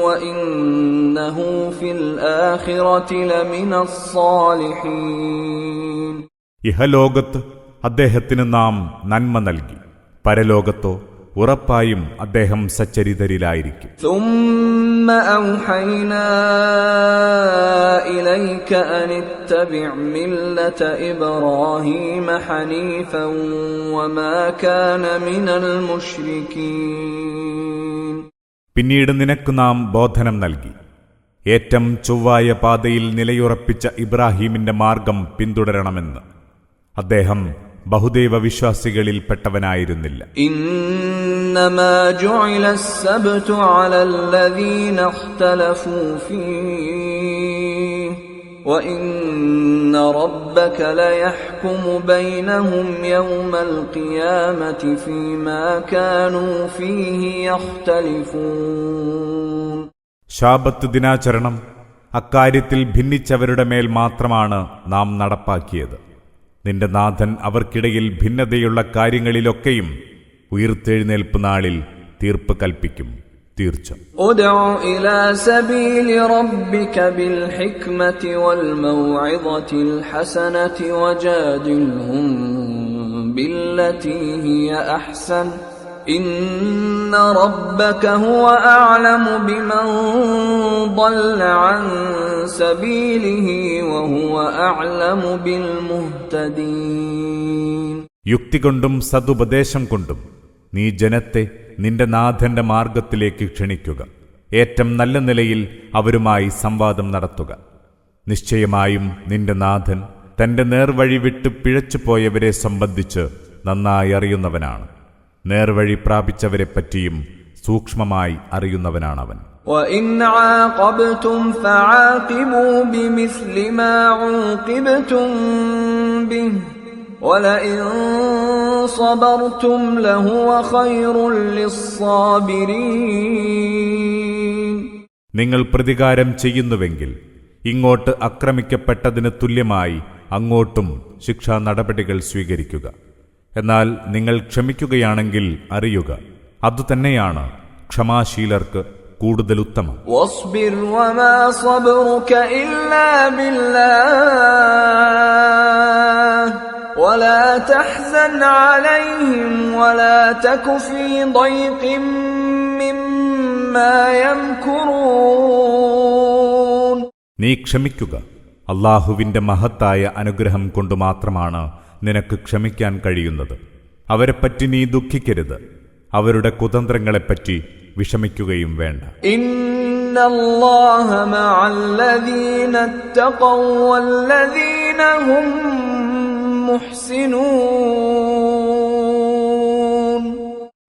Speaker 2: وإنه في الآخرة لمن الصالحين.
Speaker 1: ഇഹലോകത്ത് അദ്ദേഹത്തിന് നാം നന്മ നൽകി, പരലോകത്തോ ഉറപ്പായും അദ്ദേഹം സച്ചരിതരിലായിരിക്കും.
Speaker 2: ثم أوحينا إليك أن اتبع ملة إبراهيم حنيفا وما كان من المشركين.
Speaker 1: പിന്നീട് നിനക്ക് നാം ബോധനം നൽകി, ഏറ്റം ചൊവ്വായ പാതയിൽ നിലയുറപ്പിച്ച ഇബ്രാഹീമിന്റെ മാർഗം പിന്തുടരണമെന്ന്. അദ്ദേഹം ബഹുദൈവ വിശ്വാസികളിൽപ്പെട്ടവനായിരുന്നില്ല.
Speaker 2: إنما جعل السبت على الذين اختلفوا فيه وإن ربك ليحكم بينهم يوم القيامة فيما كانوا فيه يختلفون.
Speaker 1: ശാബത്ത് ദിനാചരണം അക്കാര്യത്തിൽ ഭിന്നിച്ചവരുടെ മേൽ മാത്രമാണ് നാം നടപ്പാക്കിയത്. നിന്റെ നാഥൻ അവർക്കിടയിൽ ഭിന്നതയുള്ള കാര്യങ്ങളിലൊക്കെയും ഉയിർത്തെഴുന്നേൽപ്പ് നാളിൽ തീർപ്പ് കൽപ്പിക്കും. തീർച്ച
Speaker 2: ഉദ്ഉ ഇലാ സബീലി റബ്ബിക ബിൽ ഹിക്മതി വൽ മൗഇദതിൽ ഹസനതി വജാദിൽഹും ബില്ലതി ഹിയ അഹ്സൻ ഇന്ന റബ്ബക ഹുവ അഅലമു ബിമൻ ضل عن സബീലിഹി വഹുവ അഅലമു ബിൽ മുഹ്തദീൻ.
Speaker 1: യുക്തി കൊണ്ടും സദുപദേശം കൊണ്ടും നീ ജനത്തെ നിന്റെ നാഥന്റെ മാർഗത്തിലേക്ക് ക്ഷണിക്കുക. ഏറ്റം നല്ല നിലയിൽ അവരുമായി സംവാദം നടത്തുക. നിശ്ചയമായും നിന്റെ നാഥൻ തന്റെ നേർവഴി വിട്ട് പിഴച്ചുപോയവരെ സംബന്ധിച്ച് നന്നായി അറിയുന്നവനാണ്. നേർവഴി പ്രാപിച്ചവരെപ്പറ്റിയും സൂക്ഷ്മമായി അറിയുന്നവനാണവൻ.
Speaker 2: وَإِنْ عَاقَبْتُمْ فَعَاقِبُوا بِمِثْلِ مَا عُوقِبْتُمْ بِهِ وَلَئِنْ صَبَرْتُمْ لَهُوَ خَيْرٌ لِلصَّابِرِينَ.
Speaker 1: നിങ്ങൾ പ്രതികാരം ചെയ്യുന്നുവെങ്കിൽ ഇങ്ങോട്ട് ആക്രമിക്കപ്പെട്ടതിന് തുല്യമായി അങ്ങോട്ടും ശിക്ഷാ നടപടികൾ സ്വീകരിക്കുക. എന്നാൽ നിങ്ങൾ ക്ഷമിക്കുകയാണെങ്കിൽ അറിയുക, അതുതന്നെയാണ് ക്ഷമാശീലർക്ക് കൂടുതൽ ഉത്തമം.
Speaker 2: وَاصْبِرْ وَمَا صَبْرُكَ إِلَّا بِاللَّهِ وَلَا تَحْزَنْ عَلَيْهِمْ وَلَا تَكُ فِي ضَيْقٍ مِّمَّا يَمْكُرُونَ.
Speaker 1: നീ ക്ഷമിക്കുക. അള്ളാഹുവിന്റെ മഹത്തായ അനുഗ്രഹം കൊണ്ട് മാത്രമാണ് നിനക്ക് ക്ഷമിക്കാൻ കഴിയുന്നത്. അവരെപ്പറ്റി നീ ദുഃഖിക്കരുത്, അവരുടെ കുതന്ത്രങ്ങളെപ്പറ്റി വിഷമിക്കുകയും വേണ്ട.
Speaker 2: ഇന്നല്ലാഹ മഅല്ലദീന തഖവ വല്ലദീന ഹും മുഹ്സിനൂൻ.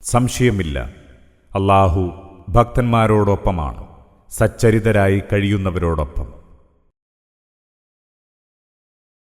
Speaker 1: സംശയമില്ല, അല്ലാഹു ഭക്തന്മാരോടൊപ്പമാണ്, സച്ചരിതരായി കഴിയുന്നവരോടൊപ്പം.